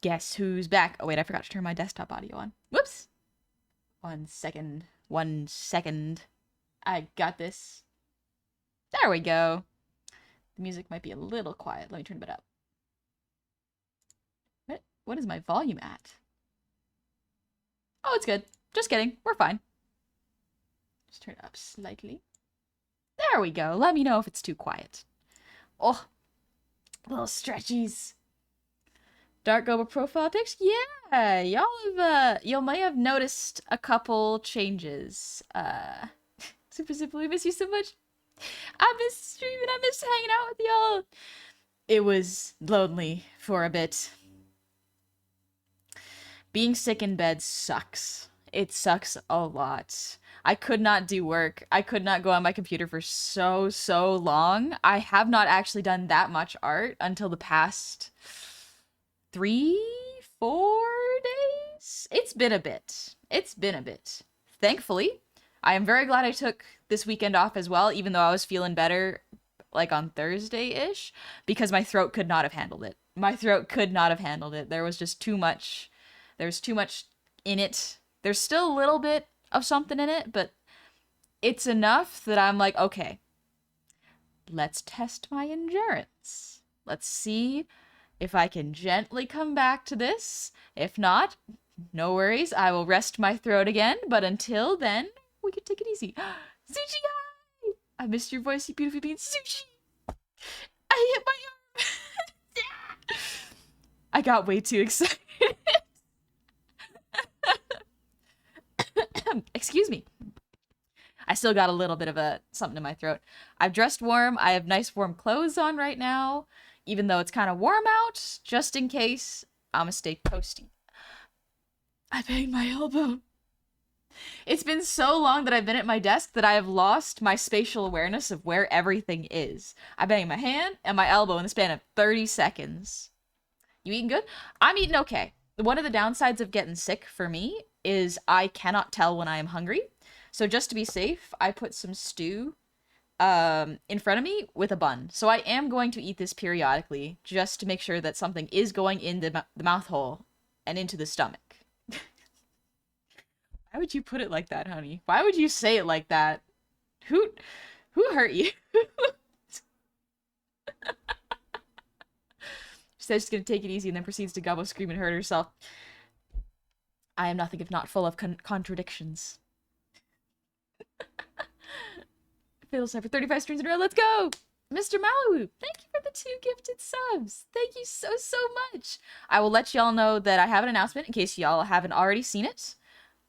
Guess who's back? Oh, wait, I forgot to turn my desktop audio on. Whoops. 1 second. 1 second. I got this. There we go. The music might be a little quiet. Let me turn it up. What is my volume at? Oh, it's good. Just kidding. We're fine. Just turn it up slightly. There we go. Let me know if it's too quiet. Oh, little stretchies. Dark Goba profile pics? Yeah, y'all might have noticed a couple changes. Super Simple, we miss you so much. I miss streaming, I miss hanging out with y'all. It was lonely for a bit. Being sick in bed sucks. It sucks a lot. I could not do work. I could not go on my computer for so long. I have not actually done that much art until the past 3, 4 days? It's been a bit. It's been a bit. Thankfully, I am very glad I took this weekend off as well, even though I was feeling better like on Thursday-ish, because my throat could not have handled it. My throat could not have handled it. There was just too much. There's too much in it. There's still a little bit of something in it, but it's enough that I'm like, okay, let's test my endurance. Let's see if I can gently come back to this. If not, no worries. I will rest my throat again. But until then, we can take it easy. Sushi, hi! I missed your voice, you beautiful being Sushi. I hit my arm. I got way too excited. Excuse me. I still got a little bit of something in my throat. I've dressed warm. I have nice warm clothes on right now, even though it's kind of warm out, just in case I'm gonna stay toasty. I banged my elbow. It's been so long that I've been at my desk that I have lost my spatial awareness of where everything is. I banged my hand and my elbow in the span of 30 seconds. You eating good? I'm eating okay. One of the downsides of getting sick for me is I cannot tell when I am hungry. So just to be safe, I put some stew in front of me with a bun. So I am going to eat this periodically just to make sure that something is going in the mouth hole and into the stomach. Why would you put it like that, honey? Why would you say it like that? Who hurt you? She says she's gonna take it easy and then proceeds to gobble, scream, and hurt herself. I am nothing if not full of contradictions. Fatal Sniper, 35 streams in a row, let's go! Mr. Malibu, thank you for the 2 gifted subs. Thank you so much. I will let y'all know that I have an announcement in case y'all haven't already seen it.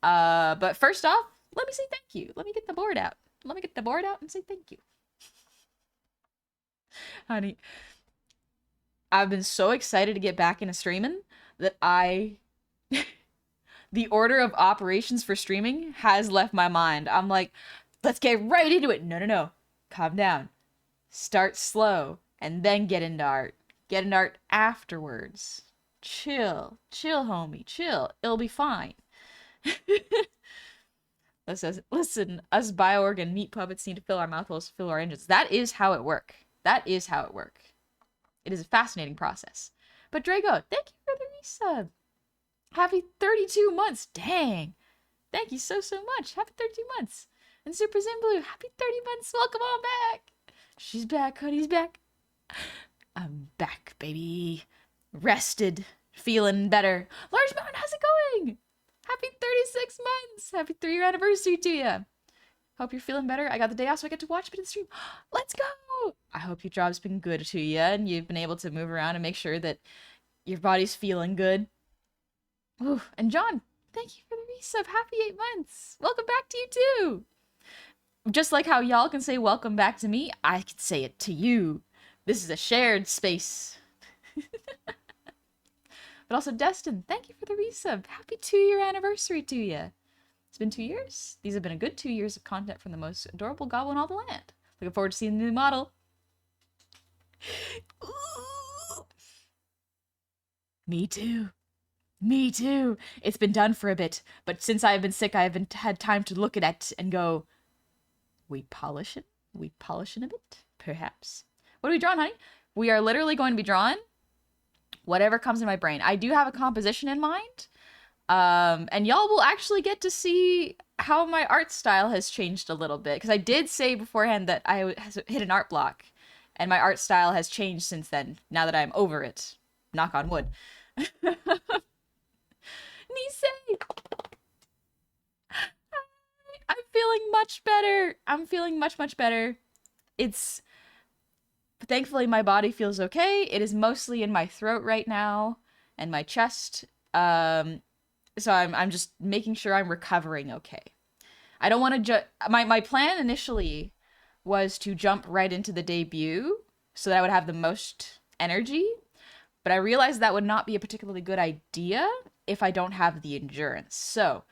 But first off, let me say thank you. Let me get the board out. Let me get the board out and say thank you. Honey, I've been so excited to get back into streaming that the order of operations for streaming has left my mind. I'm like, let's get right into it. No. Calm down. Start slow and then get into art. Get into art afterwards. Chill, homie, chill. It'll be fine. Listen, us Bioorgan meat puppets need to fill our mouth holes to fill our engines. That is how it work. That is how it work. It is a fascinating process. But Drago, thank you for the resub. Happy 32 months. Dang. Thank you so much. Happy 32 months. And Super Zimblue, happy 30 months. Welcome on back. She's back, honey's back. I'm back, baby. Rested. Feeling better. Large Mountain, how's it going? Happy 36 months. Happy 3-year anniversary to you. Hope you're feeling better. I got the day off so I get to watch a bit of the stream. Let's go. I hope your job's been good to you and you've been able to move around and make sure that your body's feeling good. Ooh, and John, thank you for the resub. Happy 8 months. Welcome back to you too. Just like how y'all can say welcome back to me, I can say it to you. This is a shared space. But also, Destin, thank you for the resub. Happy 2-year anniversary to you. It's been 2 years. These have been a good 2 years of content from the most adorable goblin in all the land. Looking forward to seeing the new model. Ooh. Me too. Me too. It's been done for a bit, but since I have been sick, I haven't had time to look at it and go, we polishing a bit, perhaps. What are we drawing, honey? We are literally going to be drawing Whatever comes in my brain. I do have a composition in mind. And y'all will actually get to see how my art style has changed a little bit. Because I did say beforehand that I hit an art block. And my art style has changed since then, now that I'm over it. Knock on wood. Nisei! I'm feeling much better. I'm feeling much, much better. It's... Thankfully, my body feels okay. It is mostly in my throat right now and my chest. So I'm just making sure I'm recovering okay. I don't want to my plan initially was to jump right into the debut so that I would have the most energy, but I realized that would not be a particularly good idea if I don't have the endurance. So,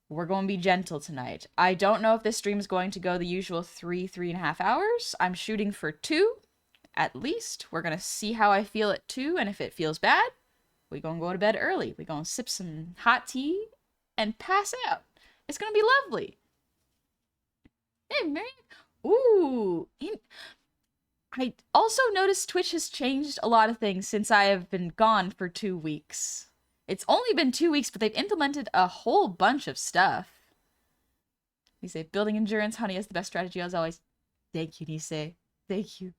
we're going to be gentle tonight. I don't know if this stream is going to go the usual 3.5 hours. I'm shooting for 2, at least. We're going to see how I feel at 2, and if it feels bad, we're going to go to bed early. We're going to sip some hot tea and pass out. It's going to be lovely. Hey, Mary. Ooh. I also noticed Twitch has changed a lot of things since I have been gone for 2 weeks. It's only been 2 weeks, but they've implemented a whole bunch of stuff. Nisei, building endurance, honey, is the best strategy as always. Thank you, Nisei. Thank you.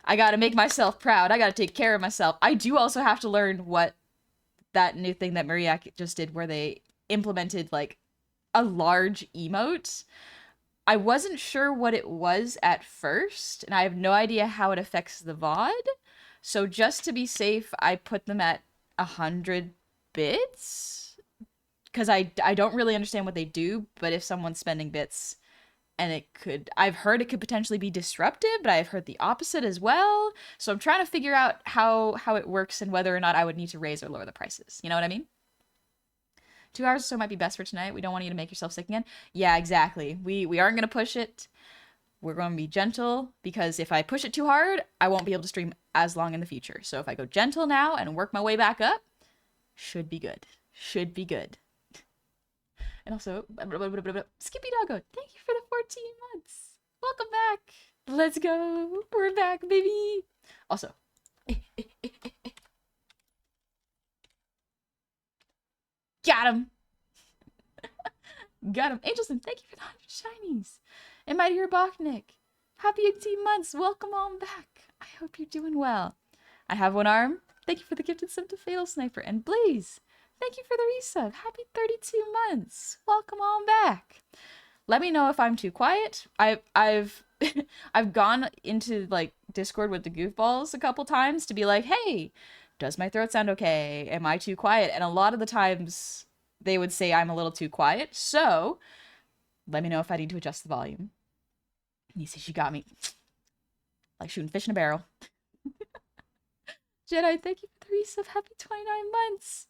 I gotta make myself proud. I gotta take care of myself. I do also have to learn what that new thing that Mariak just did where they implemented, like, a large emote. I wasn't sure what it was at first, and I have no idea how it affects the VOD. So just to be safe, I put them at 100 bits. Because I don't really understand what they do, but if someone's spending bits, and I've heard it could potentially be disruptive, but I've heard the opposite as well. So I'm trying to figure out how it works and whether or not I would need to raise or lower the prices. You know what I mean? 2 hours or so might be best for tonight. We don't want you to make yourself sick again. Yeah, exactly. We aren't going to push it. We're going to be gentle, because if I push it too hard, I won't be able to stream as long in the future. So if I go gentle now and work my way back up, should be good. Should be good. And also, Skippy Doggo, thank you for the 14 months. Welcome back. Let's go. We're back, baby. Also, got him. Got him. Angelson, thank you for the 100 shinies. And my dear Bachnik, happy 18 months. Welcome on back. I hope you're doing well. I have one arm. Thank you for the gifted sub to Fatal Sniper. And Blaze, thank you for the resub. Happy 32 months. Welcome on back. Let me know if I'm too quiet. I've I've gone into, like, Discord with the goofballs a couple times to be like, hey, does my throat sound okay? Am I too quiet? And a lot of the times they would say I'm a little too quiet. So let me know if I need to adjust the volume. And you see, she got me. Like shooting fish in a barrel. Jedi, thank you for the resub. Happy 29 months.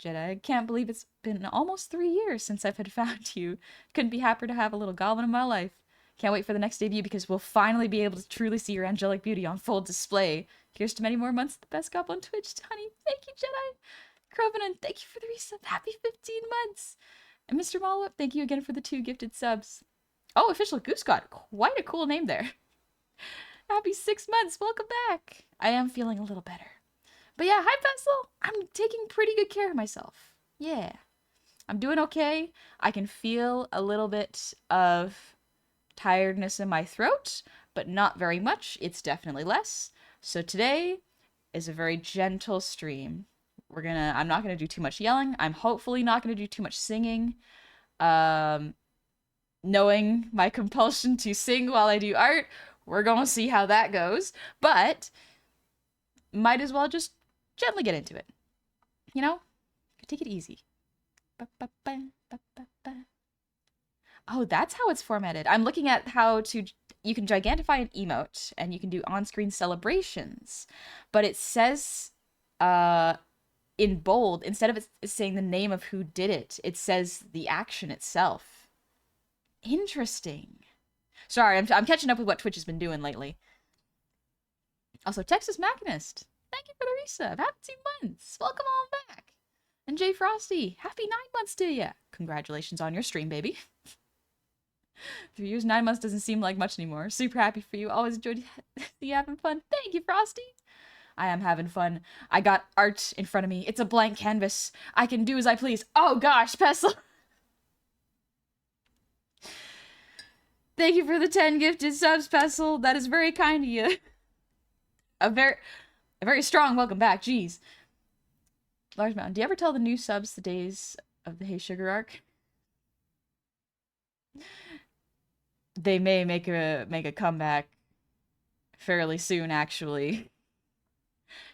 Jedi, I can't believe it's been almost 3 years since I've had found you. Couldn't be happier to have a little goblin in my life. Can't wait for the next debut, because we'll finally be able to truly see your angelic beauty on full display. Here's to many more months of the best goblin on Twitch, honey. Thank you, Jedi. Crovenon, thank you for the resub. Happy 15 months. And Mr. Malwhip, thank you again for the 2 gifted subs. Oh, Official Goose God. Quite a cool name there. Happy 6 months. Welcome back. I am feeling a little better. But yeah, hi, Pencil. I'm taking pretty good care of myself. Yeah. I'm doing okay. I can feel a little bit of tiredness in my throat, but not very much. It's definitely less. So today is a very gentle stream. I'm not gonna do too much yelling. I'm hopefully not gonna do too much singing. Knowing my compulsion to sing while I do art, we're gonna see how that goes. But might as well just gently get into it. You know? Take it easy. Oh, that's how it's formatted. I'm looking at how you can gigantify an emote and you can do on-screen celebrations. But it says in bold, instead of it saying the name of who did it, it says the action itself. Interesting. Sorry, I'm catching up with what Twitch has been doing lately. Also, Texas Machinist, thank you for the resub. Happy 2 months. Welcome on back. And Jay Frosty, happy 9 months to ya. Congratulations on your stream, baby. 3 years, 9 months doesn't seem like much anymore. Super happy for you. Always enjoyed you having fun. Thank you, Frosty. I am having fun. I got art in front of me. It's a blank canvas. I can do as I please. Oh gosh, Pestle. Thank you for the 10 gifted subs, Pestle. That is very kind of you. A very strong welcome back. Jeez. Large Mountain. Do you ever tell the new subs the days of the Hey Sugar arc? They may make a comeback fairly soon, actually.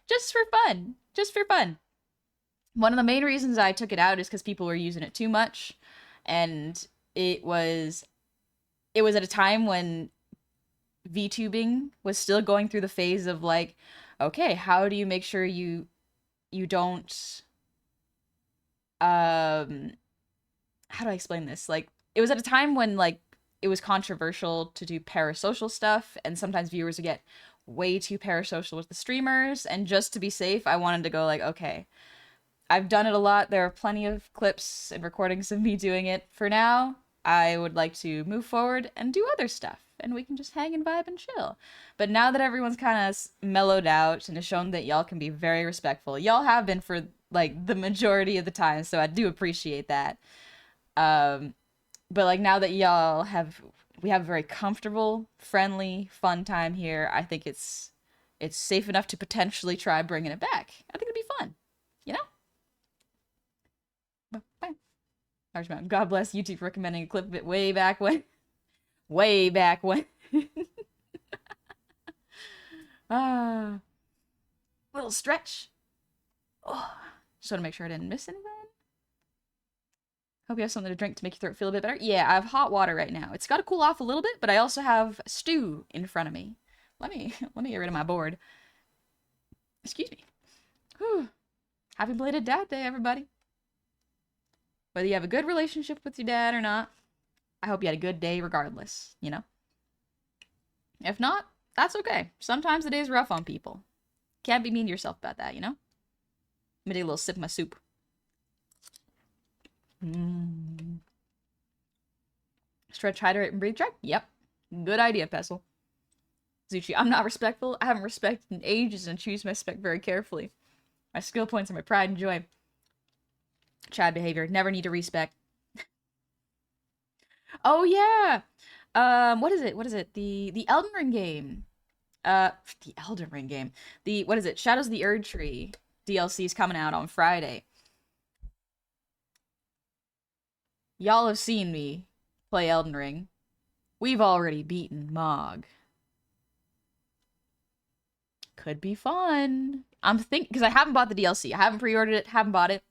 Just for fun. Just for fun. One of the main reasons I took it out is because people were using it too much, and it was at a time when VTubing was still going through the phase of like, okay, how do you make sure you don't how do I explain this? Like, it was at a time when like it was controversial to do parasocial stuff, and sometimes viewers would get way too parasocial with the streamers, and just to be safe, I wanted to go like, okay, I've done it a lot. There are plenty of clips and recordings of me doing it. For now, I would like to move forward and do other stuff, and we can just hang and vibe and chill. But now that everyone's kind of mellowed out and has shown that y'all can be very respectful, y'all have been for like the majority of the time, so I do appreciate that. But like now that we have a very comfortable, friendly, fun time here, I think it's safe enough to potentially try bringing it back. I think it'd be fun, you know? Bye. Large Mountain. God bless YouTube for recommending a clip of it way back when. Way back when. Little stretch. Oh, just want to make sure I didn't miss anything. Hope you have something to drink to make your throat feel a bit better. Yeah, I have hot water right now. It's got to cool off a little bit, but I also have stew in front of me. Let me get rid of my board. Excuse me. Whew. Happy belated Dad Day, everybody. Whether you have a good relationship with your dad or not, I hope you had a good day regardless, you know? If not, that's okay. Sometimes the day's rough on people. Can't be mean to yourself about that, you know? Let me take a little sip of my soup. Stretch, hydrate, and breathe check? Yep. Good idea, Pestle. Zuchi, I'm not respectful. I haven't respected in ages and choose my respect very carefully. My skill points are my pride and joy. Chad behavior. Never need to respect. Oh, yeah! What is it? The Elden Ring game. The Elden Ring game. What is it? Shadows of the Erdtree DLC is coming out on Friday. Y'all have seen me play Elden Ring. We've already beaten Mog. Could be fun. I'm thinking, because I haven't bought the DLC. I haven't pre-ordered it, haven't bought it.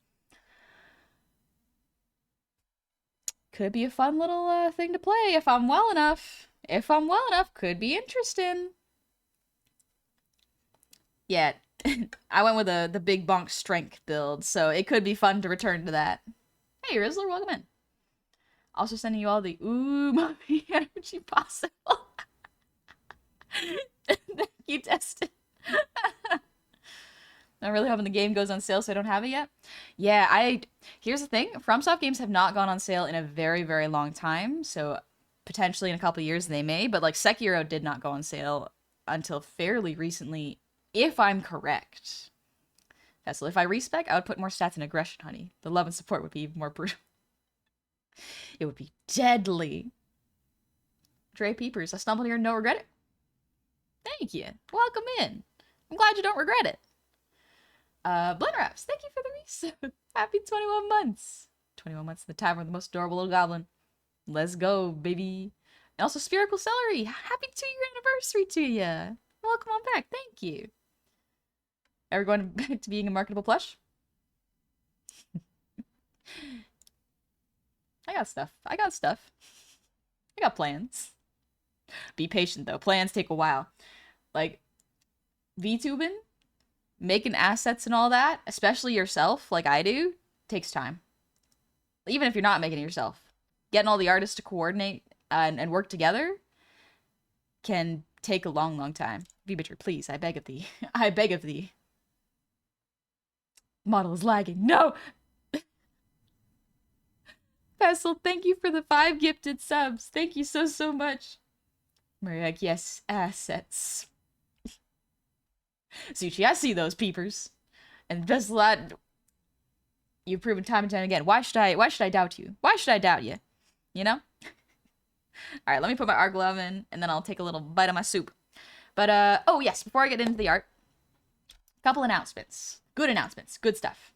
Could be a fun little thing to play if I'm well enough. If I'm well enough, could be interesting. Yeah, I went with the big bonk strength build, so it could be fun to return to that. Hey, Rizzler, welcome in. Also sending you all the mommy energy possible. Thank you, Destin. I'm really hoping the game goes on sale so I don't have it yet. Yeah, here's the thing. FromSoft games have not gone on sale in a very, very long time, so potentially in a couple years they may, but like Sekiro did not go on sale until fairly recently, if I'm correct. Vessel, if I respec, I would put more stats in aggression, honey. The love and support would be even more brutal. It would be deadly. Dre Peepers, I stumbled here and don't regret it. Thank you. Welcome in. I'm glad you don't regret it. Blunraps, thank you for the resub. Happy 21 months. 21 months in the tavern with the most adorable little goblin. Let's go, baby. And also Spherical Celery, happy 2-year anniversary to you. Welcome on back, thank you. Ever going back to being a marketable plush? I got stuff. I got plans. Be patient, though. Plans take a while. Like, VTubing, making assets and all that, especially yourself, like I do, takes time. Even if you're not making it yourself. Getting all the artists to coordinate and work together can take a long, long time. V-Bitcher, please, I beg of thee. I beg of thee. Model is lagging. No! Pestle, thank you for the 5 gifted subs. Thank you so, so much. Mariak, yes, assets. Sushi, I see those peepers. And just that you've proven time and time again. Why should I doubt you? Why should I doubt you? You know? Alright, let me put my art glove in, and then I'll take a little bite of my soup. But oh yes, before I get into the art, couple announcements. Good announcements. Good stuff.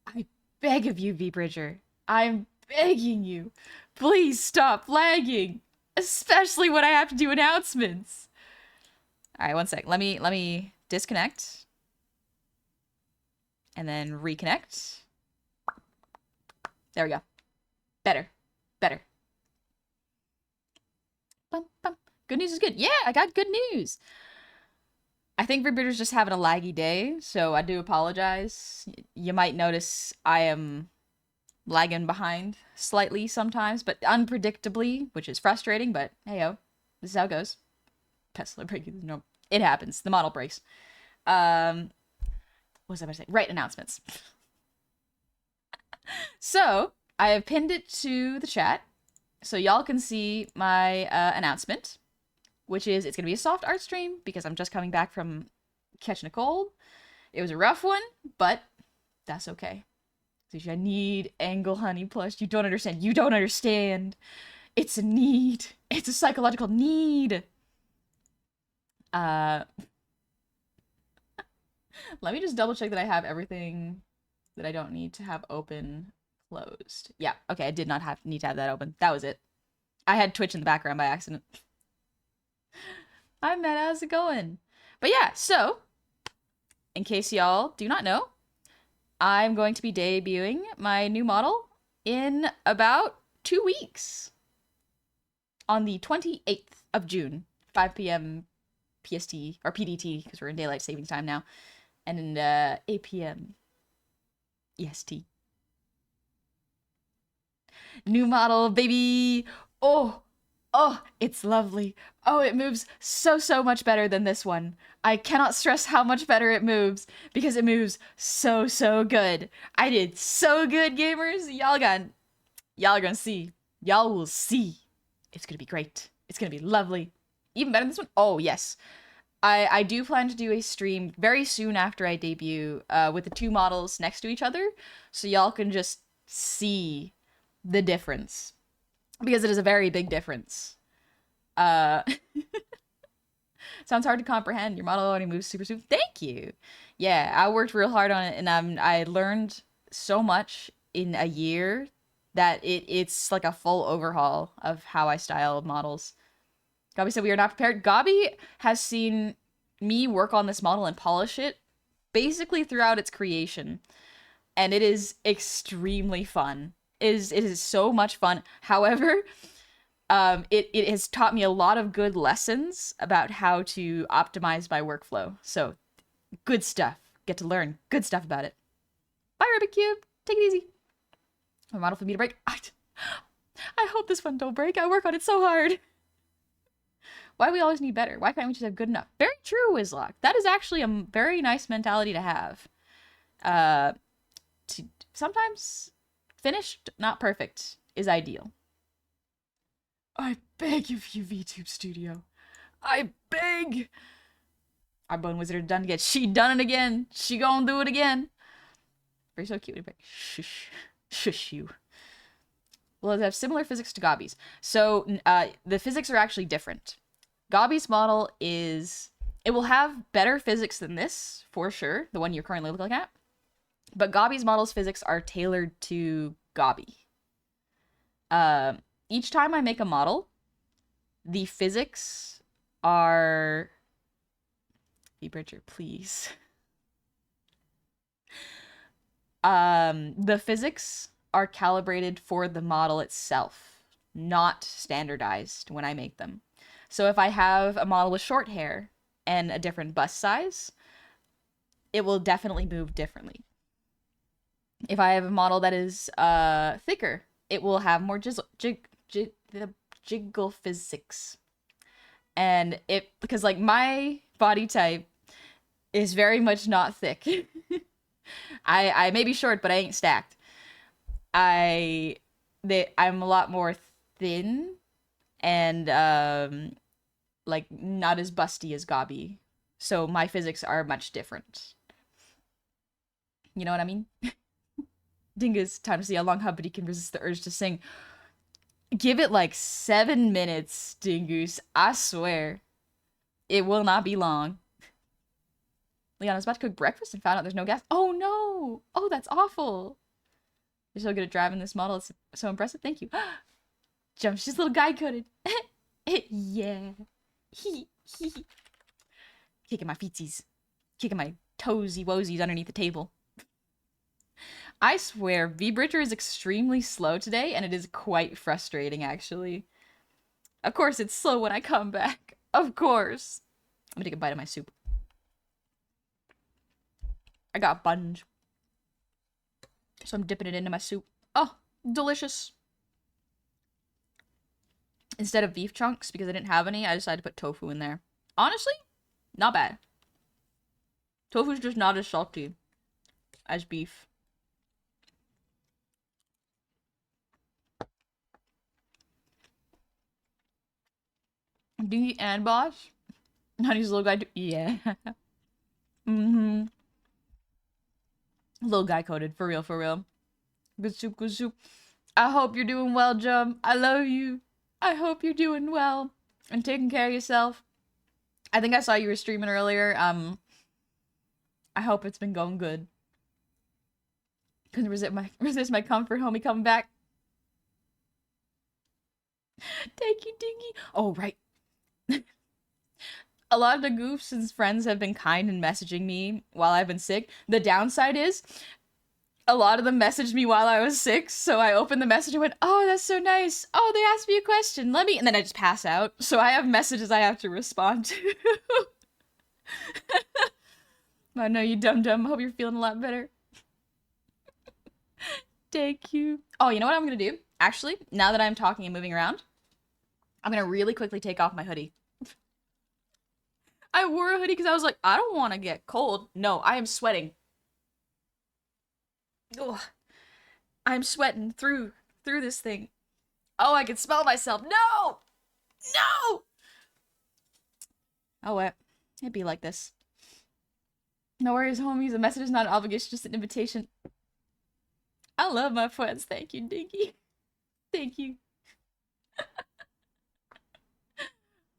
I beg of you, V-Bridger. I'm begging you. Please stop lagging. Especially when I have to do announcements. Alright, one sec. Let me disconnect. And then reconnect. There we go. Better. Better. Bum, bum. Good news is good. Yeah, I got good news. I think V-Bridger's just having a laggy day, so I do apologize. You might notice I am lagging behind slightly sometimes, but unpredictably, which is frustrating, but hey-o. This is how it goes. Pestle breaking. No, it happens. The model breaks. What was I about to say? Right, announcements. So, I have pinned it to the chat, so y'all can see my announcement, which is it's going to be a soft art stream, because I'm just coming back from catching a cold. It was a rough one, but that's okay. I need Angle Honey Plush. You don't understand. You don't understand. It's a need. It's a psychological need. Let me just double check that I have everything that I don't need to have open closed. Yeah, okay, I did not need to have that open. That was it. I had Twitch in the background by accident. Hi, Matt, how's it going? But yeah, so, in case y'all do not know, I'm going to be debuting my new model in about 2 weeks. On the 28th of June, 5 p.m. PST, or PDT, because we're in daylight savings time now, and in 8 p.m. EST. New model, baby! Oh, it's lovely. Oh, it moves so much better than this one. I cannot stress how much better it moves, because it moves so good. I did so good, gamers. Y'all are gonna see. Y'all will see. It's gonna be great. It's gonna be lovely. Even better than this one? Oh, yes. I do plan to do a stream very soon after I debut with the two models next to each other, so y'all can just see the difference. Because it is a very big difference. Sounds hard to comprehend. Your model already moves super. Thank you. Yeah, I worked real hard on it, and I learned so much in a year that it's like a full overhaul of how I style models. Gabi said we are not prepared. Gabi has seen me work on this model and polish it basically throughout its creation, and it is extremely fun. It is so much fun. However, it has taught me a lot of good lessons about how to optimize my workflow. So, good stuff. Get to learn good stuff about it. Bye, Rubik Cube. Take it easy. My model for me to break. I hope this one don't break. I work on it so hard. Why do we always need better? Why can't we just have good enough? Very true, Wizlock. That is actually a very nice mentality to have. Sometimes finished, not perfect, is ideal. I beg of you, VTube Studio. I beg! Our Bone Wizard done again. She done it again. She gonna do it again. Very so cute. Shush. Shush you. Well, they have similar physics to Gabi's. So, the physics are actually different. Gabi's model it will have better physics than this, for sure, the one you're currently looking at. But Gabi's model's physics are tailored to Gabi. Each time I make a model, the physics are... V-Bridger, please. The physics are calibrated for the model itself, not standardized when I make them. So if I have a model with short hair and a different bust size, it will definitely move differently. If I have a model that is thicker, it will have more jiggle physics. And because like my body type is very much not thick. I may be short, but I ain't stacked. I'm a lot more thin and like not as busty as Gabi. So my physics are much different. You know what I mean? Dingus, time to see how long Hubbity can resist the urge to sing. Give it like 7 minutes, Dingoose. I swear. It will not be long. Leon was about to cook breakfast and found out there's no gas. Oh no! Oh, that's awful. You're so good at driving this model. It's so impressive. Thank you. Jump. She's a little guy coded. Yeah. Kicking my feetsies. Kicking my toesy woesies underneath the table. I swear, V-Bridger is extremely slow today, and it is quite frustrating, actually. Of course, it's slow when I come back. Of course. I'm gonna take a bite of my soup. I got a sponge. So I'm dipping it into my soup. Oh, delicious. Instead of beef chunks, because I didn't have any, I decided to put tofu in there. Honestly, not bad. Tofu's just not as salty as beef. Dingy and Boss? Honey's little guy. Yeah. Mm-hmm. Little guy coded. For real, for real. Good soup, good soup. I hope you're doing well, Jum. I love you. I hope you're doing well and taking care of yourself. I think I saw you were streaming earlier. I hope it's been going good. Couldn't resist my comfort, homie, coming back. Thank you, Dingy. Oh, right. A lot of the goofs and friends have been kind in messaging me while I've been sick. The downside is, a lot of them messaged me while I was sick, so I opened the message and went, oh, that's so nice. Oh, they asked me a question. And then I just pass out. So I have messages I have to respond to. I know you dum-dum. Hope you're feeling a lot better. Thank you. Oh, you know what I'm gonna do? Actually, now that I'm talking and moving around, I'm gonna really quickly take off my hoodie. I wore a hoodie because I was like, I don't want to get cold. No, I am sweating. Ugh. I'm sweating through this thing. Oh, I can smell myself. No! No! Oh, what? It'd be like this. No worries, homies. A message is not an obligation, just an invitation. I love my friends. Thank you, Dinky. Thank you.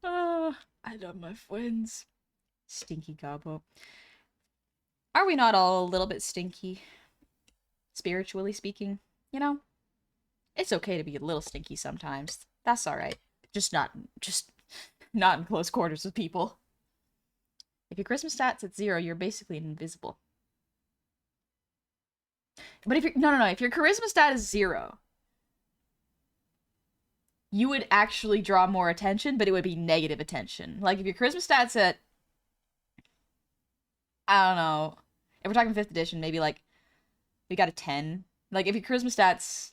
Oh, I love my friends. Stinky gobbo. Are we not all a little bit stinky? Spiritually speaking, you know? It's okay to be a little stinky sometimes. That's alright. Just not in close quarters with people. If your Christmas stat's at 0, you're basically invisible. But if you're no, if your charisma stat is 0, you would actually draw more attention, but it would be negative attention. Like if your charisma stat's at, I don't know, if we're talking 5th edition, maybe like we got a 10. Like if your charisma stat's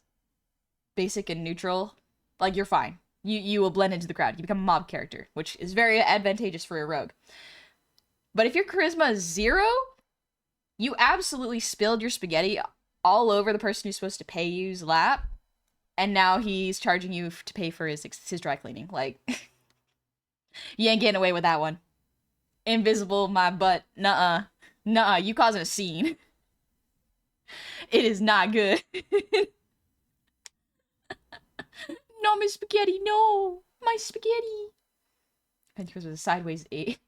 basic and neutral, like you're fine. You will blend into the crowd. You become a mob character, which is very advantageous for a rogue. But if your charisma is 0, you absolutely spilled your spaghetti all over the person who's supposed to pay you's lap, and now he's charging you to pay for his dry cleaning. Like, you ain't getting away with that one. Invisible, my butt. Nuh-uh. Nuh-uh, you causing a scene. It is not good. No, my spaghetti, no! My spaghetti! Pentecost was a sideways 8.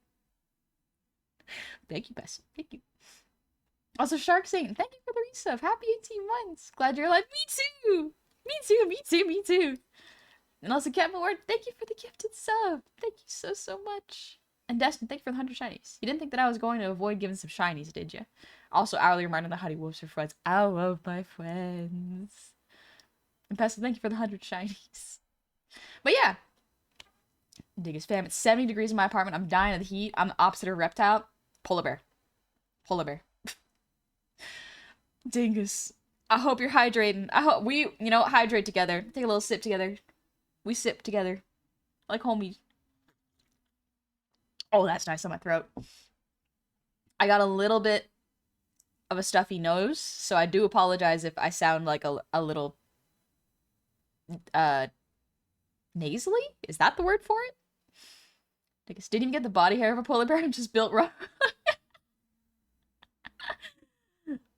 Thank you, Bess. Thank you. Also, Shark saying, thank you for the resub. Happy 18 months. Glad you're alive. Me too! Me too, me too, me too. And also, Kevin Ward, thank you for the gifted sub. Thank you so, so much. And Destin, thank you for the 100 shinies. You didn't think that I was going to avoid giving some shinies, did you? Also, hourly reminder the Honey Wolves for friends. I love my friends. And Pestle, thank you for the 100 shinies. But yeah. Dingus fam, it's 70 degrees in my apartment. I'm dying of the heat. I'm the opposite of reptile. Polar bear. Polar bear. Dingus. I hope you're hydrating. I hope we, hydrate together. Take a little sip together. We sip together. Like homies. Oh, that's nice on my throat. I got a little bit of a stuffy nose, so I do apologize if I sound like a little nasally? Is that the word for it? Didn't even get the body hair of a polar bear and just built raw.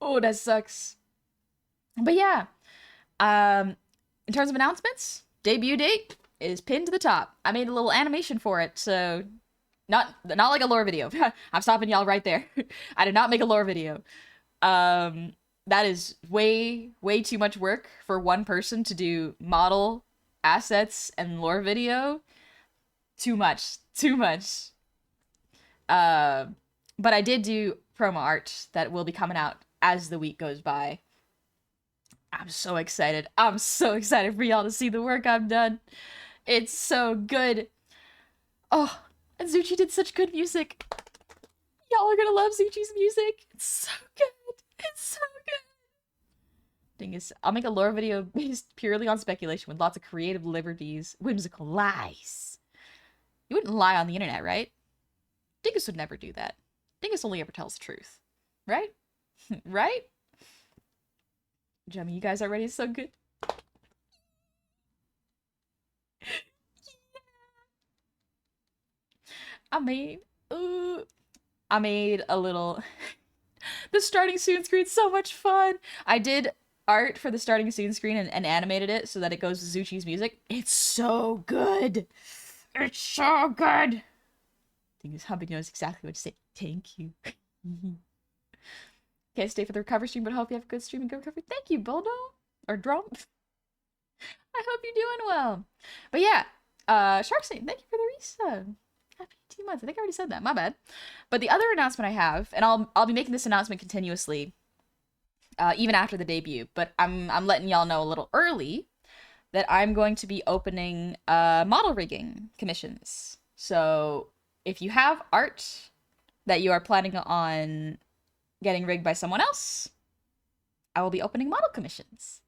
Oh, that sucks. But yeah, in terms of announcements, debut date is pinned to the top. I made a little animation for it, so not like a lore video. I'm stopping y'all right there. I did not make a lore video. That is way too much work for one person to do model, assets, and lore video. Too much. Too much. Uh, but I did do promo art that will be coming out as the week goes by. I'm so excited. I'm so excited for y'all to see the work I've done. It's so good. Oh, and Zuchi did such good music. Y'all are gonna love Zuchi's music. It's so good. It's so good. Thing is, I'll make a lore video based purely on speculation with lots of creative liberties, whimsical lies. You wouldn't lie on the internet, right? Dingus would never do that. Dingus only ever tells the truth. Right? Right? Jemmy, you guys are ready? So good. I made a little... The starting soon screen's so much fun! I did art for the starting soon screen and animated it so that it goes with Zuchi's music. It's so good! It's so good! Dingus Humpy knows exactly what to say. Thank you. Can't stay for the recovery stream, but I hope you have a good stream and good recovery. Thank you, Buldo. Or Drum. I hope you're doing well. But yeah, Sharksnake, thank you for the resub. Happy 2 months. I think I already said that. My bad. But the other announcement I have, and I'll be making this announcement continuously, even after the debut. But I'm letting y'all know a little early that I'm going to be opening model rigging commissions. So if you have art that you are planning on getting rigged by someone else, I will be opening model commissions.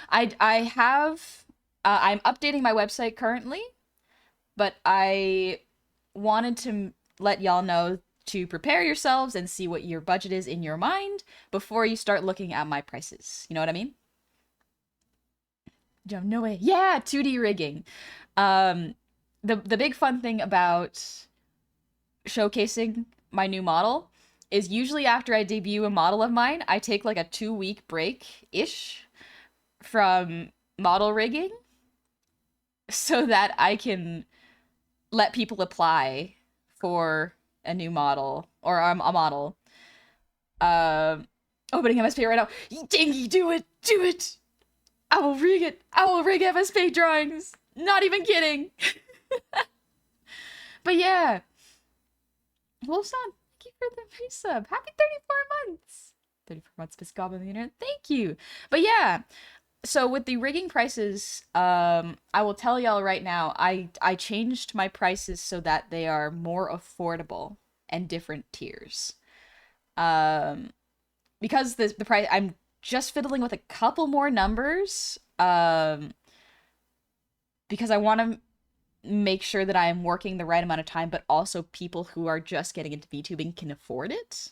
I have I'm updating my website currently, but I wanted to let y'all know to prepare yourselves and see what your budget is in your mind before you start looking at my prices. You know what I mean? No way. Yeah, 2D rigging. The big fun thing about showcasing my new model is usually after I debut a model of mine, I take like a 2-week break-ish from model rigging so that I can let people apply for a new model or a model. Opening MSP right now. Dingy, do it! Do it! I will rig it! I will rig MSP drawings! Not even kidding! But yeah. Wolfson, thank you for the resub. Happy 34 months! 34 months, Miss Goblin of the Internet. Thank you! But yeah, so with the rigging prices, I will tell y'all right now, I changed my prices so that they are more affordable and different tiers. Because the price, I'm just fiddling with a couple more numbers, because I want to make sure that I am working the right amount of time, but also people who are just getting into VTubing can afford it.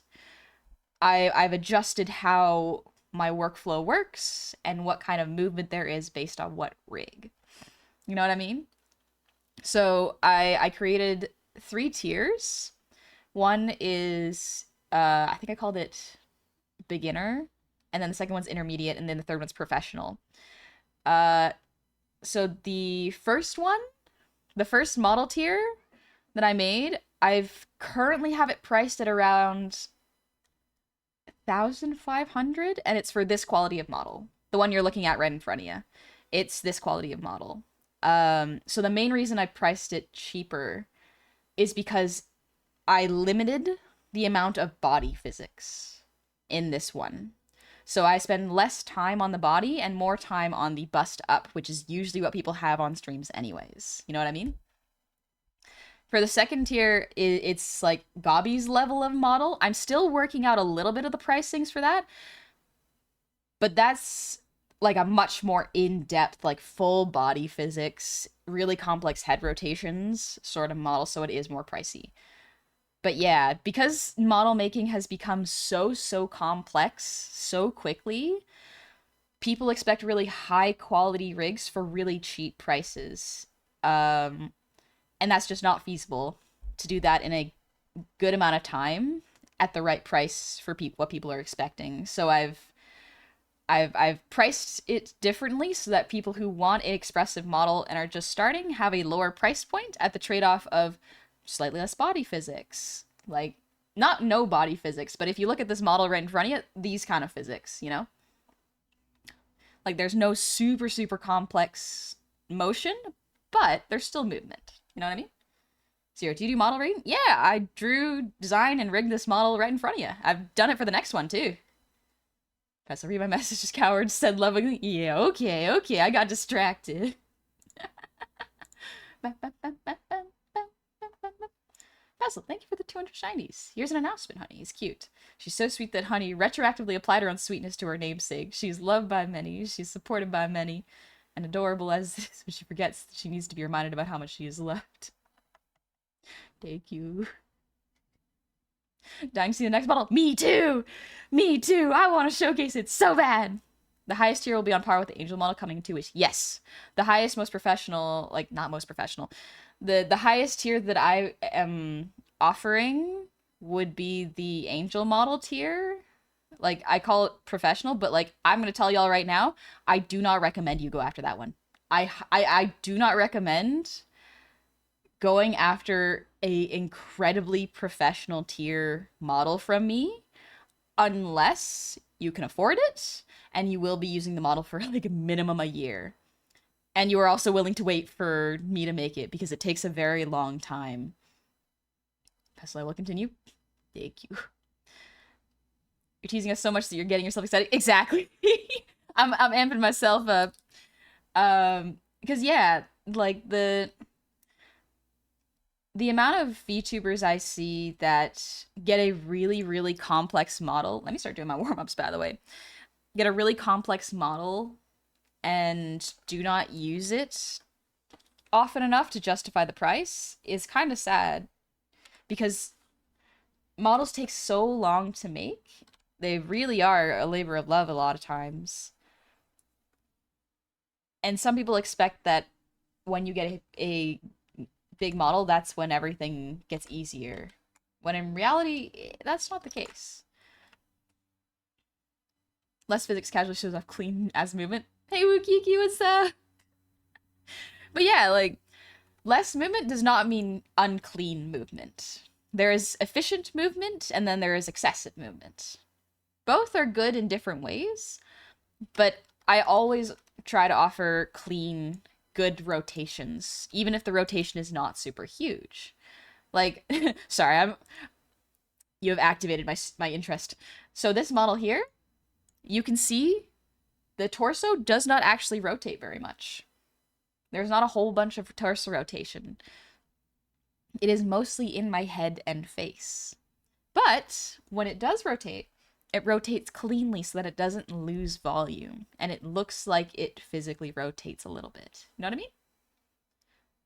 I've adjusted how my workflow works and what kind of movement there is based on what rig. You know what I mean? So I created 3 tiers. One is, I think I called it beginner, and then the second one's intermediate, and then the third one's professional. So the first one, the first model tier that I made, I've currently have it priced at around 1,500, and it's for this quality of model. The one you're looking at right in front of you. It's this quality of model. So the main reason I priced it cheaper is because I limited the amount of body physics in this one. So I spend less time on the body and more time on the bust up, which is usually what people have on streams anyways. You know what I mean? For the second tier, it's like Gobby's level of model. I'm still working out a little bit of the pricings for that, but that's like a much more in-depth, like full body physics, really complex head rotations sort of model, so it is more pricey. But yeah, because model making has become so complex so quickly, people expect really high quality rigs for really cheap prices. And that's just not feasible to do that in a good amount of time at the right price for what people are expecting. So I've priced it differently so that people who want an expressive model and are just starting have a lower price point at the trade-off of slightly less body physics. Like, not no body physics, but if you look at this model right in front of you, these kind of physics, you know? Like, there's no super, super complex motion, but there's still movement. You know what I mean? Zero, do you do model reading? Yeah, I drew, designed, and rigged this model right in front of you. I've done it for the next one, too. Press read my messages, coward said lovingly. Yeah, okay, I got distracted. Basil, thank you for the 200 shinies. Here's an announcement, honey. He's cute. She's so sweet that honey retroactively applied her own sweetness to her namesake. She's loved by many, she's supported by many, and adorable as this, when she forgets that she needs to be reminded about how much she is loved. Thank you. Dying to see the next model? Me too! Me too! I want to showcase it so bad! The highest tier will be on par with the Angel model coming in 2 weeks. Yes! The highest, most professional, like, not most professional. The highest tier that I am offering would be the Angel model tier. Like, I call it professional, but, like, I'm gonna tell y'all right now, I do not recommend you go after that one. I do not recommend going after a incredibly professional tier model from me unless you can afford it and you will be using the model for like a minimum a year. And you are also willing to wait for me to make it because it takes a very long time. Pestle, I will continue. Thank you. You're teasing us so much that you're getting yourself excited. Exactly. I'm amping myself up. Because yeah, like the amount of VTubers I see that get a really, really complex model. Let me start doing my warm-ups, by the way. Get a really complex model and do not use it often enough to justify the price is kind of sad. Because models take so long to make. They really are a labor of love a lot of times. And some people expect that when you get a big model, that's when everything gets easier. When in reality, that's not the case. Less physics casually shows off clean as movement. Hey, Wukiki, what's up? But yeah, like, less movement does not mean unclean movement. There is efficient movement, and then there is excessive movement. Both are good in different ways, but I always try to offer clean, good rotations, even if the rotation is not super huge. Like, sorry, you have activated my interest. So this model here, you can see the torso does not actually rotate very much. There's not a whole bunch of torso rotation. It is mostly in my head and face. But when it does rotate, it rotates cleanly so that it doesn't lose volume. And it looks like it physically rotates a little bit. You know what I mean?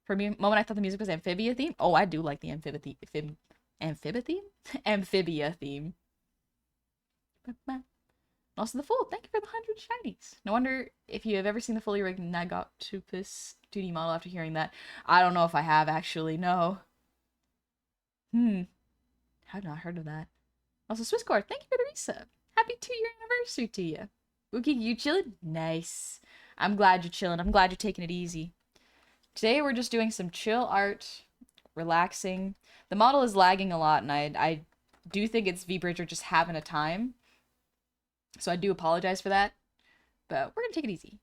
For a moment, I thought the music was amphibia theme. Oh, I do like the amphibia theme. Amphibia theme. Also, the Fool. Thank you for the 100 shinies. No wonder if you have ever seen the fully rigged Nagotopus 2D model after hearing that. I don't know if I have, actually. No. I've not heard of that. Also, Swisscord, thank you for the resub. Happy 2-year anniversary to you. Wookie, you chilling? Nice. I'm glad you're chilling. I'm glad you're taking it easy. Today we're just doing some chill art, relaxing. The model is lagging a lot, and I do think it's VBridger just having a time. So I do apologize for that. But we're gonna take it easy.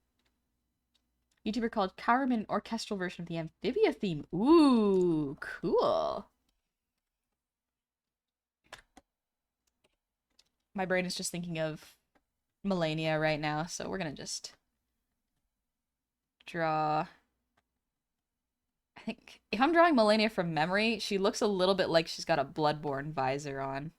YouTuber called Cowerman orchestral version of the amphibia theme. Ooh, cool. My brain is just thinking of Melania right now, so we're gonna just draw. I think if I'm drawing Melania from memory, she looks a little bit like she's got a Bloodborne visor on.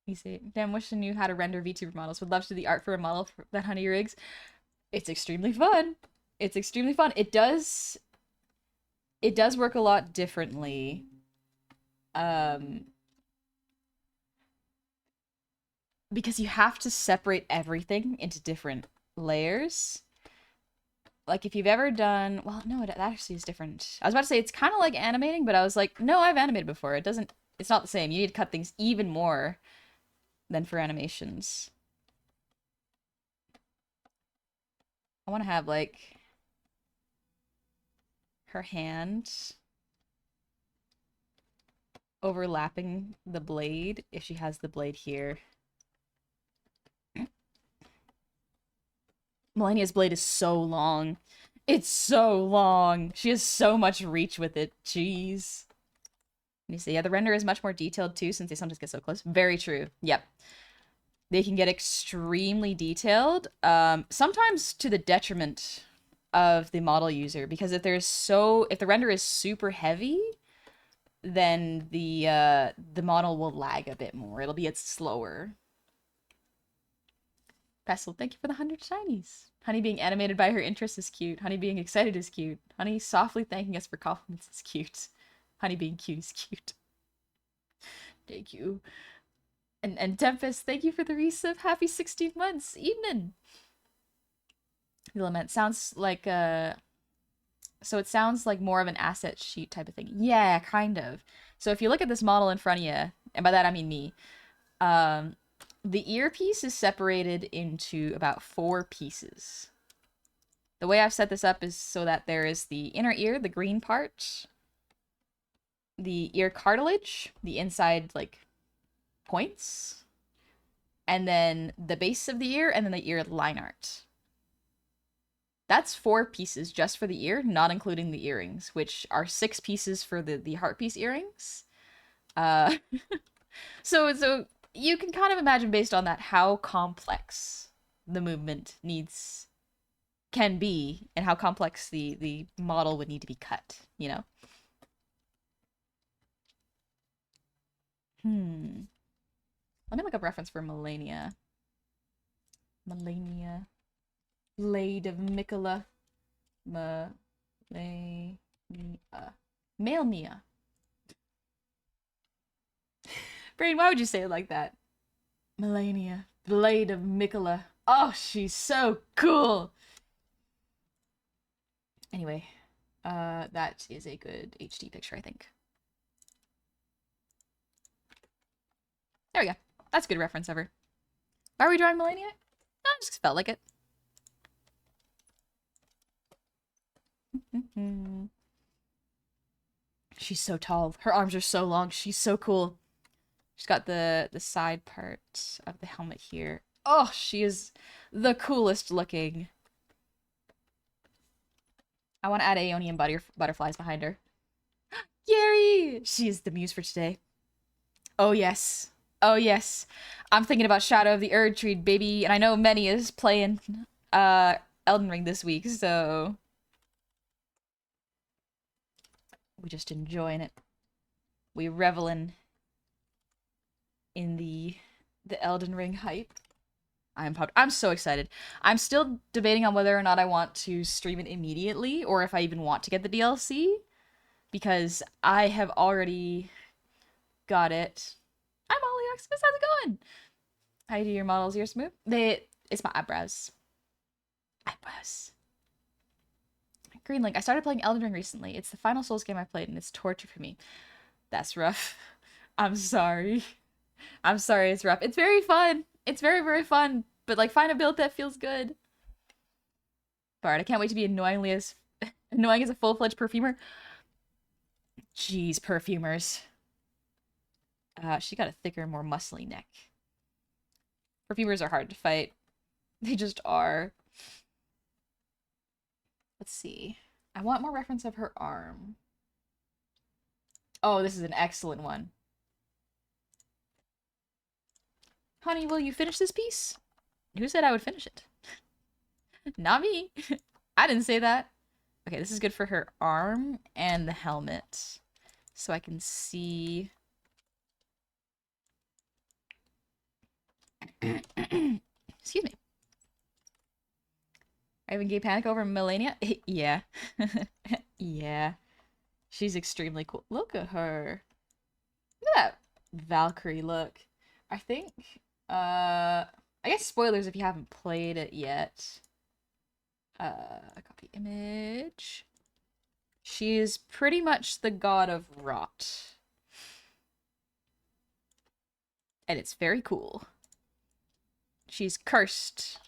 You see, damn, wish I knew how to render VTuber models. Would love to do the art for a model that Honey rigs. It's extremely fun. It's extremely fun. It does work a lot differently. because you have to separate everything into different layers. Like if you've ever done, well, no, that actually is different. I was about to say it's kind of like animating, but I was like, no, I've animated before. It's not the same. You need to cut things even more than for animations. I want to have like her hand overlapping the blade if she has the blade here. Melania's blade is so long. It's so long. She has so much reach with it. Jeez. And you see, yeah, the render is much more detailed too since they sometimes get so close. Very true. Yep. They can get extremely detailed, sometimes to the detriment of the model user, because if the render is super heavy, then the model will lag a bit more. It'll be slower. Pestle, thank you for the 100 shinies. Honey being animated by her interest is cute. Honey being excited is cute. Honey softly thanking us for compliments is cute. Honey being cute is cute. Thank you. And Tempest, thank you for the resub. Happy 16 months. Evening. The lament sounds like so it sounds like more of an asset sheet type of thing. Yeah, kind of. So if you look at this model in front of you, and by that I mean me, the earpiece is separated into about 4 pieces. The way I've set this up is so that there is the inner ear, the green part, the ear cartilage, the inside, like, points, and then the base of the ear, and then the ear line art. That's 4 pieces just for the ear, not including the earrings, which are 6 pieces for the heart piece earrings. So you can kind of imagine based on that how complex the movement can be and how complex the model would need to be cut, you know? Let me look up reference for Melania. Melania. Blade of Mikola. Melania. Malenia. Brain, why would you say it like that? Melania. Blade of Mikola. Oh, she's so cool. Anyway, that is a good HD picture, I think. There we go. That's a good reference ever. Why are we drawing Melania? I just felt like it. She's so tall. Her arms are so long. She's so cool. She's got the side part of the helmet here. Oh, she is the coolest looking. I want to add Aeonian butterflies behind her. Gary! She is the muse for today. Oh, yes. Oh, yes. I'm thinking about Shadow of the Erdtree, baby. And I know Many is playing Elden Ring this week, so... we're just enjoying it. We reveling in the Elden Ring hype. I'm so excited. I'm still debating on whether or not I want to stream it immediately or if I even want to get the DLC, because I have already got it. I'm Ollie Oxford. How's it going? How do your models ears move? It's my eyebrows. Eyebrows. Greenlink. I started playing Elden Ring recently. It's the final Souls game I played, and it's torture for me. That's rough. I'm sorry. I'm sorry it's rough. It's very fun. It's very, very fun. But, like, find a build that feels good. Bard, I can't wait to be annoying as a full-fledged perfumer. Jeez, perfumers. She got a thicker, more muscly neck. Perfumers are hard to fight. They just are. Let's see. I want more reference of her arm. Oh, this is an excellent one. Honey, will you finish this piece? Who said I would finish it? Not me. I didn't say that. Okay, this is good for her arm and the helmet. So I can see... Excuse me. I have a gay panic over Melania? Yeah. Yeah. She's extremely cool. Look at her. Look at that Valkyrie look. I think I guess spoilers if you haven't played it yet. Copy image. She is pretty much the god of rot. And it's very cool. She's cursed.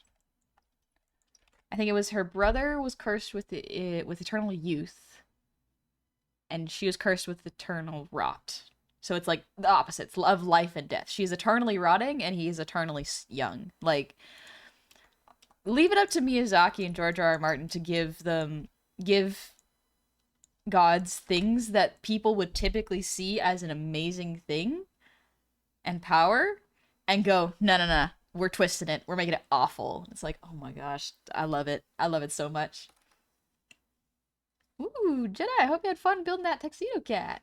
I think it was her brother was cursed with with eternal youth, and she was cursed with eternal rot. So it's like the opposites of life and death. She's eternally rotting, and he's eternally young. Like, leave it up to Miyazaki and George R. R. Martin to give gods things that people would typically see as an amazing thing and power, and go, no, no, no, we're twisting it. We're making it awful. It's like, oh my gosh, I love it. I love it so much. Ooh, Jedi, I hope you had fun building that tuxedo cat.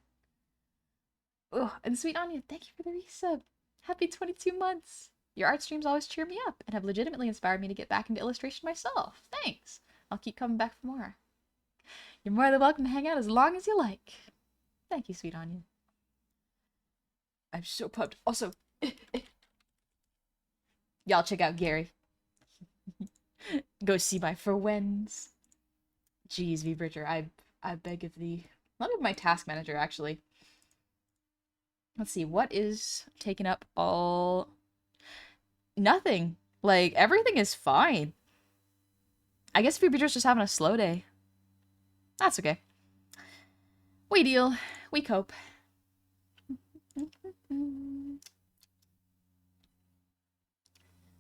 Oh, and Sweet Anya, thank you for the resub. Happy 22 months. Your art streams always cheer me up and have legitimately inspired me to get back into illustration myself. Thanks. I'll keep coming back for more. You're more than welcome to hang out as long as you like. Thank you, Sweet Anya. I'm so pumped. Also, y'all check out Gary. Go see my For Whens. Jeez, V Bridger, I beg of thee. Let me my task manager, actually. Let's see, what is taking up all... Nothing. Like, everything is fine. I guess V Bridger's just having a slow day. That's okay. We deal. We cope.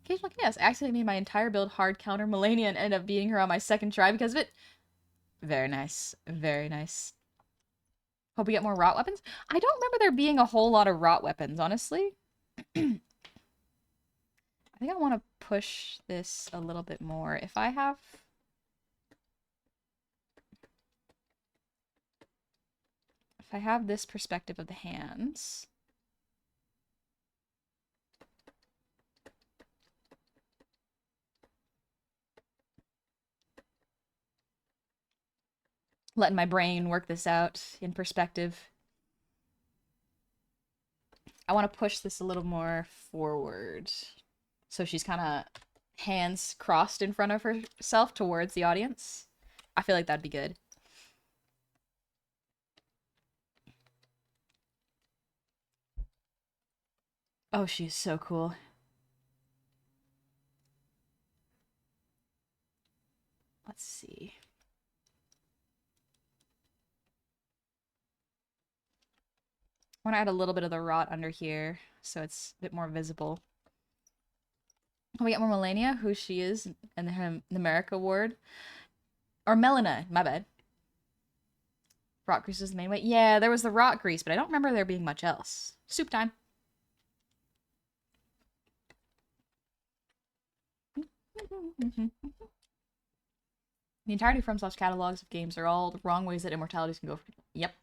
Occasional chaos. I accidentally made my entire build hard counter Melania and ended up beating her on my second try because of it. Very nice. Very nice. Hope we get more rot weapons. I don't remember there being a whole lot of rot weapons, honestly. I think I want to push this a little bit more. If I have this perspective of the hands... Letting my brain work this out in perspective. I want to push this a little more forward. So she's kind of hands crossed in front of herself towards the audience. I feel like that'd be good. Oh, she's so cool. Let's see. I want to add a little bit of the rot under here so it's a bit more visible. We get more Melania, who she is, and the America ward. Or Melina, my bad. Rot grease is the main way. Yeah, there was the rot grease, but I don't remember there being much else. Soup time. The entirety of FromSoft's catalogs of games are all the wrong ways that immortalities can go for people. Yep.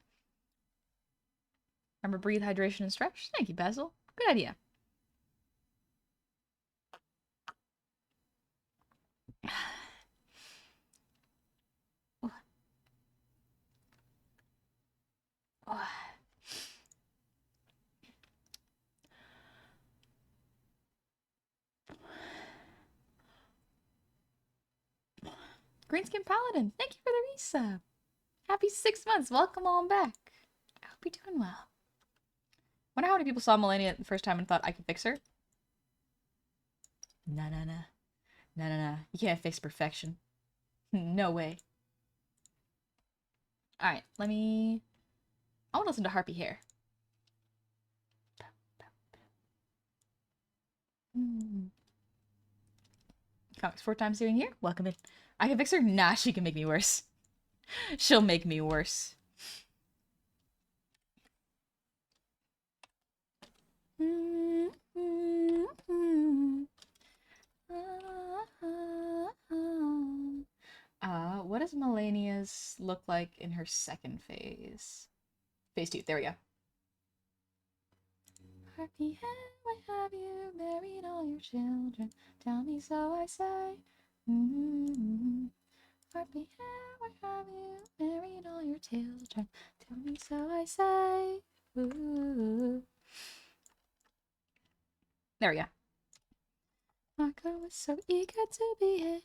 Remember breathe, hydration, and stretch? Thank you, Basil. Good idea. Oh. Oh. Greenskin Paladin, thank you for the resub. Happy 6 months. Welcome on back. I hope you're doing well. Wonder how many people saw Melania the first time and thought I could fix her? No, no, no. No, no, no. You can't fix perfection. No way. Alright, let me... I want to listen to Harpy Hair. Comics 4 times doing here? Welcome in. I can fix her? Nah, she can make me worse. She'll make me worse. What does Melania's look like in her second phase? Phase 2, there we go. Harpy Hair, why have you buried all your children? Tell me so I say. Harpy Hair, why have you buried all your children? Tell me so I say. Ooh. There we go. Marco was so eager to be hit.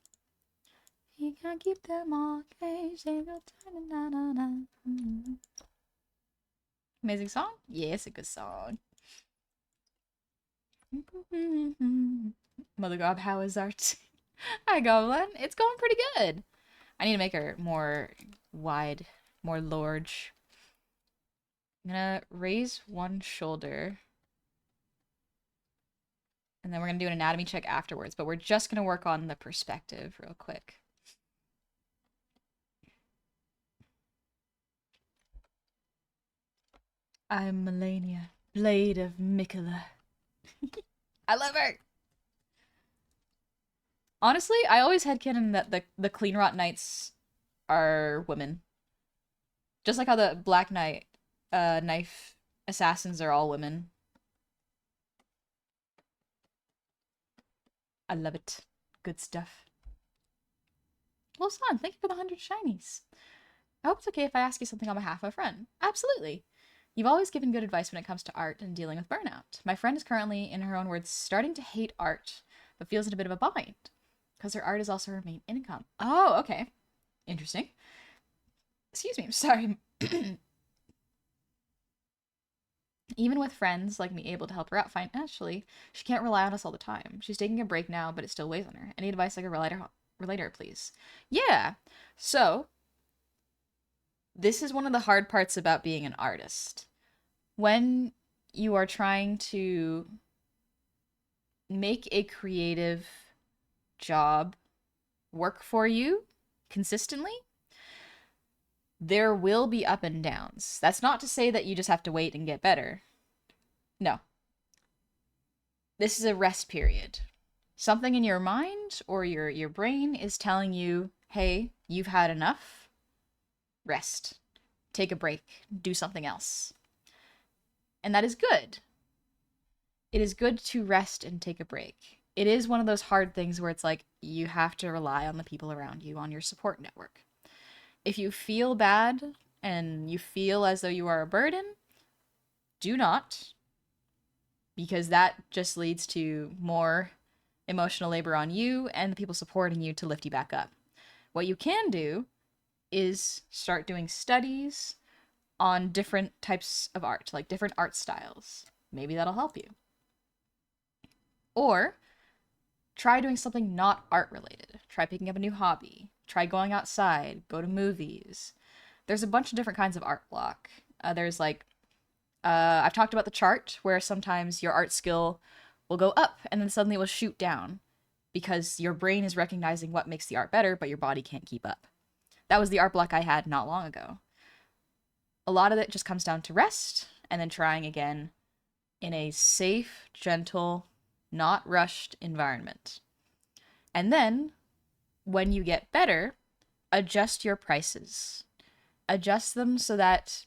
He can't keep them all caged. Ain't no time. Na, na, na. Amazing song? Yeah, it's a good song. Mother God, how is art? Hi, Goblin. It's going pretty good. I need to make her more wide, more large. I'm gonna raise one shoulder. And then we're gonna do an anatomy check afterwards, but we're just gonna work on the perspective real quick. I'm Melania, Blade of Mikola. I love her! Honestly, I always had canon that the Cleanrot Knights are women. Just like how the Black Knight knife assassins are all women. I love it. Good stuff. Well, San, thank you for the 100 shinies. I hope it's okay if I ask you something on behalf of a friend. Absolutely. You've always given good advice when it comes to art and dealing with burnout. My friend is currently, in her own words, starting to hate art, but feels in a bit of a bind, because her art is also her main income. Oh, okay. Interesting. Excuse me, I'm sorry. Even with friends like me able to help her out financially, she can't rely on us all the time. She's taking a break now, but it still weighs on her. Any advice I could relate her, please? Yeah. So, this is one of the hard parts about being an artist. When you are trying to make a creative job work for you consistently, there will be up and downs. That's not to say that you just have to wait and get better. No. This is a rest period. Something in your mind or your brain is telling you, hey, you've had enough. Rest. Take a break. Do something else. And that is good. It is good to rest and take a break. It is one of those hard things where it's like you have to rely on the people around you, on your support network. If you feel bad and you feel as though you are a burden, do not, because that just leads to more emotional labor on you and the people supporting you to lift you back up. What you can do is start doing studies on different types of art, like different art styles. Maybe that'll help you. Or try doing something not art related. Try picking up a new hobby. Try going outside, go to movies. There's a bunch of different kinds of art block. There's like, I've talked about the chart, where sometimes your art skill will go up and then suddenly it will shoot down because your brain is recognizing what makes the art better, but your body can't keep up. That was the art block I had not long ago. A lot of it just comes down to rest and then trying again in a safe, gentle, not rushed environment. And then, when you get better, adjust your prices. Adjust them so that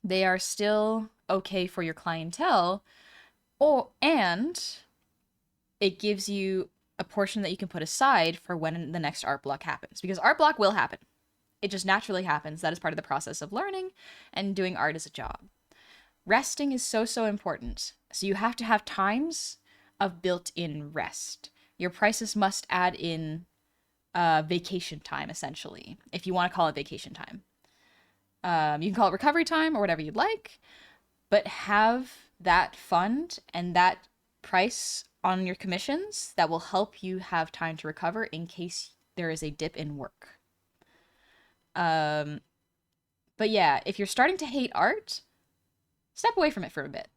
they are still okay for your clientele, and it gives you a portion that you can put aside for when the next art block happens. Because art block will happen. It just naturally happens. That is part of the process of learning and doing art as a job. Resting is so, so important. So you have to have times of built-in rest. Your prices must add in vacation time, essentially, if you want to call it vacation time. You can call it recovery time or whatever you'd like, but have that fund and that price on your commissions that will help you have time to recover in case there is a dip in work. But yeah, if you're starting to hate art, step away from it for a bit.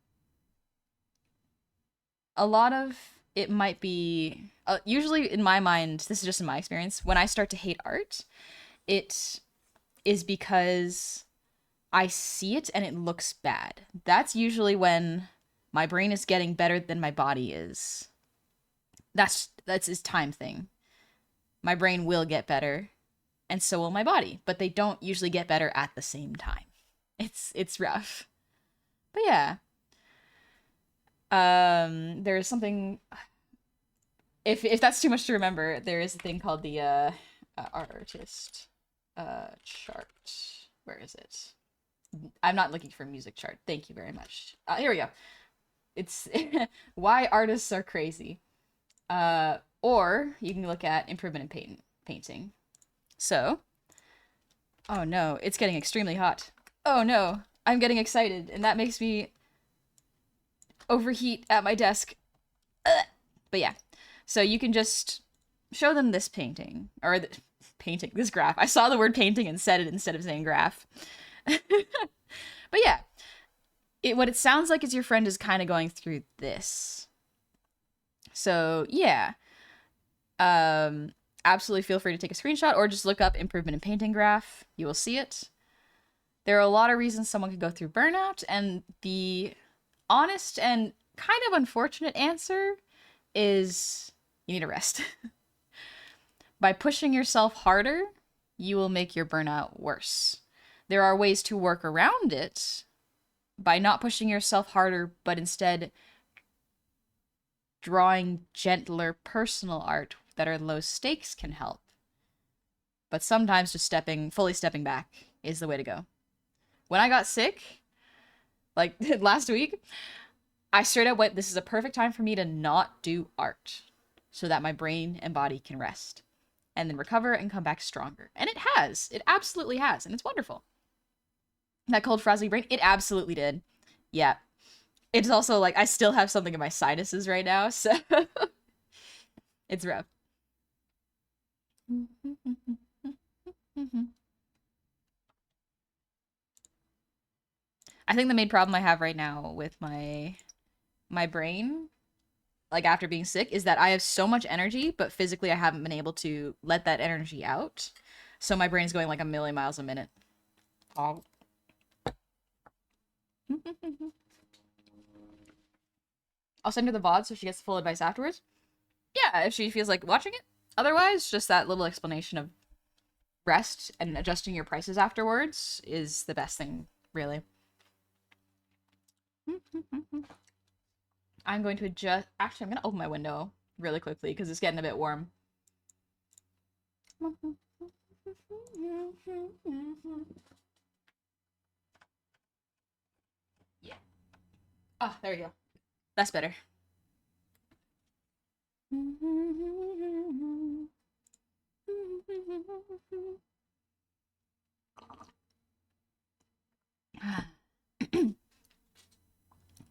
A lot of it might be, usually in my mind, this is just in my experience, when I start to hate art, it is because I see it and it looks bad. That's usually when my brain is getting better than my body is. That's his time thing. My brain will get better, and so will my body, but they don't usually get better at the same time. It's rough. But yeah. There's something, if that's too much to remember, there is a thing called the artist chart. Where is it? I'm not looking for a music chart. Thank you very much. Here we go. It's why artists are crazy. Or you can look at improvement in painting. So, oh no, it's getting extremely hot. Oh no, I'm getting excited, and that makes me overheat at my desk. Ugh. But yeah, so you can just show them this painting, or painting, this graph. I saw the word painting and said it instead of saying graph. But yeah, what it sounds like is your friend is kind of going through this. So yeah, absolutely feel free to take a screenshot or just look up improvement in painting graph. You will see it. There are a lot of reasons someone could go through burnout, and the honest and kind of unfortunate answer is you need a rest. By pushing yourself harder, you will make your burnout worse. There are ways to work around it by not pushing yourself harder, but instead drawing gentler personal art that are low stakes can help. But sometimes just fully stepping back is the way to go. When I got sick, like last week, I straight up went, this is a perfect time for me to not do art so that my brain and body can rest and then recover and come back stronger. And it has. It absolutely has. And it's wonderful. That cold, frosty brain, it absolutely did. Yeah. It's also like I still have something in my sinuses right now, so it's rough. I think the main problem I have right now with my brain, like after being sick, is that I have so much energy, but physically I haven't been able to let that energy out. So my brain's going like a million miles a minute. Oh. I'll send her the VOD so she gets full advice afterwards. Yeah, if she feels like watching it. Otherwise, just that little explanation of rest and adjusting your prices afterwards is the best thing, really. I'm going to adjust. Actually, I'm going to open my window really quickly because it's getting a bit warm. Yeah. Oh, there we go. That's better.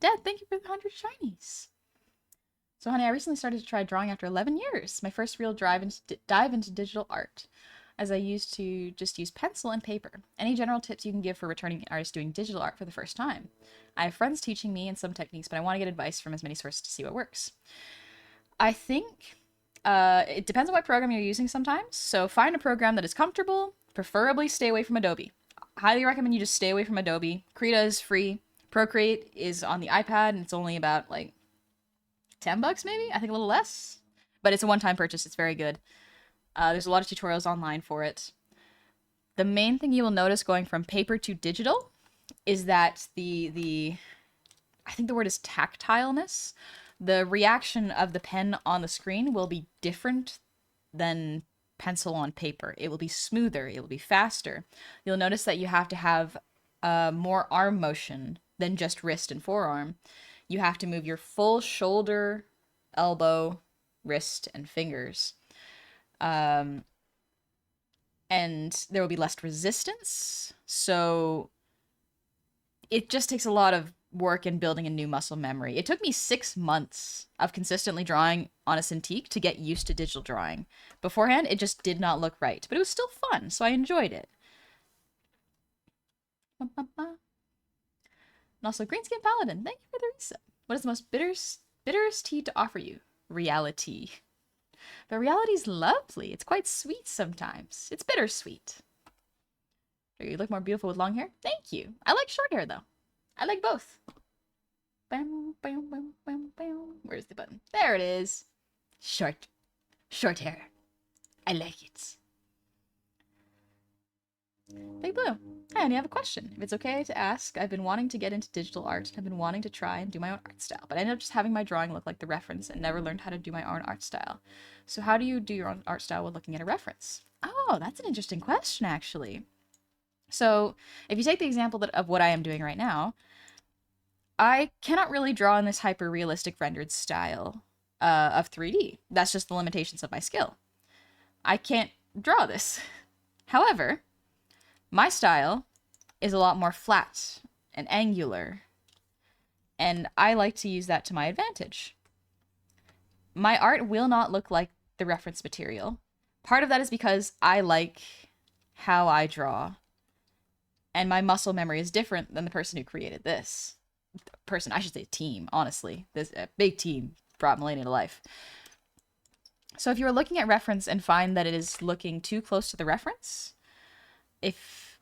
Dad, thank you for the 100 shinies. So, honey, I recently started to try drawing after 11 years. My first real dive into digital art, as I used to just use pencil and paper. Any general tips you can give for returning artists doing digital art for the first time? I have friends teaching me and some techniques, but I want to get advice from as many sources to see what works. I think it depends on what program you're using sometimes. So find a program that is comfortable, preferably stay away from Adobe. Highly recommend you just stay away from Adobe. Krita is free. Procreate is on the iPad, and it's only about like $10 maybe? I think a little less. But it's a one-time purchase. It's very good. There's a lot of tutorials online for it. The main thing you will notice going from paper to digital is that the I think the word is tactileness. The reaction of the pen on the screen will be different than pencil on paper. It will be smoother. It will be faster. You'll notice that you have to have more arm motion than just wrist and forearm. You have to move your full shoulder, elbow, wrist, and fingers. And there will be less resistance. So it just takes a lot of work in building a new muscle memory. It took me 6 months of consistently drawing on a Cintiq to get used to digital drawing. Beforehand, it just did not look right, but it was still fun, so I enjoyed it. And also, Greenskin Paladin, thank you for the reset. What is the most bitterest tea to offer you? Reality. But reality's lovely. It's quite sweet sometimes. It's bittersweet. You look more beautiful with long hair. Thank you. I like short hair, though. I like both. Bam, bam, bam, bam, bam. Where's the button? There it is. Short hair. I like it. Big Blue. Hi, honey, I have a question. If it's okay to ask, I've been wanting to get into digital art and have been wanting to try and do my own art style, but I ended up just having my drawing look like the reference and never learned how to do my own art style. So how do you do your own art style while looking at a reference? Oh, that's an interesting question, actually. So if you take the example of what I am doing right now, I cannot really draw in this hyper-realistic rendered style. of 3D. That's just the limitations of my skill. I can't draw this. However, my style is a lot more flat and angular, and I like to use that to my advantage. My art will not look like the reference material. Part of that is because I like how I draw, and my muscle memory is different than the person who created this. Person, I should say team, honestly. This big team brought Malenia to life. So if you're looking at reference and find that it is looking too close to the reference, if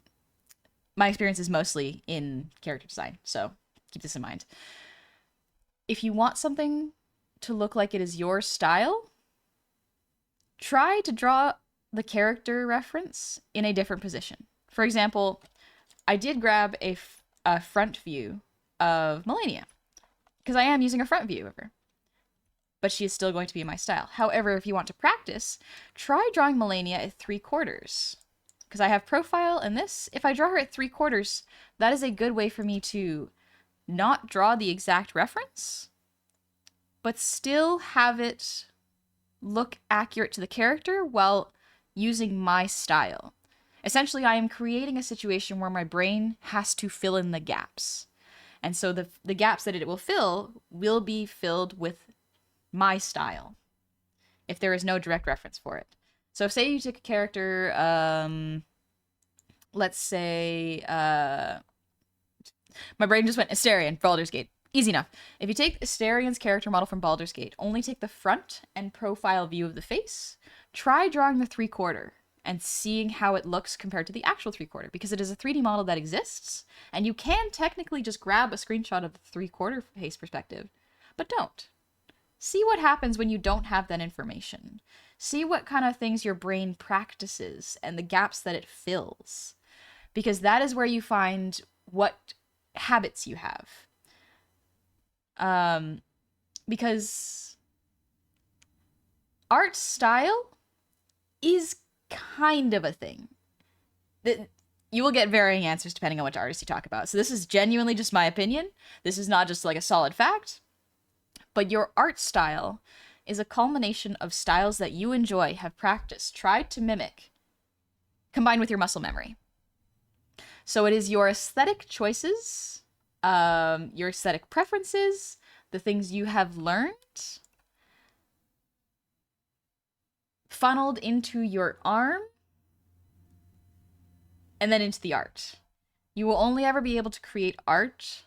my experience is mostly in character design, so keep this in mind. If you want something to look like it is your style, try to draw the character reference in a different position. For example, I did grab a front view of Malenia, because I am using a front view of her. But she is still going to be my style. However, if you want to practice, try drawing Malenia at 3/4. Because I have profile and this. If I draw her at 3/4, that is a good way for me to not draw the exact reference, but still have it look accurate to the character while using my style. Essentially, I am creating a situation where my brain has to fill in the gaps. And so the gaps that it will be filled with my style, if there is no direct reference for it. So say you took a character, let's say, my brain just went Astarion, Baldur's Gate. Easy enough. If you take Astarion's character model from Baldur's Gate, only take the front and profile view of the face, try drawing the 3/4 and seeing how it looks compared to the actual 3/4, because it is a 3D model that exists, and you can technically just grab a screenshot of the 3/4 face perspective, but don't. See what happens when you don't have that information. See what kind of things your brain practices and the gaps that it fills, because that is where you find what habits you have. Because art style is kind of a thing. You will get varying answers depending on which artist you talk about. So this is genuinely just my opinion. This is not just like a solid fact. But your art style is a culmination of styles that you enjoy, have practiced, tried to mimic, combined with your muscle memory. So it is your aesthetic choices, your aesthetic preferences, the things you have learned, funneled into your arm, and then into the art. You will only ever be able to create art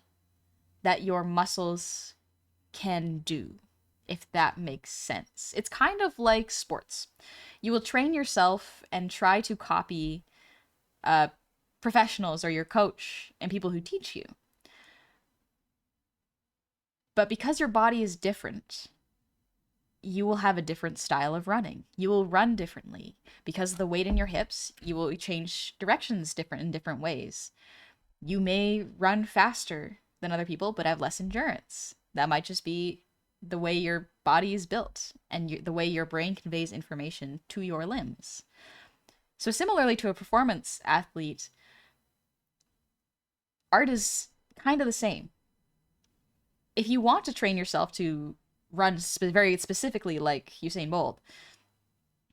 that your muscles can do, if that makes sense. It's kind of like sports. You will train yourself and try to copy professionals or your coach and people who teach you. But because your body is different, you will have a different style of running. You will run differently. Because of the weight in your hips, you will change directions in different ways. You may run faster than other people, but have less endurance. That might just be the way your body is built and the way your brain conveys information to your limbs. So similarly to a performance athlete, art is kind of the same. If you want to train yourself to run very specifically like Usain Bolt,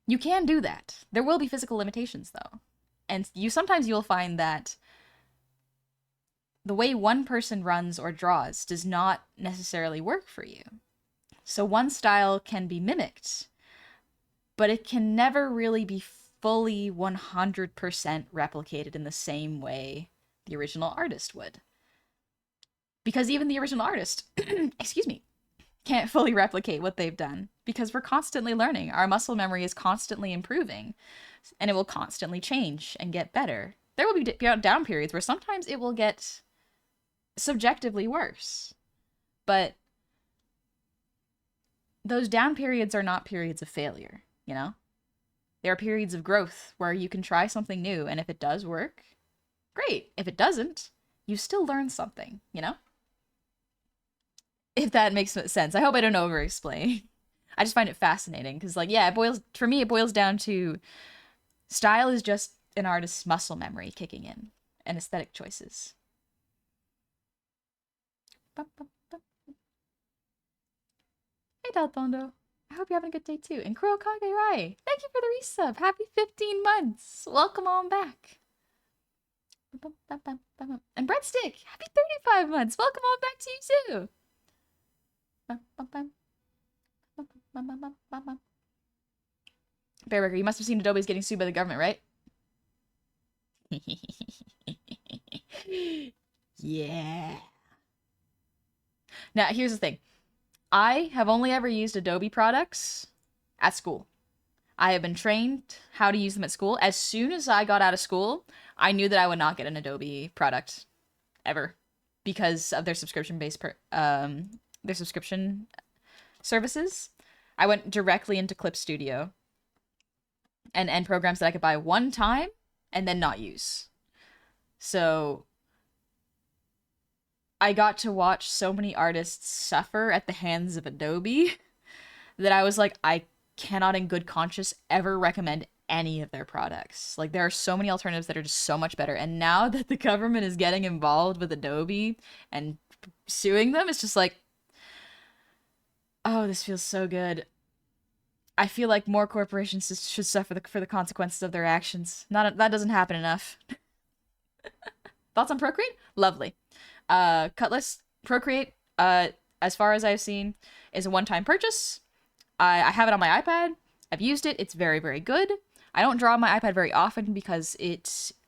you can do that. There will be physical limitations though. And sometimes you'll find that the way one person runs or draws does not necessarily work for you. So one style can be mimicked, but it can never really be fully 100% replicated in the same way the original artist would. Because even the original artist, excuse me, can't fully replicate what they've done, because we're constantly learning. Our muscle memory is constantly improving, and it will constantly change and get better. There will be down periods where sometimes it will get subjectively worse, but those down periods are not periods of failure, you know? They are periods of growth where you can try something new, and if it does work, great. If it doesn't, you still learn something, you know? If that makes sense. I hope I don't over-explain. I just find it fascinating, because, like, yeah, for me, it boils down to style is just an artist's muscle memory kicking in, and aesthetic choices. Hey, Hey, Daltondo. I hope you're having a good day too. And Kurokage Rai, thank you for the resub. Happy 15 months. Welcome on back. And Breadstick, happy 35 months. Welcome on back to you too. Bearburger, you must have seen Adobe's getting sued by the government, right? Yeah. Now, here's the thing. I have only ever used Adobe products at school. I have been trained how to use them at school. As soon as I got out of school, I knew that I would not get an Adobe product ever because of their subscription-based their subscription services. I went directly into Clip Studio and programs that I could buy one time and then not use. So I got to watch so many artists suffer at the hands of Adobe that I was like, I cannot in good conscience ever recommend any of their products. Like, there are so many alternatives that are just so much better. And now that the government is getting involved with Adobe and suing them, it's just like, oh, this feels so good. I feel like more corporations should suffer for the consequences of their actions. That doesn't happen enough. Thoughts on Procreate? Lovely. Cutlass Procreate, as far as I've seen, is a one-time purchase. I have it on my iPad. I've used it. It's very, very good. I don't draw on my iPad very often because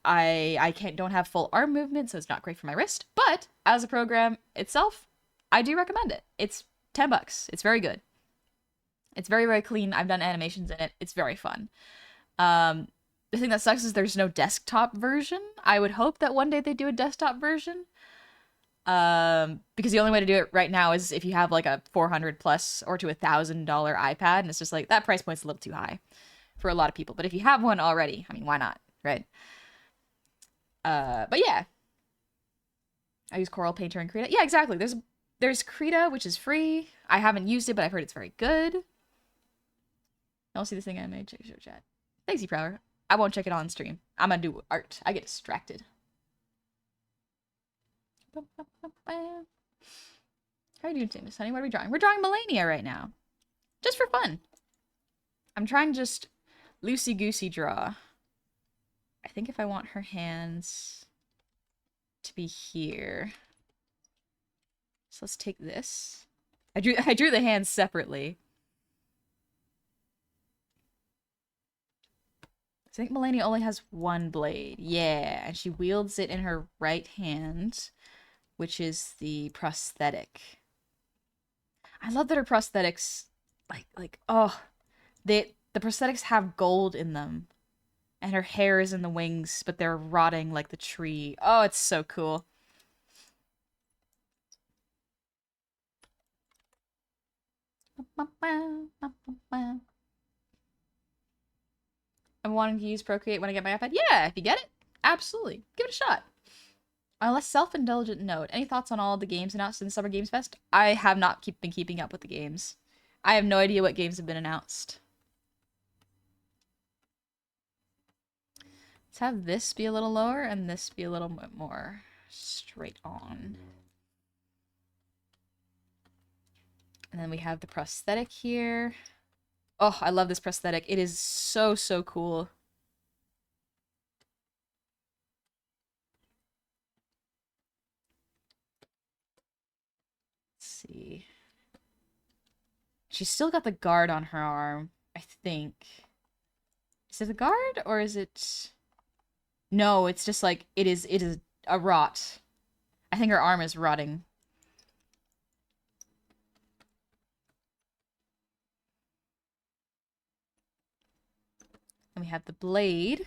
I don't have full arm movement, so it's not great for my wrist. But as a program itself, I do recommend it. It's $10. It's very good. It's very, very clean. I've done animations in it. It's very fun. The thing that sucks is there's no desktop version. I would hope that one day they do a desktop version. Because the only way to do it right now is if you have like a $400 plus or to $1,000 iPad, and it's just like that price point's a little too high for a lot of people. But if you have one already, I mean, why not, right? But yeah, I use Coral Painter and Krita. Yeah, exactly. There's Krita, which is free. I haven't used it, but I've heard it's very good. I'll see this thing I made. Check your chat. Thanks, Prowler. I won't check it on stream. I'm gonna do art. I get distracted. How are you doing, James? Honey, what are we drawing? We're drawing Melania right now. Just for fun. I'm trying to just loosey-goosey draw. I think if I want her hands to be here. So let's take this. I drew the hands separately. I think Melania only has one blade. Yeah, and she wields it in her right hand, which is the prosthetic. I love that her prosthetics, the prosthetics have gold in them. And her hair is in the wings, but they're rotting like the tree. Oh, it's so cool. I'm wanting to use Procreate when I get my iPad. Yeah, if you get it, absolutely. Give it a shot. On a less self-indulgent note, any thoughts on all the games announced in the Summer Games Fest? I have not been keeping up with the games. I have no idea what games have been announced. Let's have this be a little lower and this be a little bit more straight on. And then we have the prosthetic here. Oh, I love this prosthetic. It is so, so cool. Let's see. She's still got the guard on her arm, I think. Is it the guard or is it... No, it's just like, it is a rot. I think her arm is rotting. And we have the blade.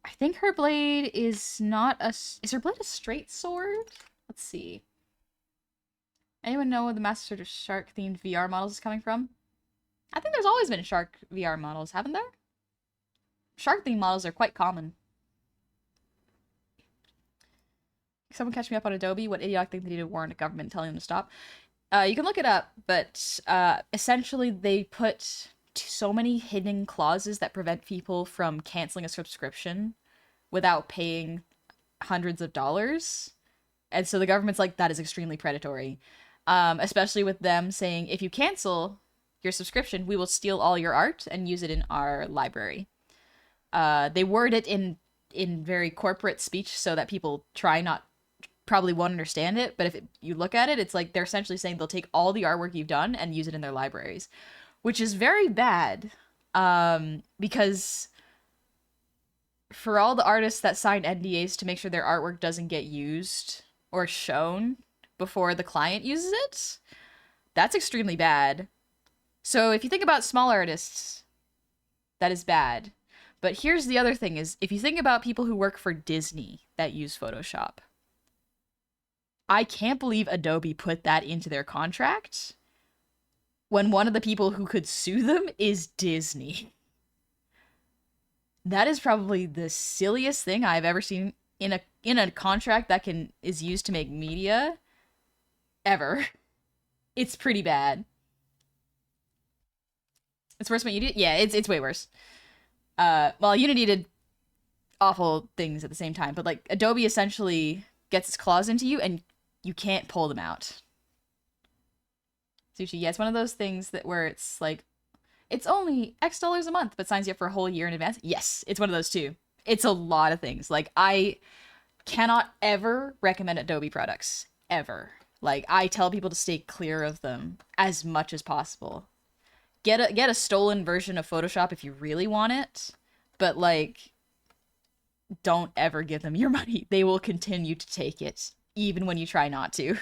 I think her blade is not a... Is her blade a straight sword? Let's see. Anyone know where the Master Shark-themed VR models is coming from? I think there's always been Shark VR models, haven't there? Shark-themed models are quite common. Someone catch me up on Adobe. What idiotic thing they need to warn the government telling them to stop? You can look it up, but essentially they put so many hidden clauses that prevent people from canceling a subscription without paying hundreds of dollars. And so the government's like, that is extremely predatory. Especially with them saying, if you cancel your subscription, we will steal all your art and use it in our library. They word it in very corporate speech so that people probably won't understand it, but if you look at it, it's like they're essentially saying they'll take all the artwork you've done and use it in their libraries, which is very bad. Because for all the artists that sign NDAs to make sure their artwork doesn't get used or shown before the client uses it, that's extremely bad. So if you think about small artists, that is bad. But here's the other thing is if you think about people who work for Disney that use Photoshop, I can't believe Adobe put that into their contract when one of the people who could sue them is Disney. That is probably the silliest thing I've ever seen in a contract that is used to make media ever. It's pretty bad. It's worse when you do. Yeah, it's way worse. Well, Unity did awful things at the same time, but like Adobe essentially gets its claws into you and you can't pull them out. Sushi, yeah, it's one of those things that where it's like, it's only X dollars a month, but signs you up for a whole year in advance. Yes, it's one of those too. It's a lot of things. Like, I cannot ever recommend Adobe products. Ever. Like, I tell people to stay clear of them as much as possible. Get a stolen version of Photoshop if you really want it, but like, don't ever give them your money. They will continue to take it, even when you try not to.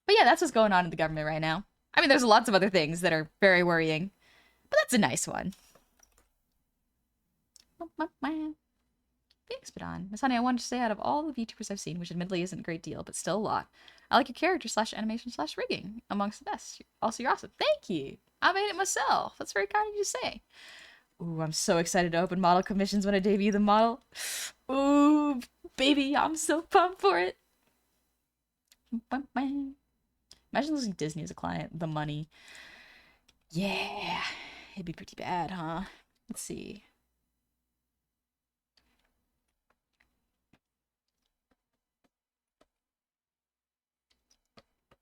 But yeah, that's what's going on in the government right now. I mean, there's lots of other things that are very worrying, but that's a nice one. Thanks, Badon. Miss Honey, I wanted to say out of all the VTubers I've seen, which admittedly isn't a great deal, but still a lot, I like your character / animation / rigging amongst the best. Also, you're awesome. Thank you. I made it myself. That's very kind of you to say. Ooh, I'm so excited to open model commissions when I debut the model. Ooh, baby, I'm so pumped for it. Imagine losing Disney as a client. The money. Yeah, it'd be pretty bad, huh? Let's see.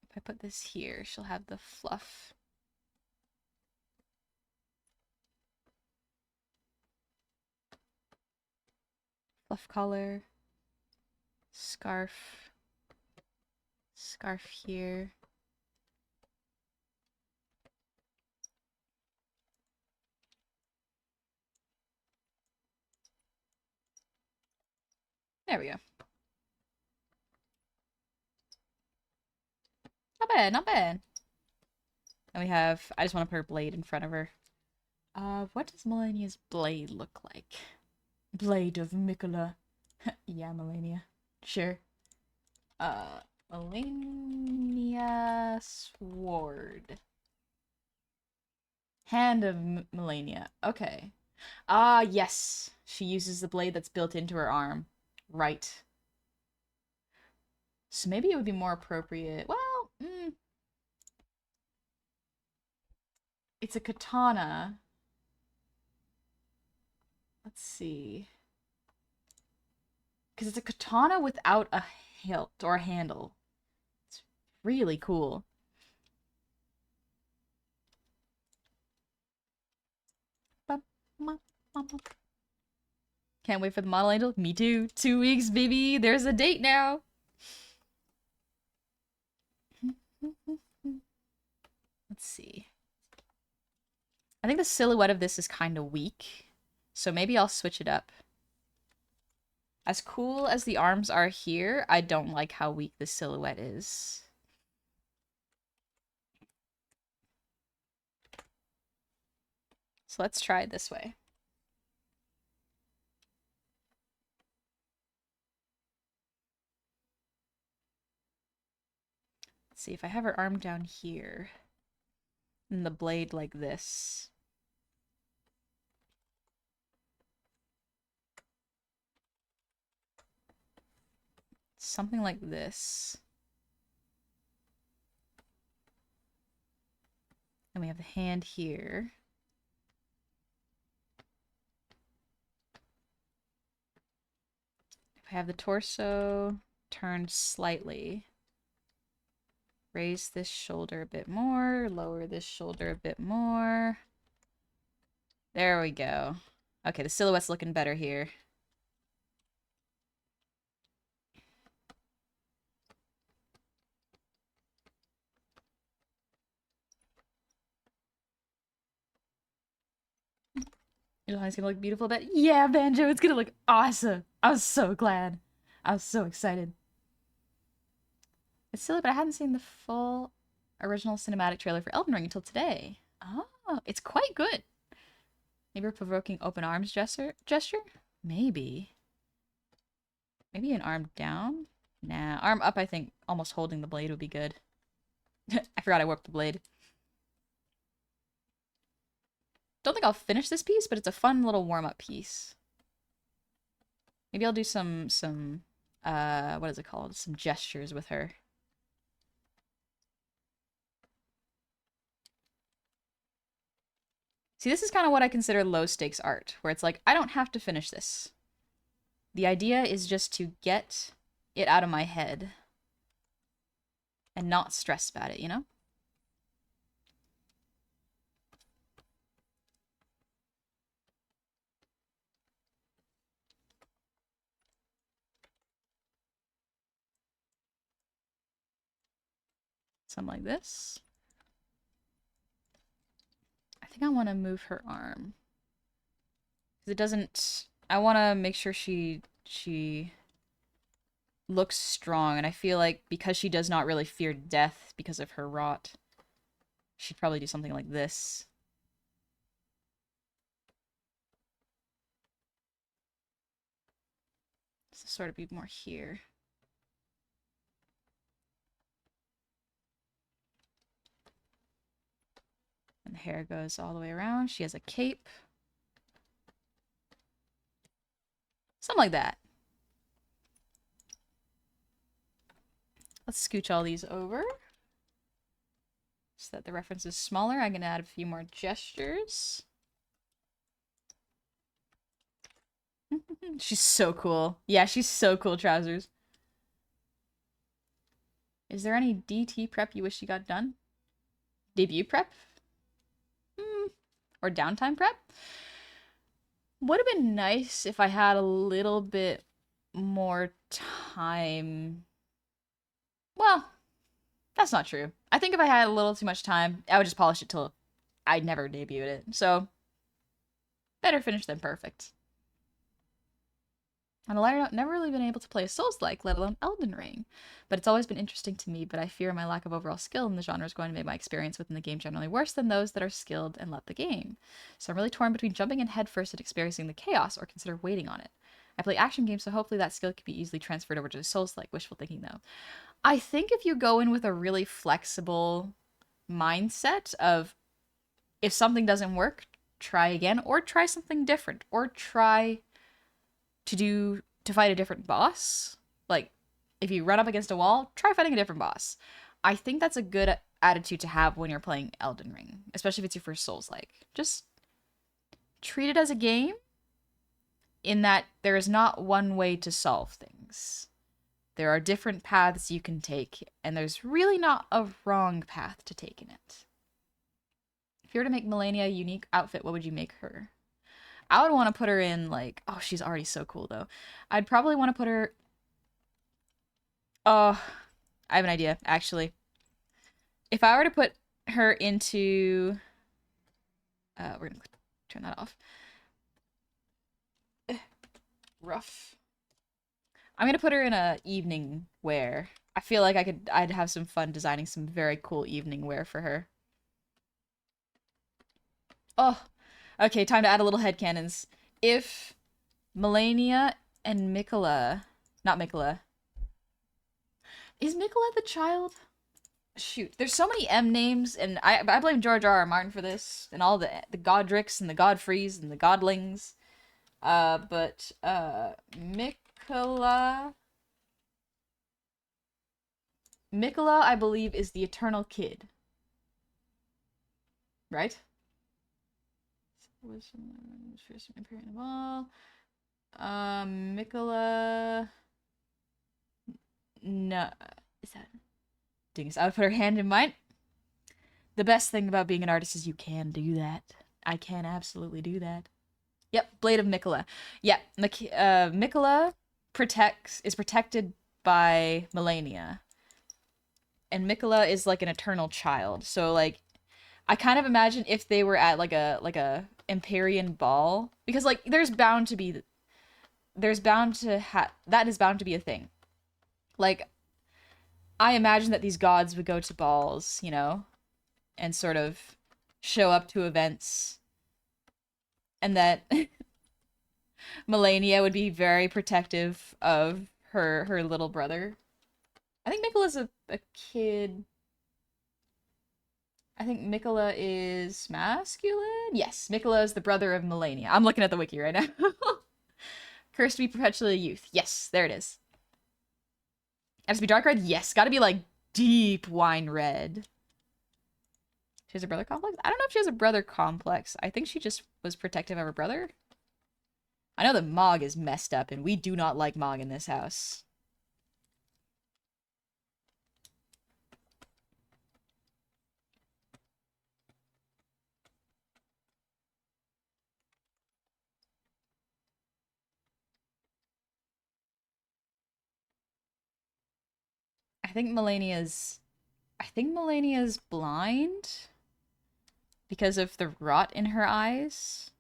If I put this here, she'll have the fluff. Fluff collar. Scarf. Scarf here. There we go. Not bad, not bad. And we have, I just want to put her blade in front of her. What does Melania's blade look like? Blade of Mikola. Yeah, Melania. Sure. Melania Sword. Hand of Melania. Okay. Ah, yes. She uses the blade that's built into her arm. Right. So maybe it would be more appropriate. Well, it's a katana. Let's see. Because it's a katana without a hilt or a handle. It's really cool. Can't wait for the model angel. Me too. 2 weeks, baby. There's a date now. Let's see. I think the silhouette of this is kind of weak, so maybe I'll switch it up. As cool as the arms are here, I don't like how weak the silhouette is. So let's try it this way. Let's see if I have her arm down here and the blade like this. Something like this. And we have the hand here. If I have the torso turned slightly. Raise this shoulder a bit more, lower this shoulder a bit more. There we go. Okay, the silhouette's looking better here. It's gonna look beautiful, but yeah, Banjo, it's gonna look awesome. I was so glad. I was so excited. It's silly, but I hadn't seen the full original cinematic trailer for Elden Ring until today. Oh, it's quite good. Maybe a provoking open arms gesture? Maybe. Maybe an arm down? Nah, arm up, I think almost holding the blade would be good. I forgot I warped the blade. Don't think I'll finish this piece, but it's a fun little warm-up piece. Maybe I'll do some what is it called? Some gestures with her. See, this is kind of what I consider low-stakes art, where it's like, I don't have to finish this. The idea is just to get it out of my head and not stress about it, you know? Something like this. I think I want to move her arm. Because it doesn't... I want to make sure she looks strong, and I feel like because she does not really fear death because of her rot, she'd probably do something like this. So sort of be more here. And the hair goes all the way around. She has a cape. Something like that. Let's scooch all these over so that the reference is smaller. I'm going to add a few more gestures. She's so cool. Yeah, she's so cool, Trousers. Is there any DT prep you wish you got done? Debut prep? Or downtime prep? Would have been nice if I had a little bit more time. Well, that's not true. I think if I had a little too much time, I would just polish it till I never debuted it. So, better finish than perfect. On a lighter note, never really been able to play a Souls-like, let alone Elden Ring. But it's always been interesting to me, but I fear my lack of overall skill in the genre is going to make my experience within the game generally worse than those that are skilled and love the game. So I'm really torn between jumping in headfirst and experiencing the chaos or consider waiting on it. I play action games, so hopefully that skill can be easily transferred over to Souls-like. Wishful thinking, though. I think if you go in with a really flexible mindset of if something doesn't work, try again, or try something different, or try to fight a different boss. Like, if you run up against a wall, try fighting a different boss. I think that's a good attitude to have when you're playing Elden Ring, especially if it's your first Souls-like. Just treat it as a game in that there is not one way to solve things. There are different paths you can take, and there's really not a wrong path to take in it. If you were to make Malenia a unique outfit, what would you make her? I would want to put her in, like... Oh, she's already so cool, though. I'd probably want to put her... Oh, I have an idea, actually. If I were to put her into... we're gonna turn that off. Rough. I'm gonna put her in a evening wear. I feel like I'd have some fun designing some very cool evening wear for her. Oh, okay, time to add a little headcanons. If Malenia and Miquella... Not Miquella. Is Miquella the child? Shoot, there's so many M names, and I blame George R.R. Martin for this, and all the Godric's and the Godfreys and the Godlings. But Miquella... Miquella, I believe, is the Eternal Kid. Right? Was first appearing of all. Miquella... No, is that Dingus? I would put her hand in mine. The best thing about being an artist is you can do that. I can absolutely do that. Yep, Blade of Mikola. Yeah, Mikola is protected by Melania, and Mikola is like an eternal child. So like, I kind of imagine if they were at like a Empyrean ball, because like that is bound to be a thing. Like, I imagine that these gods would go to balls, you know, and sort of show up to events, and that Melania would be very protective of her little brother. I think Mikola's a kid. I think Mikola is masculine. Yes, Mikola is the brother of Melania. I'm looking at the wiki right now. Cursed to be perpetually a youth. Yes, there it is. Has to be dark red? Yes, gotta be like deep wine red. She has a brother complex? I don't know if she has a brother complex. I think she just was protective of her brother. I know that Mog is messed up, and we do not like Mog in this house. I think Melania's... I think Melania's blind because of the rot in her eyes.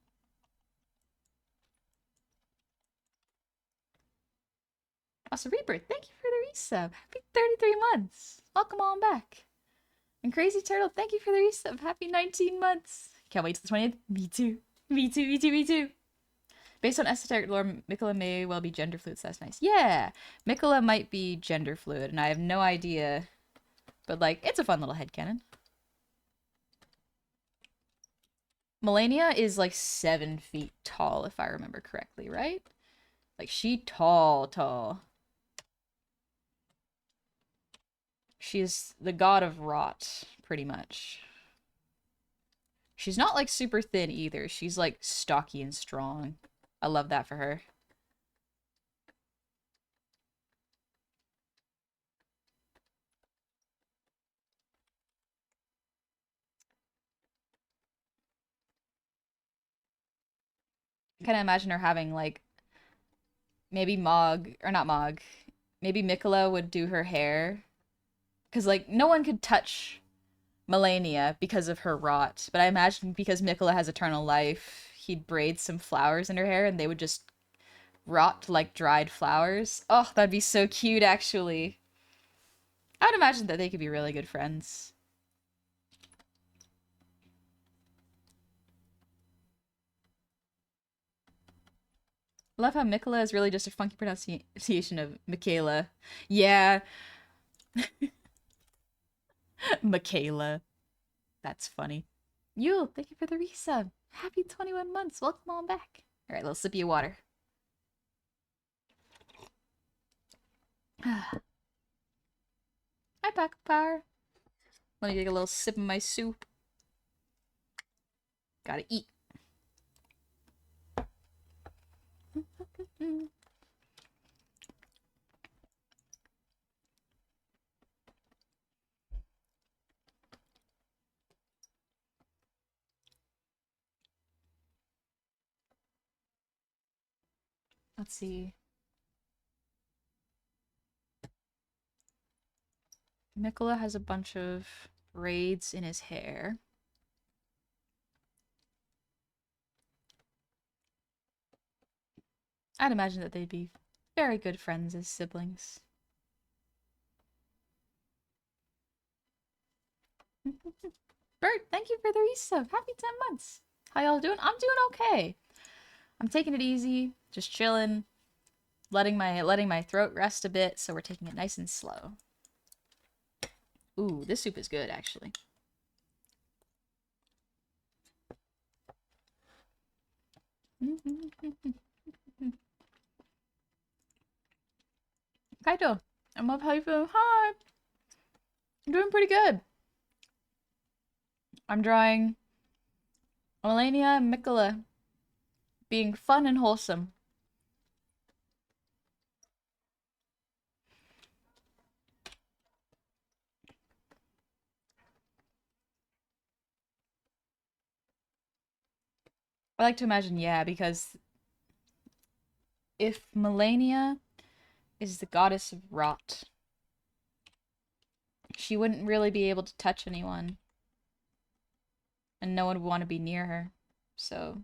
Also, Rebirth, thank you for the resub. Happy 33 months. Welcome on back. And Crazy Turtle, thank you for the resub. Happy 19 months. Can't wait till the 20th. Me too. Me too, me too, me too. Based on esoteric lore, Mikola may well be gender fluid, so that's nice. Yeah, Mikola might be gender fluid, and I have no idea. But, like, it's a fun little headcanon. Melania is, like, 7 feet tall, if I remember correctly, right? Like, she tall. She is the god of rot, pretty much. She's not, like, super thin either. She's, like, stocky and strong. I love that for her. I kind of imagine her having, like, maybe Mog, or not Mog, maybe Mikola would do her hair. Because, like, no one could touch Melania because of her rot. But I imagine because Mikola has eternal life, he'd braid some flowers in her hair and they would just rot like dried flowers. Oh, that'd be so cute, actually. I would imagine that they could be really good friends. I love how Mikola is really just a funky pronunciation of Michaela. Yeah, Michaela. That's funny. Yule, thank you for the resub. Happy 21 months. Welcome on back. All right, little sippy of water. Hi, Pack of Power. Let me take a little sip of my soup. Gotta eat. Let's see. Mikola has a bunch of braids in his hair. I'd imagine that they'd be very good friends as siblings. Bert, thank you for the resub. Happy 10 months. How y'all doing? I'm doing okay. I'm taking it easy, just chilling, letting my throat rest a bit, so we're taking it nice and slow. Ooh, this soup is good, actually. Kaito, I'm up. How you feeling? Hi. I'm doing pretty good. I'm drawing Melania and Mikola being fun and wholesome. I like to imagine, yeah, because if Melania is the goddess of rot, she wouldn't really be able to touch anyone, and no one would want to be near her. So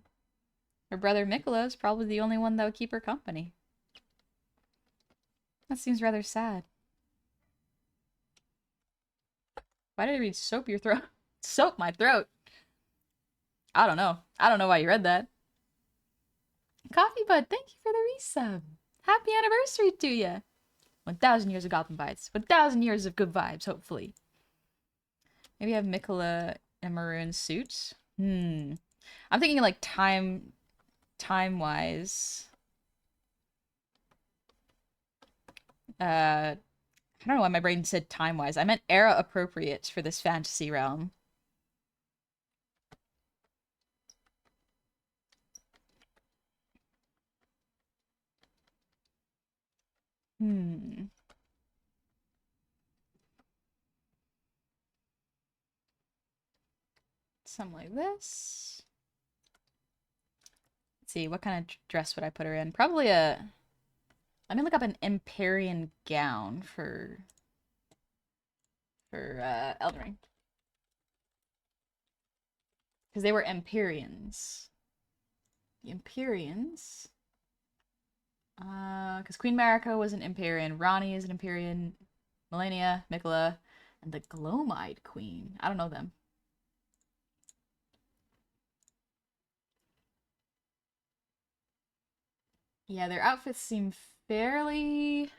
her brother Mikola is probably the only one that would keep her company. That seems rather sad. Why did I read soap your throat? Soap my throat. I don't know. I don't know why you read that. Coffee Bud, thank you for the resub. Happy anniversary to you. 1,000 years of Gotham vibes. 1,000 years of good vibes, hopefully. Maybe I have Mikola in a maroon suit. I'm thinking like time-wise. I don't know why my brain said time-wise. I meant era appropriate for this fantasy realm. Something like this. Let's see, what kind of dress would I put her in? Probably a... Let me look up an Empyrean gown for Elden Ring. Because they were Empyreans. The Empyreans... because Queen Marika was an Empyrean, Ranni is an Empyrean, Melania, Mikola, and the Glomide Queen. I don't know them. Yeah, their outfits seem fairly...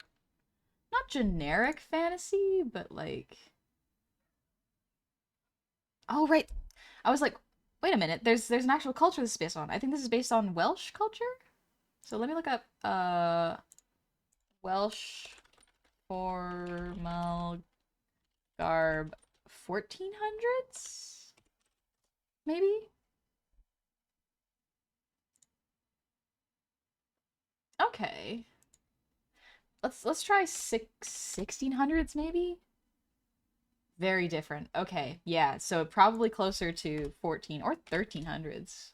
not generic fantasy, but like... Oh, right. I was like, wait a minute, there's an actual culture this is based on. I think this is based on Welsh culture? So let me look up, Welsh formal garb 1400s? Maybe? Okay. Let's try 1600s maybe? Very different. Okay. Yeah, so probably closer to 14 or 1300s.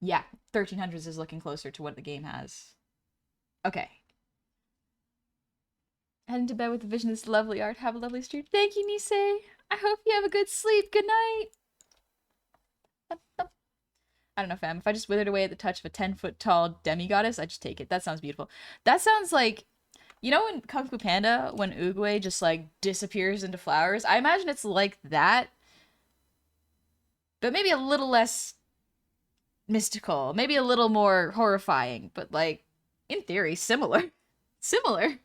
Yeah, 1300s is looking closer to what the game has. Okay. Heading to bed with the vision of this lovely art. Have a lovely stream. Thank you, Nisei. I hope you have a good sleep. Good night. I don't know, fam. If I just withered away at the touch of a 10-foot tall demigoddess, I'd just take it. That sounds beautiful. That sounds like, you know, in Kung Fu Panda, when Oogway just like disappears into flowers? I imagine it's like that, but maybe a little less mystical, maybe a little more horrifying, but like, in theory, similar. Similar.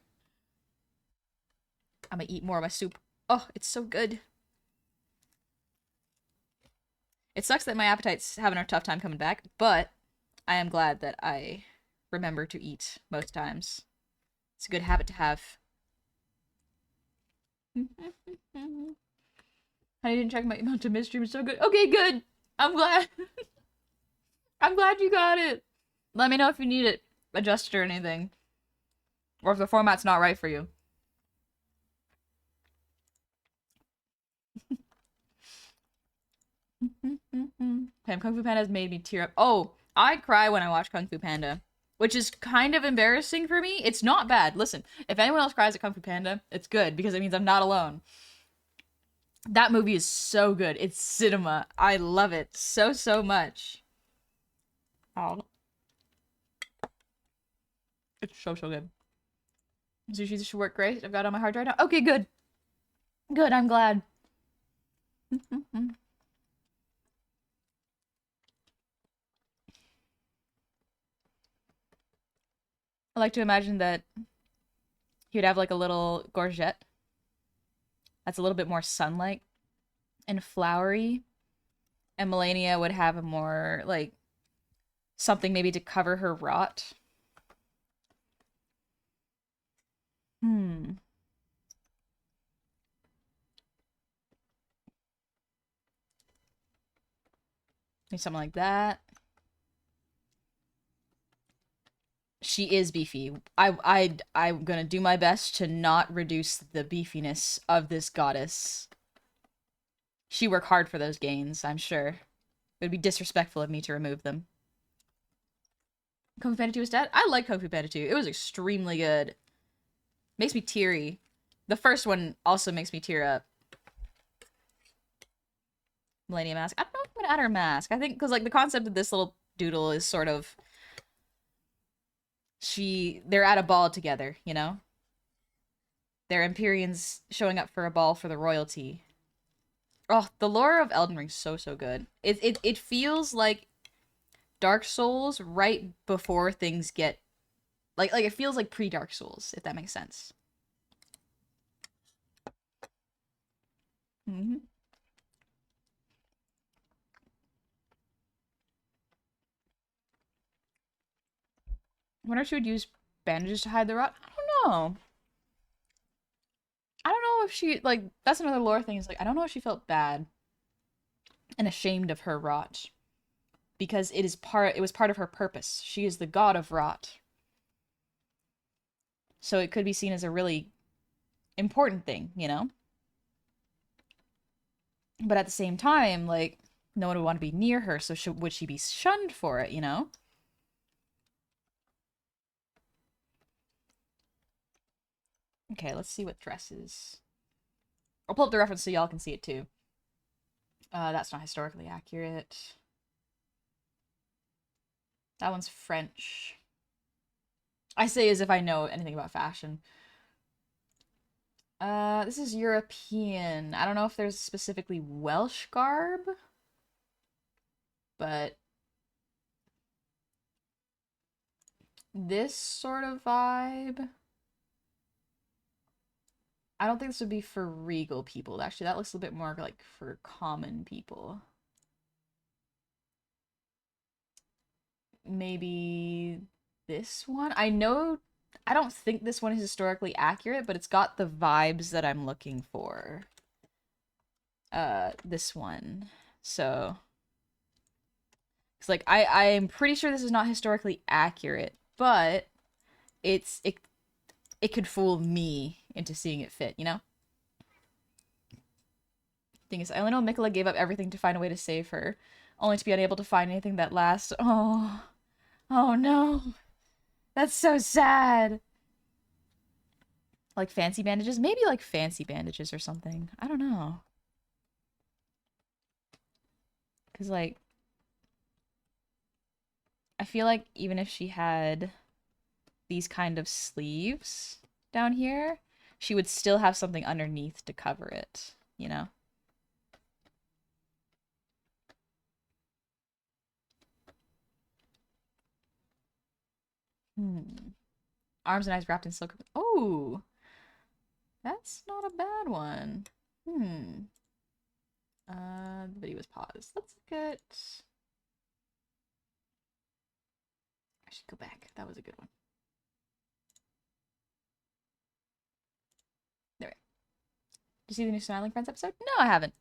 I'm gonna eat more of my soup. Oh, it's so good. It sucks that my appetite's having a tough time coming back, but I am glad that I remember to eat most times. It's a good habit to have. I didn't check my email to midstream. It's so good. Okay, good. I'm glad. I'm glad you got it. Let me know if you need it adjusted or anything. Or if the format's not right for you. Pam, Kung Fu Panda has made me tear up. Oh, I cry when I watch Kung Fu Panda, which is kind of embarrassing for me. It's not bad. Listen, if anyone else cries at Kung Fu Panda, it's good because it means I'm not alone. That movie is so good. It's cinema. I love it so, so much. Oh. It's so, so good. Sushi should work great. I've got it on my hard drive now. Okay, good. Good, I'm glad. I like to imagine that he would have like a little gorget that's a little bit more sunlight and flowery. And Melania would have a more like something maybe to cover her rot. Maybe something like that. She is beefy. I'm gonna do my best to not reduce the beefiness of this goddess. She worked hard for those gains, I'm sure. It would be disrespectful of me to remove them. Kung Fu Panda 2 is dead? I like Kung Fu Panda 2. It was extremely good. Makes me teary. The first one also makes me tear up. Millennium Mask. I don't know if I'm gonna add her mask. I think because like the concept of this little doodle is sort of they're at a ball together, you know? They're Empyreans showing up for a ball for the royalty. Oh, the lore of Elden Ring's so good. It feels like Dark Souls right before things get like it feels like pre-Dark Souls, if that makes sense. Mm-hmm. I wonder if she would use bandages to hide the rot. I don't know. I don't know if she like that's another lore thing, is like I don't know if she felt bad and ashamed of her rot. Because it was part of her purpose. She is the god of rot. So it could be seen as a really important thing, you know? But at the same time, like, no one would want to be near her, so would she be shunned for it, you know? Okay, let's see what dresses. I'll pull up the reference so y'all can see it too. That's not historically accurate. That one's French. I say as if I know anything about fashion. This is European. I don't know if there's specifically Welsh garb, but this sort of vibe. I don't think this would be for regal people. Actually, that looks a bit more like for common people. Maybe this one? I don't think this one is historically accurate, but it's got the vibes that I'm looking for. This one. So, it's like I'm pretty sure this is not historically accurate, but it could fool me into seeing it fit, you know? Thing is, I only know Miquella gave up everything to find a way to save her, only to be unable to find anything that lasts. Oh, oh no. That's so sad. Like fancy bandages? Maybe like fancy bandages or something. I don't know. Because, like, I feel like even if she had these kind of sleeves down here, she would still have something underneath to cover it, you know? Hmm. Arms and eyes wrapped in silk. Oh, that's not a bad one. Hmm. The video was paused. Let's look at. I should go back. That was a good one. There we go. Did you see the new Smiling Friends episode? No, I haven't.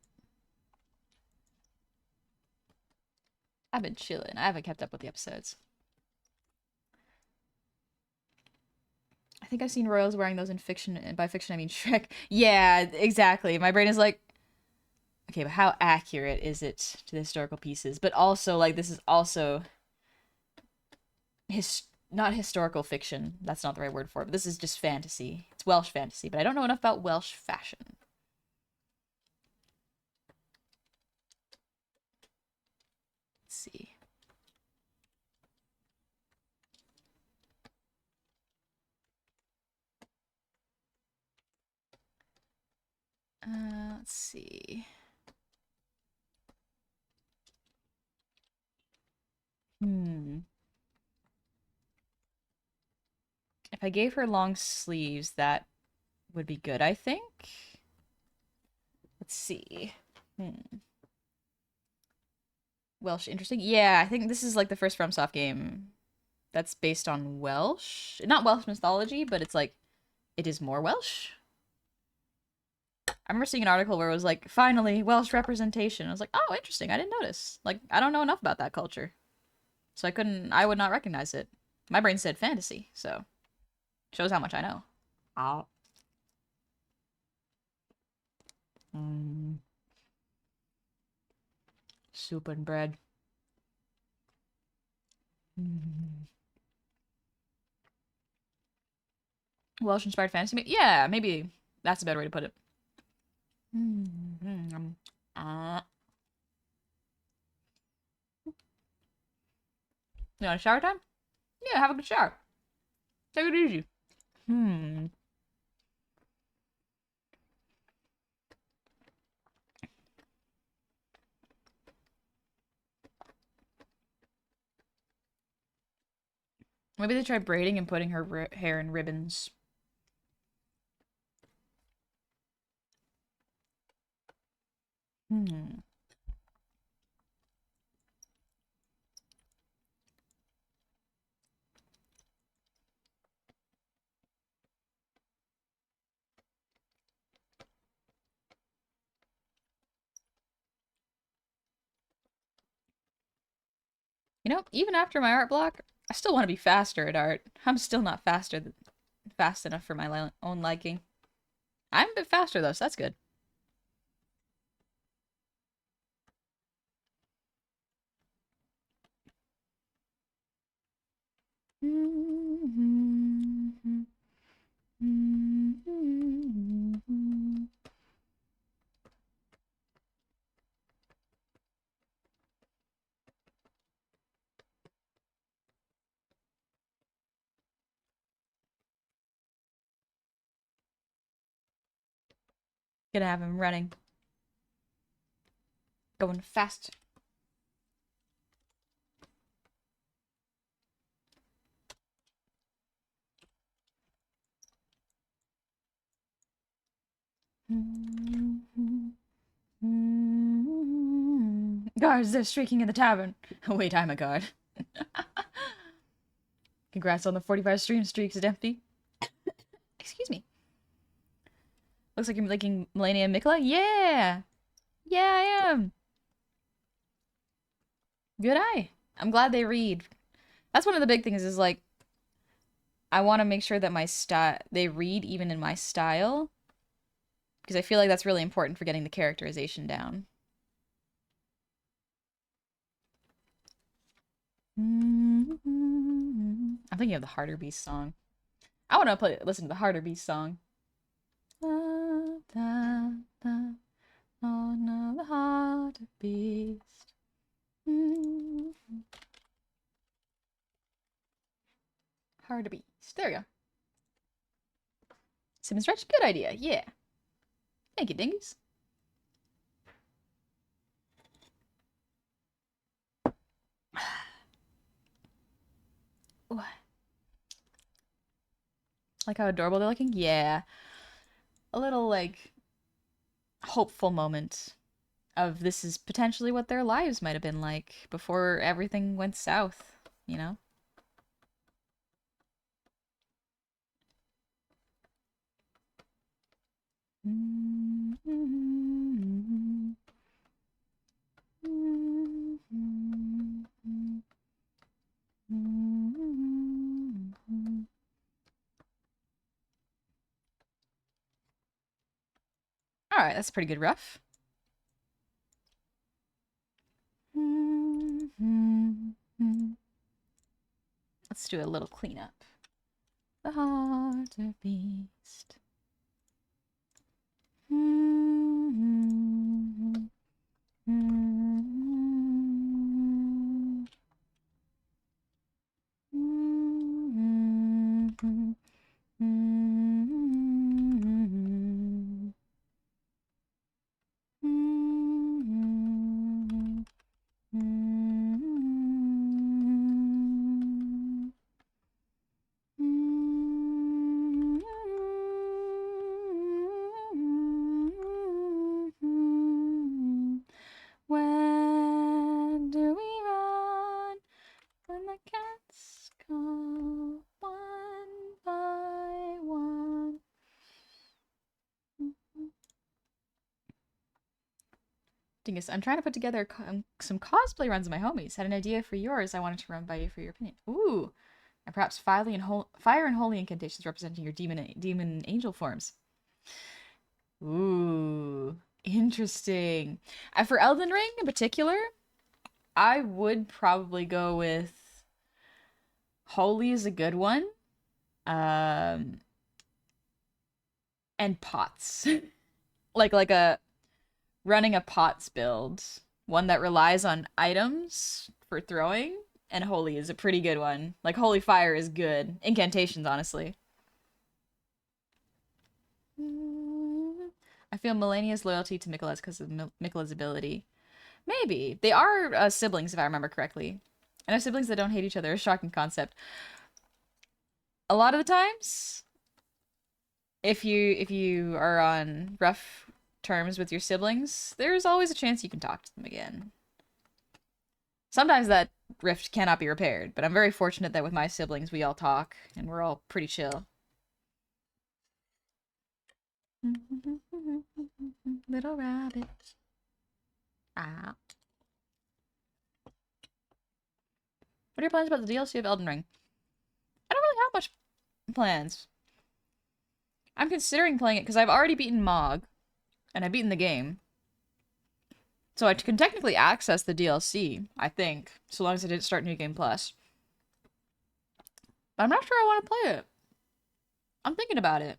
I've been chilling. I haven't kept up with the episodes. I think I've seen royals wearing those in fiction, and by fiction I mean Shrek. Yeah, exactly. My brain is like, okay, but how accurate is it to the historical pieces? But also, like, this is also not historical fiction. That's not the right word for it. But this is just fantasy. It's Welsh fantasy, but I don't know enough about Welsh fashion. Let's see. Let's see. If I gave her long sleeves, that would be good, I think. Let's see. Welsh, interesting. Yeah, I think this is like the first FromSoft game that's based on Welsh. Not Welsh mythology, but it's like, it is more Welsh. I remember seeing an article where it was like, finally, Welsh representation. I was like, oh, interesting. I didn't notice. Like, I don't know enough about that culture. So I would not recognize it. My brain said fantasy, so shows how much I know. Oh. Soup and bread. Welsh-inspired fantasy. Yeah, maybe that's a better way to put it. You want a shower time? Yeah, have a good shower. Take it easy. Maybe they try braiding and putting her hair in ribbons. You know, even after my art block, I still want to be faster at art. I'm still not fast enough for my own liking. I'm a bit faster though, so that's good. Gonna have him running. Going fast. Guards, they're streaking in the tavern. Wait, I'm a guard. Congrats on the 45 stream streaks, Dempsey. Excuse me. Looks like you're liking Melania Mikla? Yeah! Yeah, I am. Good eye. I'm glad they read. That's one of the big things is like, I want to make sure that they read even in my style. Because I feel like that's really important for getting the characterization down. I'm thinking of the Harder Beast song. I want to listen to the Harder Beast song. Oh no, the Harder Beast. Harder Beast. There we go. Sim and stretch. Good idea. Yeah. Thank you, dingies. Like how adorable they're looking? Yeah. A little, like, hopeful moment of this is potentially what their lives might have been like before everything went south, you know? Alright, that's a pretty good rough. Let's do a little cleanup. The Harder Beast. When do we run when the cats come one by one? Dingus, I'm trying to put together some cosplay runs of my homies. Had an idea for yours I wanted to run by you for your opinion. Ooh, and perhaps fire and holy incantations representing your demon and angel forms. Ooh, interesting. For Elden Ring in particular, I would probably go with Holy is a good one. Um, and pots. like a running a pots build, one that relies on items for throwing, and holy is a pretty good one. Like holy fire is good. Incantations, honestly. I feel Melania's loyalty to Mikola's because of Mikola's ability. Maybe. They are siblings, if I remember correctly. And our siblings that don't hate each other, a shocking concept. A lot of the times, if you are on rough terms with your siblings, there's always a chance you can talk to them again. Sometimes that rift cannot be repaired, but I'm very fortunate that with my siblings we all talk and we're all pretty chill. Little rabbit. Ah. What are your plans about the DLC of Elden Ring? I don't really have much plans. I'm considering playing it because I've already beaten Mog, and I've beaten the game. So I can technically access the DLC, I think, so long as I didn't start New Game Plus. But I'm not sure I want to play it. I'm thinking about it.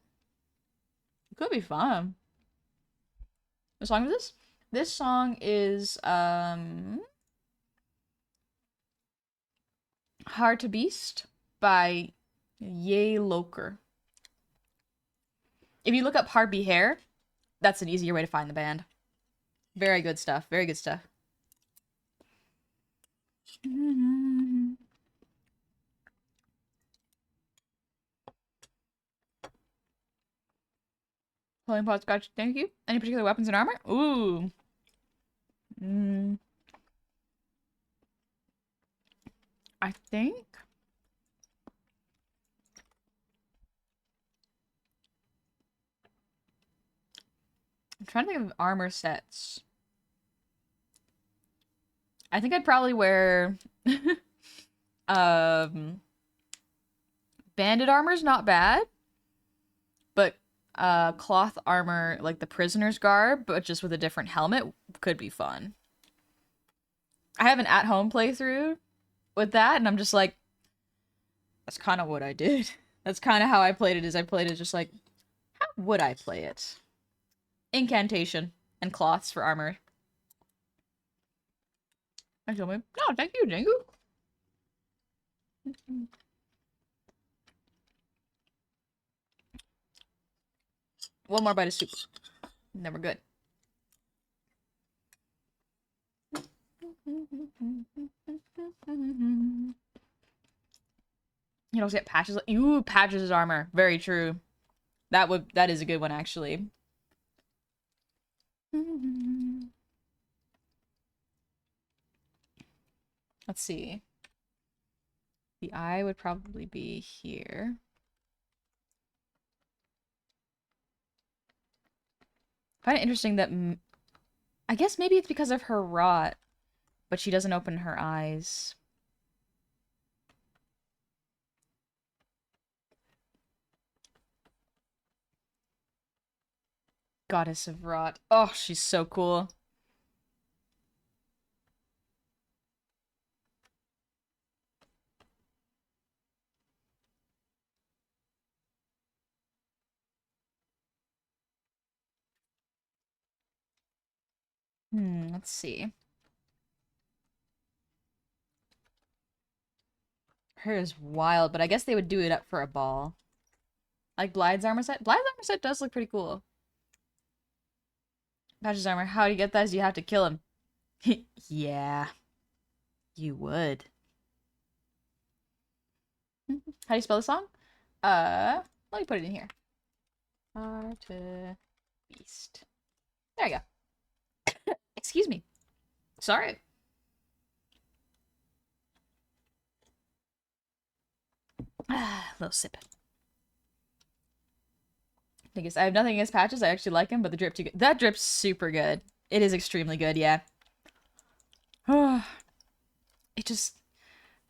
It could be fun. What song is this? This song is Hard to Beast by Yay Loker. If you look up Harpy Hair, that's an easier way to find the band. Very good stuff. Very good stuff. Pulling pot scotch, thank you. Any particular weapons and armor? Ooh. I think. I'm trying to think of armor sets. I think I'd probably wear bandit armor's not bad, but cloth armor, like the prisoner's garb, but just with a different helmet, could be fun. I have an at-home playthrough with that, and I'm just like, that's kind of what I did. That's kind of how I played it, is I played it just like, how would I play it? Incantation and cloths for armor. I told me, no, thank you, Jingu. One more bite of soup. Never good. You don't get Patches. Ooh, Patches' armor. Very true. That is a good one, actually. Let's see. The eye would probably be here. I find it interesting that I guess maybe it's because of her rot, but she doesn't open her eyes. Goddess of Rot. Oh, she's so cool. Let's see. Her is wild, but I guess they would do it up for a ball. Like Blythe's armor set. Blythe's armor set does look pretty cool. Patch's armor. How do you get that? You have to kill him. Yeah. You would. How do you spell the song? Let me put it in here. Beast. There you go. Excuse me. Sorry. Little sip. I have nothing against Patches. I actually like him, but the drip too good. That drip's super good. It is extremely good, yeah. It just,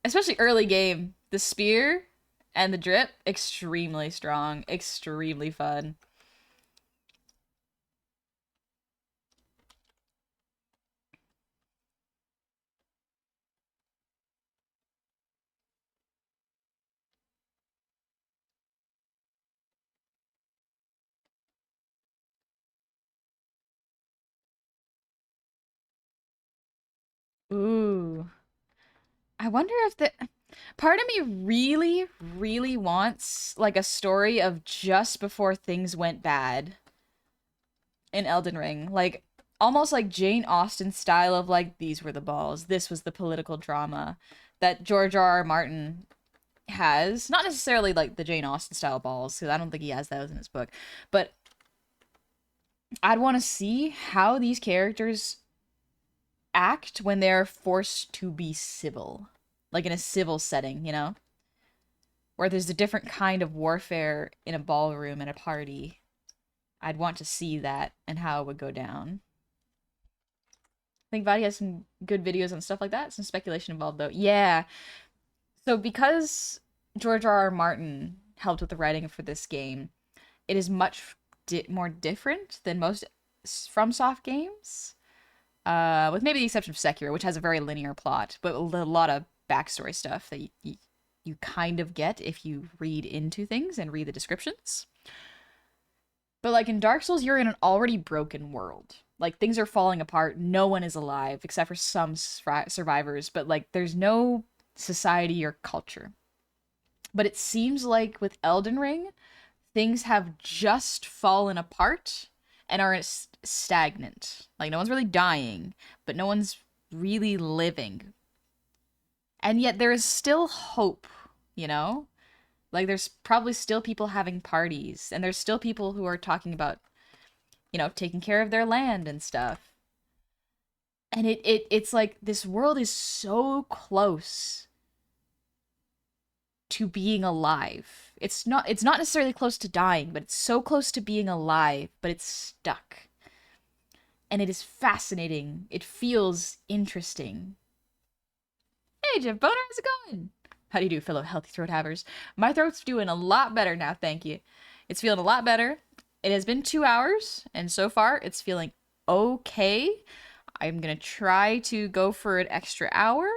especially early game, the spear and the drip, extremely strong, extremely fun. Ooh. I wonder if the part of me really, really wants like a story of just before things went bad in Elden Ring. Like almost like Jane Austen style of like these were the balls, this was the political drama that George R. R. Martin has. Not necessarily like the Jane Austen style balls, because I don't think he has those in his book. But I'd want to see how these characters act when they're forced to be civil. Like in a civil setting, you know? Where there's a different kind of warfare in a ballroom and a party. I'd want to see that and how it would go down. I think Vadi has some good videos on stuff like that. Some speculation involved, though. Yeah. So because George R. R. Martin helped with the writing for this game, it is much more different than most FromSoft games. With maybe the exception of Sekiro, which has a very linear plot, but a lot of backstory stuff that you kind of get if you read into things and read the descriptions. But like in Dark Souls, you're in an already broken world. Like things are falling apart. No one is alive except for some survivors, but like there's no society or culture. But it seems like with Elden Ring, things have just fallen apart and are stagnant. Like no one's really dying, but no one's really living. And yet there is still hope, you know? Like there's probably still people having parties, and there's still people who are talking about, you know, taking care of their land and stuff. And it's like this world is so close to being alive. It's not necessarily close to dying, but it's so close to being alive, but it's stuck. And it is fascinating. It feels interesting. Hey, Jeff Boner, how's it going? How do you do, fellow healthy throat havers? My throat's doing a lot better now, thank you. It's feeling a lot better. It has been 2 hours, and so far it's feeling okay. I'm gonna try to go for an extra hour,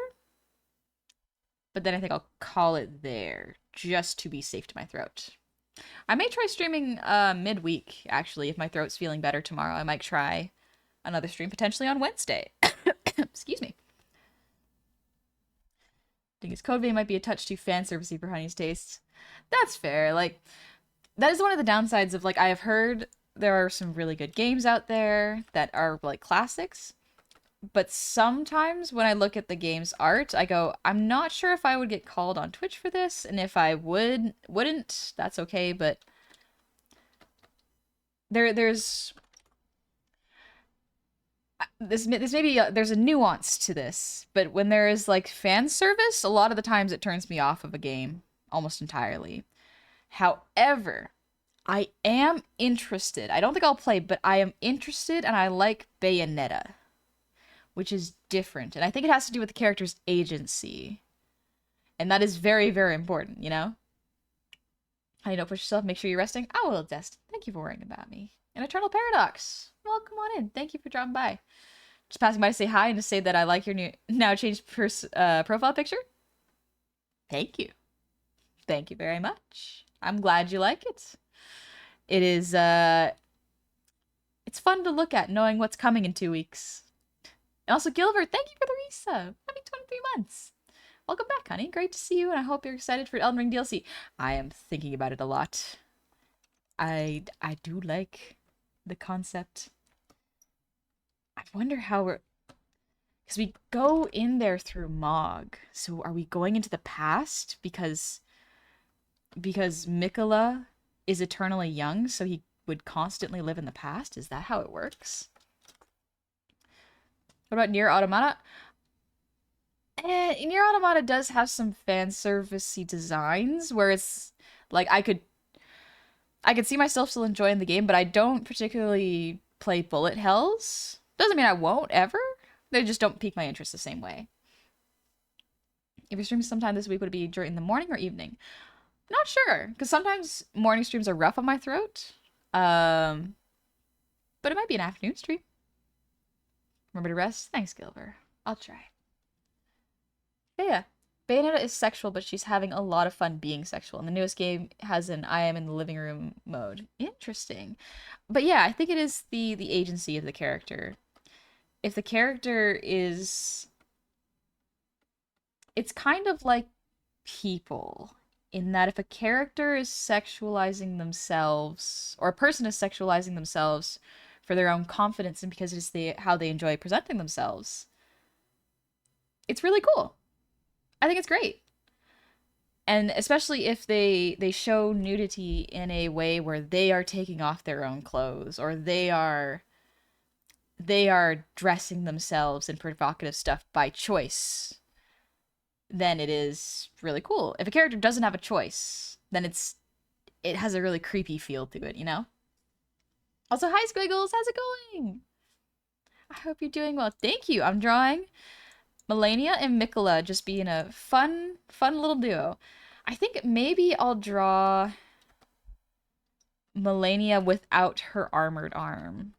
but then I think I'll call it there, just to be safe to my throat. I may try streaming midweek, actually, if my throat's feeling better tomorrow. I might try another stream, potentially on Wednesday. Excuse me. I think his code vein might be a touch too fan servicey for Honey's tastes. That's fair. Like, that is one of the downsides of, like, I have heard there are some really good games out there that are, like, classics. But sometimes when I look at the game's art, I go, I'm not sure if I would get called on Twitch for this, and if I wouldn't, that's okay, but there's this maybe there's a nuance to this, but when there is like fan service, a lot of the times it turns me off of a game almost entirely. However, I am interested. I don't think I'll play, but I am interested, and I like Bayonetta, which is different, and I think it has to do with the character's agency, and that is very, very important, you know? How do you don't push yourself? Make sure you're resting. I will, Dest. Thank you for worrying about me. An Eternal Paradox. Well, come on in. Thank you for dropping by. Just passing by to say hi and to say that I like your new now changed profile picture. Thank you. Thank you very much. I'm glad you like it. It is it's fun to look at knowing what's coming in 2 weeks. And also Gilbert, thank you for the resub. Happy 23 months. Welcome back, honey. Great to see you, and I hope you're excited for Elden Ring DLC. I am thinking about it a lot. I do like the concept. I wonder how we're... Because we go in there through Mog. So are we going into the past? Because Miquella is eternally young, so he would constantly live in the past? Is that how it works? What about Nier Automata? Nier Automata does have some fan servicey designs where it's like I could see myself still enjoying the game, but I don't particularly play bullet hells. Doesn't mean I won't ever. They just don't pique my interest the same way. If you're streaming sometime this week, would it be during the morning or evening? Not sure, because sometimes morning streams are rough on my throat. But it might be an afternoon stream. Remember to rest? Thanks, Gilbert. I'll try. Yeah. Bayonetta is sexual, but she's having a lot of fun being sexual. And the newest game has an I am in the living room mode. Interesting. But yeah, I think it is the agency of the character. If the character is it's kind of like people in that if a character is sexualizing themselves or a person is sexualizing themselves for their own confidence and because it's how they enjoy presenting themselves, it's really cool. I think it's great. And especially if they show nudity in a way where they are taking off their own clothes or they are dressing themselves in provocative stuff by choice, then it is really cool. If a character doesn't have a choice, then it has a really creepy feel to it, you know? Also, hi Squiggles, how's it going? I hope you're doing well. Thank you. I'm drawing Melania and Mikola just being a fun little duo. I think maybe I'll draw Melania without her armored arm.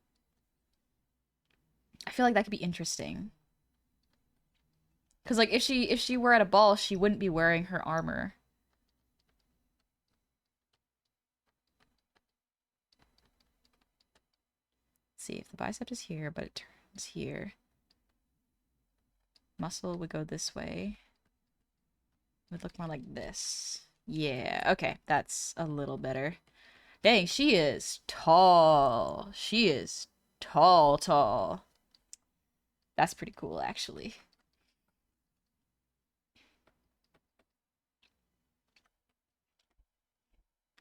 I feel like that could be interesting. Cause like if she were at a ball, she wouldn't be wearing her armor. Let's see if the bicep is here, but it turns here. Muscle would go this way. It would look more like this. Yeah, okay, that's a little better. Dang, she is tall. She is tall. That's pretty cool, actually.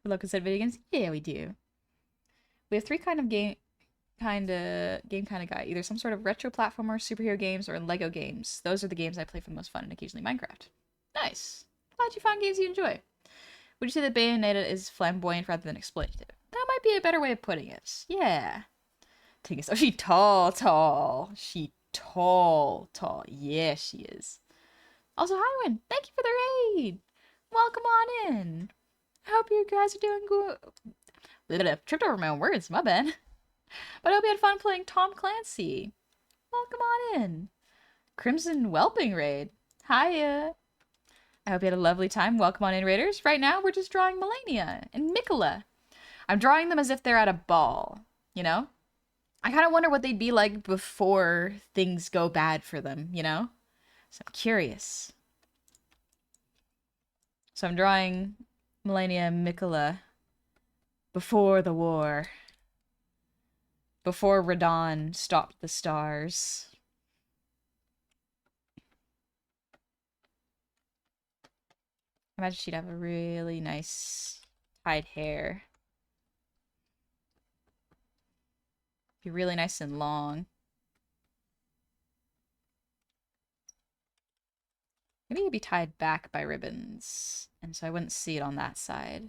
We love cassette video games? Yeah, we do. We have three game kind of guy. Either some sort of retro platformer, superhero games, or Lego games. Those are the games I play for the most fun, and occasionally Minecraft. Nice. Glad you found games you enjoy. Would you say that Bayonetta is flamboyant rather than exploitative? That might be a better way of putting it. Yeah. Oh, she tall. She tall. Yeah, she is. Also, Highwind, thank you for the raid. Welcome on in. I hope you guys are doing good. Tripped over my own words, my bad. But I hope you had fun playing Tom Clancy. Welcome on in. Crimson Whelping Raid. Hiya. I hope you had a lovely time. Welcome on in, Raiders. Right now, we're just drawing Melania and Mikola. I'm drawing them as if they're at a ball, you know? I kind of wonder what they'd be like before things go bad for them, you know? So I'm curious. So I'm drawing Melania and Mikola before the war. Before Radon stopped the stars. I imagine she'd have a really nice tied hair. Be really nice and long. Maybe it'd be tied back by ribbons, and so I wouldn't see it on that side.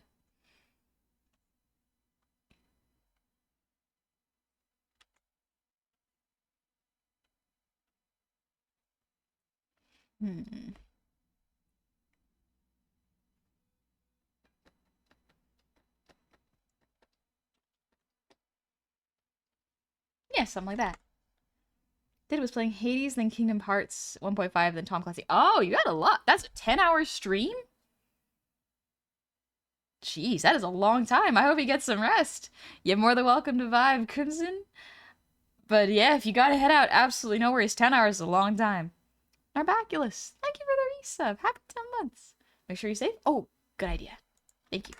Hmm. Yeah, something like that. Did was playing Hades, then Kingdom Hearts 1.5, then Tom Clancy. Oh, you had a lot. That's a 10-hour stream? Jeez, that is a long time. I hope you get some rest. You're more than welcome to vibe, Crimson. But yeah, if you gotta head out, absolutely no worries. 10 hours is a long time. Narbaculus, thank you for the resub. Happy 10 months. Make sure you save. Oh, good idea. Thank you.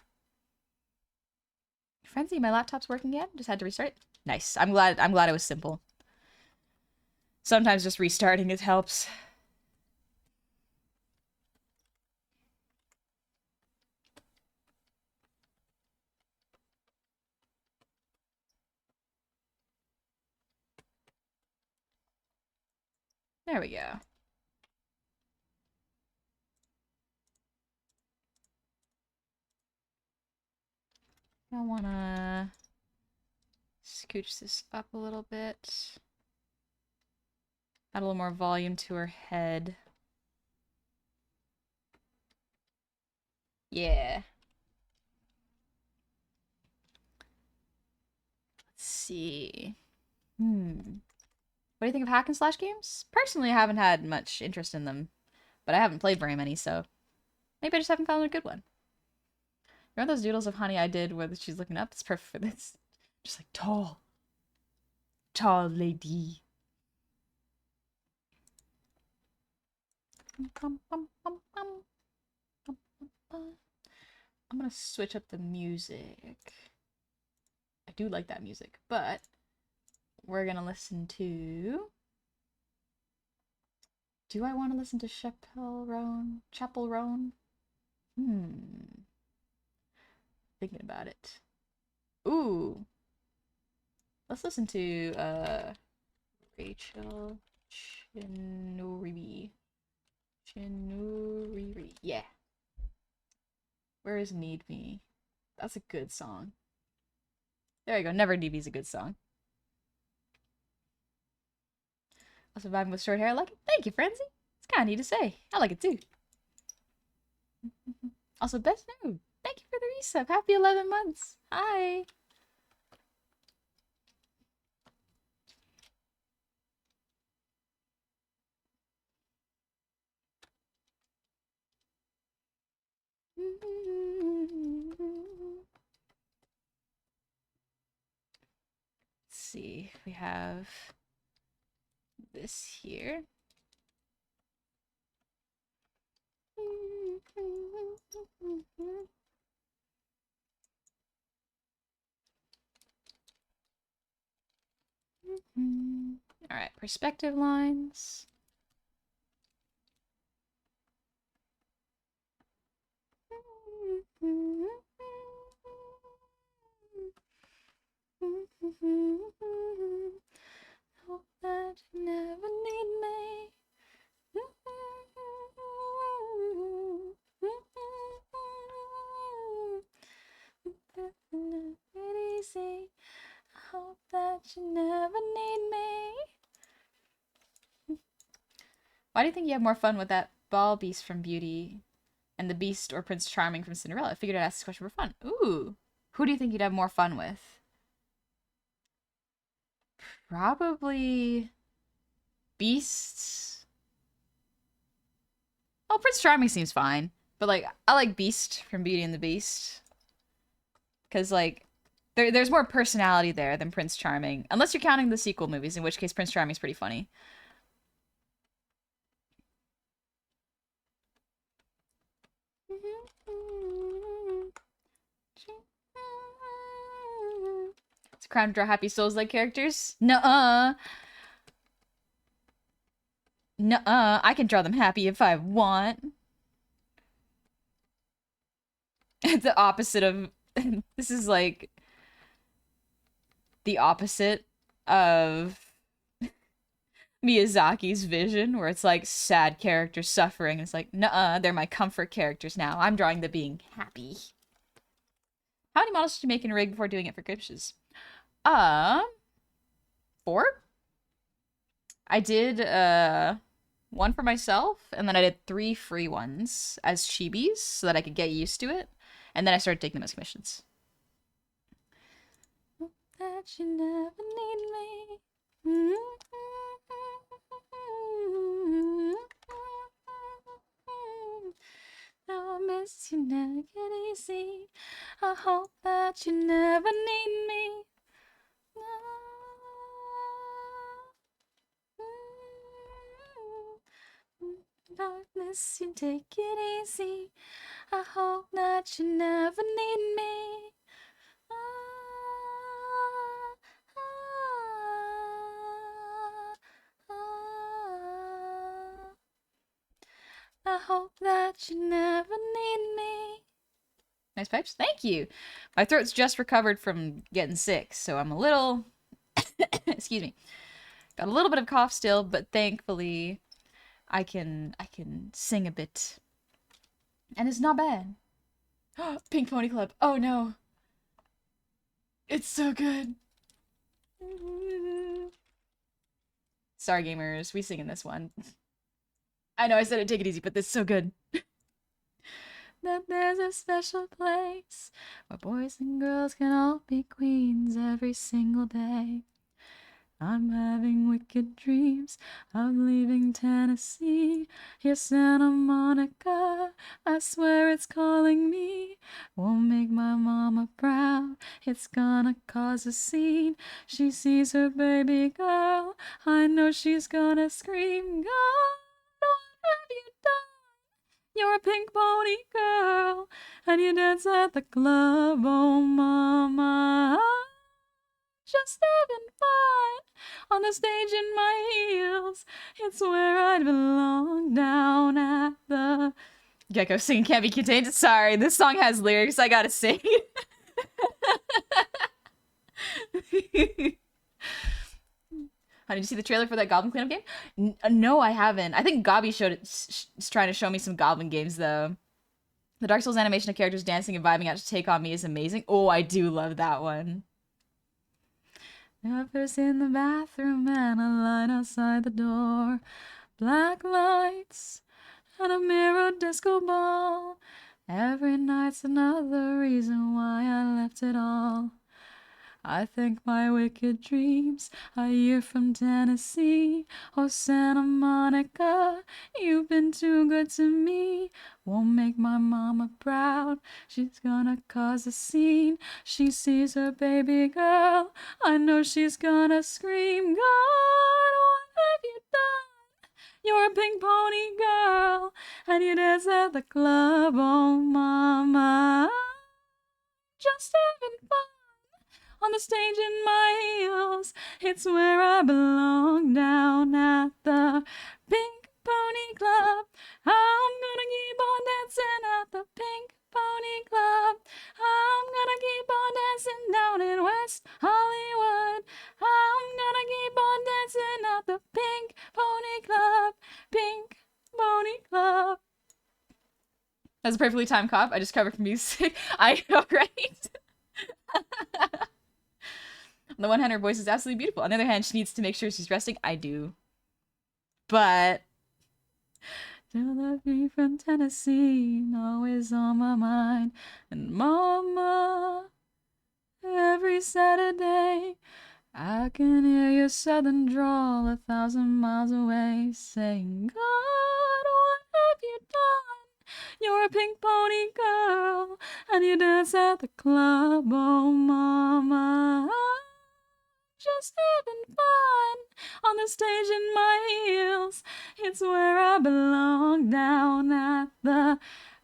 Frenzy, my laptop's working again. Just had to restart it. Nice. I'm glad it was simple. Sometimes just restarting it helps. There we go. I wanna scooch this up a little bit. Add a little more volume to her head. Yeah. Let's see. What do you think of hack and slash games? Personally, I haven't had much interest in them, but I haven't played very many, so maybe I just haven't found a good one. Remember those doodles of Honey I did where she's looking up? It's perfect for this. Just like tall lady. I'm gonna switch up the music. I do like that music, but we're gonna listen to. Do I want to listen to Chapel Roan? Chapel Roan? Thinking about it. Ooh. Let's listen to Rachel Chinuriri. Chinuriri. Yeah. Where is Need Me? That's a good song. There you go. Never Need Me is a good song. Also vibing with short hair. I like it. Thank you, Frenzy. It's kind of neat to say. I like it too. Also, Best Nude. Thank you for the resub. Happy 11 months. Hi. Let's see. We have this here. All right, perspective lines. Hope that you never need me. Easy. I hope that you never need me. Why do you think you have more fun with that ball beast from Beauty and the Beast or Prince Charming from Cinderella? I figured I'd ask this question for fun. Ooh. Who do you think you'd have more fun with? Probably Beast. Oh, Prince Charming seems fine. But, like, I like Beast from Beauty and the Beast. Because, like, there's more personality there than Prince Charming. Unless you're counting the sequel movies, in which case Prince Charming's pretty funny. It's a crime to draw happy souls like characters? Nuh-uh. Nuh-uh. I can draw them happy if I want. It's the opposite of... This is like... the opposite of Miyazaki's vision, where it's like sad characters suffering. It's like, nuh-uh, they're my comfort characters now. I'm drawing the being happy. How many models did you make in Rig before doing it for Gripshes? 4? I did one for myself, and then I did 3 free ones as chibis so that I could get used to it. And then I started taking them as commissions. That you never need me. I'll miss you, never get easy. I hope that you never need me. Darkness, you take it easy. I hope that you never need me. I hope that you never need me. Nice pipes. Thank you. My throat's just recovered from getting sick, so I'm a little... Excuse me. Got a little bit of cough still, but thankfully I can sing a bit. And it's not bad. Pink Pony Club. Oh no. It's so good. Sorry, gamers. We sing in this one. I know I said it, take it easy, but this is so good. That there's a special place where boys and girls can all be queens every single day. I'm having wicked dreams of leaving Tennessee. Here's Santa Monica, I swear it's calling me. Won't make my mama proud, it's gonna cause a scene. She sees her baby girl, I know she's gonna scream, God have you done? You're a pink pony girl, and you dance at the club, oh mama. Just having fun on the stage in my heels. It's where I'd belong, down at the... Gecko singing Can't Be Contained. Sorry, this song has lyrics. I gotta sing. How did you see the trailer for that Goblin Cleanup game? No, I haven't. I think Gobby showed it, trying to show me some Goblin games though. The Dark Souls animation of characters dancing and vibing out to Take On Me is amazing. Oh, I do love that one. Never's in the bathroom and a line outside the door. Black lights and a mirror disco ball. Every night's another reason why I left it all. I think my wicked dreams a year from Tennessee. Oh, Santa Monica, you've been too good to me. Won't make my mama proud. She's gonna cause a scene. She sees her baby girl. I know she's gonna scream, God, what have you done? You're a pink pony girl, and you dance at the club, oh mama. Just having fun on the stage in my heels. It's where I belong, down at the Pink Pony Club. I'm gonna keep on dancing at the Pink Pony Club. I'm gonna keep on dancing down in West Hollywood. I'm gonna keep on dancing at the Pink Pony Club. Pink Pony Club. That's a perfectly timed cop. I just covered for music. I know, right? On the one hand, her voice is absolutely beautiful. On the other hand, she needs to make sure she's resting. I do. But still love me from Tennessee, always on my mind. And mama, every Saturday, I can hear your southern drawl 1,000 miles away, saying, God, what have you done? You're a pink pony girl, and you dance at the club, oh mama. Just having fun on the stage in my heels. It's where I belong, down at the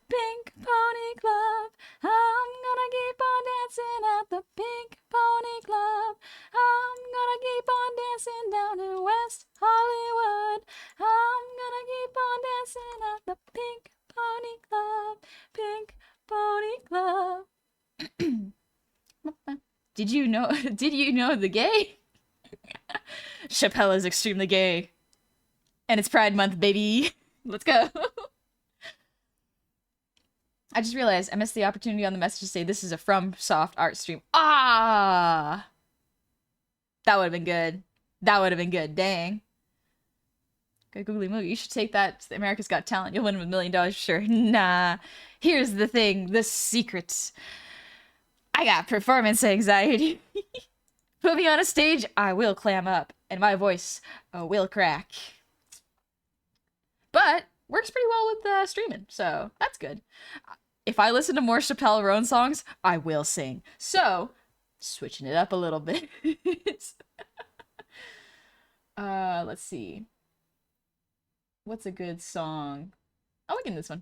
Pink Pony Club. I'm gonna keep on dancing at the Pink Pony Club. I'm gonna keep on dancing down in West Hollywood. I'm gonna keep on dancing at the Pink Pony Club. Pink Pony Club. Did you know the gay? Chappelle is extremely gay. And it's Pride Month, baby. Let's go. I just realized I missed the opportunity on the message to say this is a From Soft art stream. Ah! That would have been good. That would have been good. Dang. Good googly movie. You should take that to America's Got Talent. You'll win $1 million for sure. Nah. Here's the thing. The secret. I got performance anxiety. Put me on a stage, I will clam up, and my voice will crack. But works pretty well with streaming, so that's good. If I listen to more Chappelle Roan songs, I will sing. So, switching it up a little bit. Let's see. What's a good song? I'll look in this one.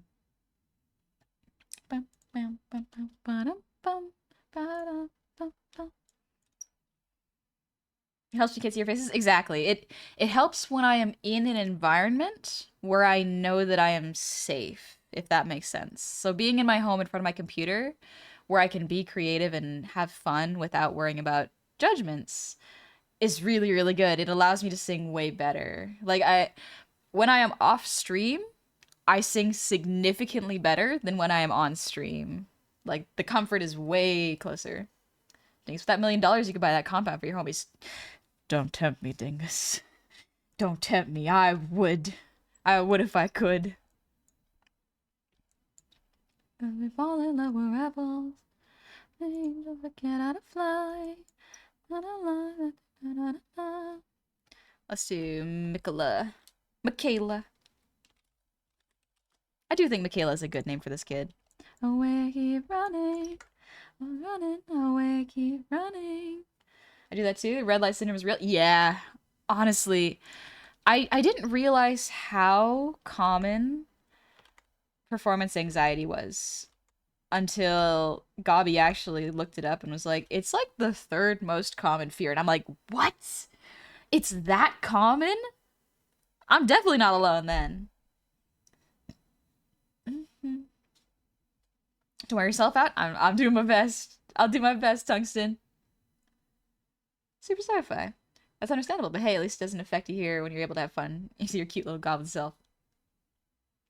It helps you can't see your faces? Exactly. It helps when I am in an environment where I know that I am safe, if that makes sense. So being in my home in front of my computer, where I can be creative and have fun without worrying about judgments, is really, really good. It allows me to sing way better. Like, when I am off stream, I sing significantly better than when I am on stream. Like, the comfort is way closer. Thanks for that $1 million, you could buy that compound for your homies. Don't tempt me, dingus. Don't tempt me. I would if I could. Cause we fall in love with rebels. Angels forget how to fly. Let's do Michaela. I do think Michaela is a good name for this kid. Away, keep running. Running away, keep running. I do that too. Red light syndrome is real. Yeah, honestly, I didn't realize how common performance anxiety was until Gabi actually looked it up and was like, it's like the third most common fear. And I'm like, what? It's that common? I'm definitely not alone then. Don't wear yourself out. I'm doing my best. I'll do my best, Tungsten. Super sci-fi. That's understandable, but hey, at least it doesn't affect you here when you're able to have fun into your cute little goblin self.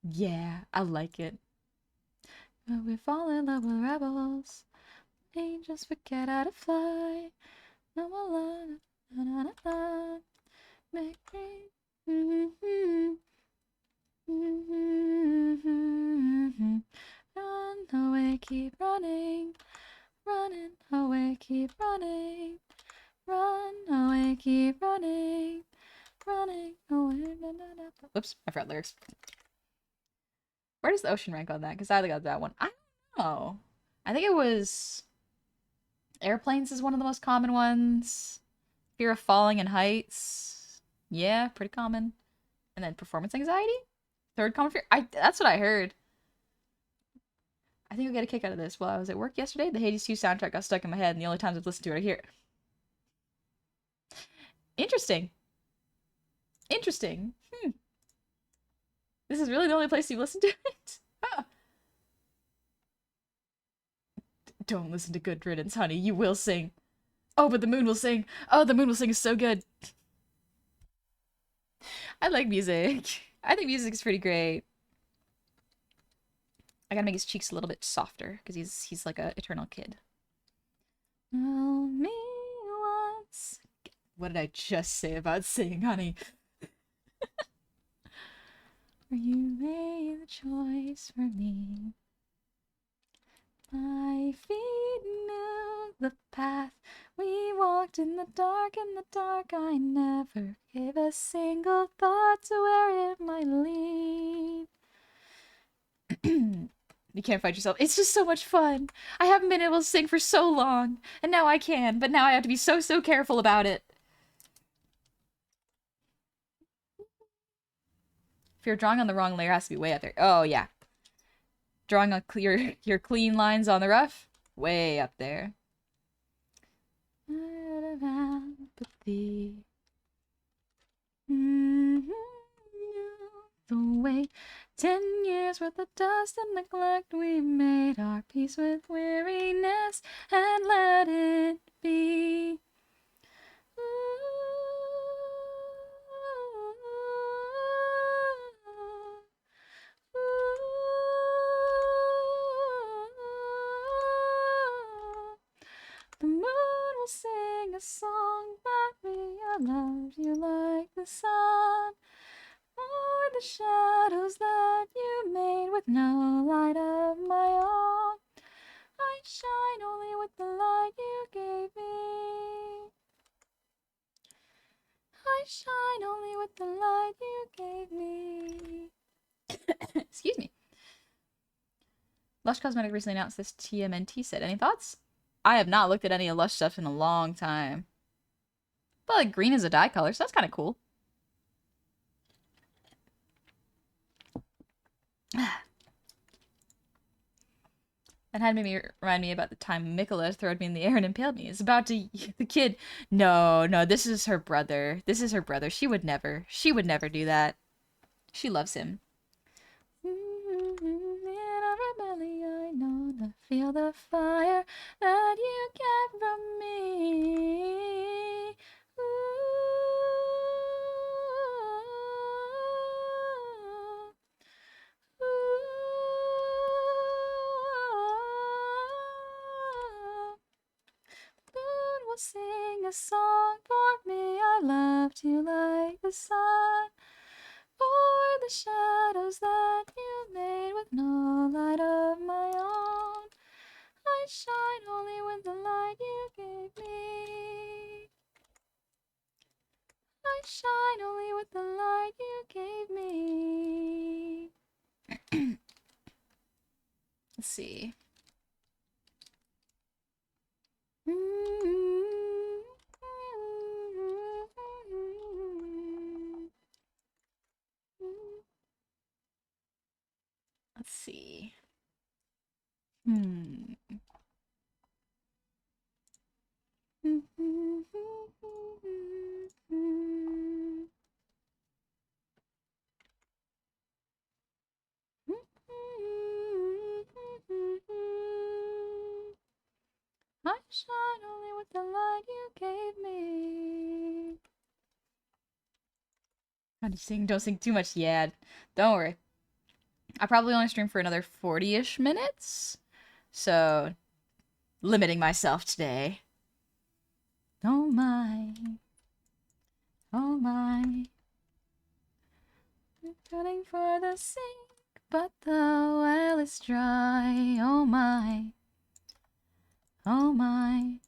Yeah, I like it. When we fall in love with rebels, angels forget how to fly. No more la, make me. Run away, keep running, running away, keep running, run away, keep running, running away. Oops, I forgot lyrics. Where does the ocean rank on that? Because I got that one. I don't know. I think it was airplanes is one of the most common ones. Fear of falling in heights. Yeah, pretty common. And then performance anxiety? Third common fear? That's what I heard. I think I'll get a kick out of this. While I was at work yesterday, the Hades 2 soundtrack got stuck in my head, and the only times I've listened to it, I hear it. Interesting. Interesting. This is really the only place you listen to it? Don't listen to Good Riddance, honey. You will sing. Oh, but the moon will sing. Oh, the moon will sing is so good. I like music. I think music is pretty great. I gotta make his cheeks a little bit softer because he's like a eternal kid. Tell me once. What did I just say about singing, honey? For you made the choice for me. My feet knew the path. We walked in the dark, I never gave a single thought to where it might lead. You can't fight yourself. It's just so much fun. I haven't been able to sing for so long, and now I can, but now I have to be so careful about it. If you're drawing on the wrong layer, it has to be way up there. Oh, yeah. Drawing on your clean lines on the rough, way up there. Empathy. The way 10 years worth of dust and neglect, we made our peace with weariness and let it be. The moon will sing a song about me. I loved you like the sun. Or the shadows that you made with no light of my own. I shine only with the light you gave me. I shine only with the light you gave me. Excuse me. Lush Cosmetic recently announced this TMNT set. Any thoughts? I have not looked at any of Lush stuff in a long time. But like green is a dye color, so that's kind of cool. That had made me remind me about the time Mikola threw me in the air and impaled me. It's about to the kid. No, this is her brother. This is her brother. She would never. She would never do that. She loves him. In our belly, I know to feel the fire that you get from me. Moon will sing a song for me. I loved you like the sun. For the shadows that you made with no light of my own. I shine only with the light you gave me. I shine only with the light you gave me. Let's see. shine only with the light you gave me. How do you sing? Don't sing too much. Yeah, don't worry. I probably only stream for another 40-ish minutes. So, limiting myself today. Oh my. Oh my. Running for the sink, but the well is dry. Oh my. Oh my.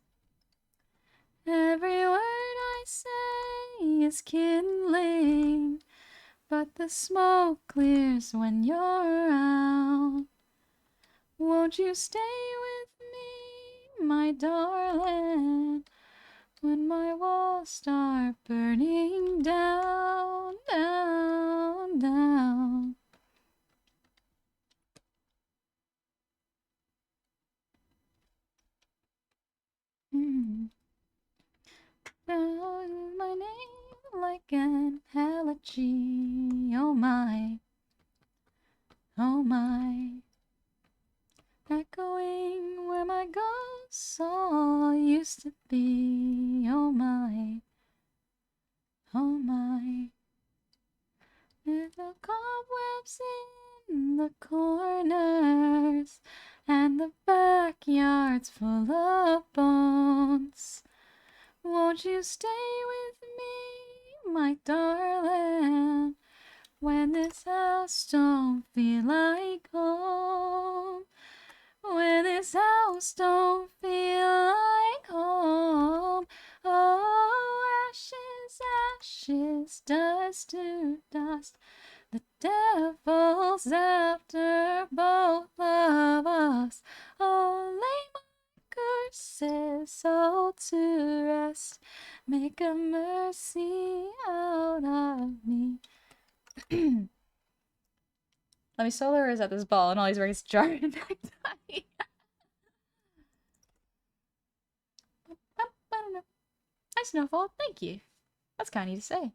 Every word I say is kindling, but the smoke clears when you're around. Won't you stay with me, my darling, when my walls start burning down, down, down? Now my name like an elegy. Oh my, oh my. Echoing where my ghosts all used to be. Oh my, oh my. Little cobwebs in the corners, and the backyard's full of bones. Won't you stay with me, my darling, when this house don't feel like home? When this house don't feel like home. Oh, ashes, ashes, dust to dust. The devil's after both of us. Oh, lay my curses all to rest. Make a mercy out of me. Let me solo or is at this ball and all he's wearing is jar and necktie. Hi, Snowfall. Thank you. That's kind of you to say.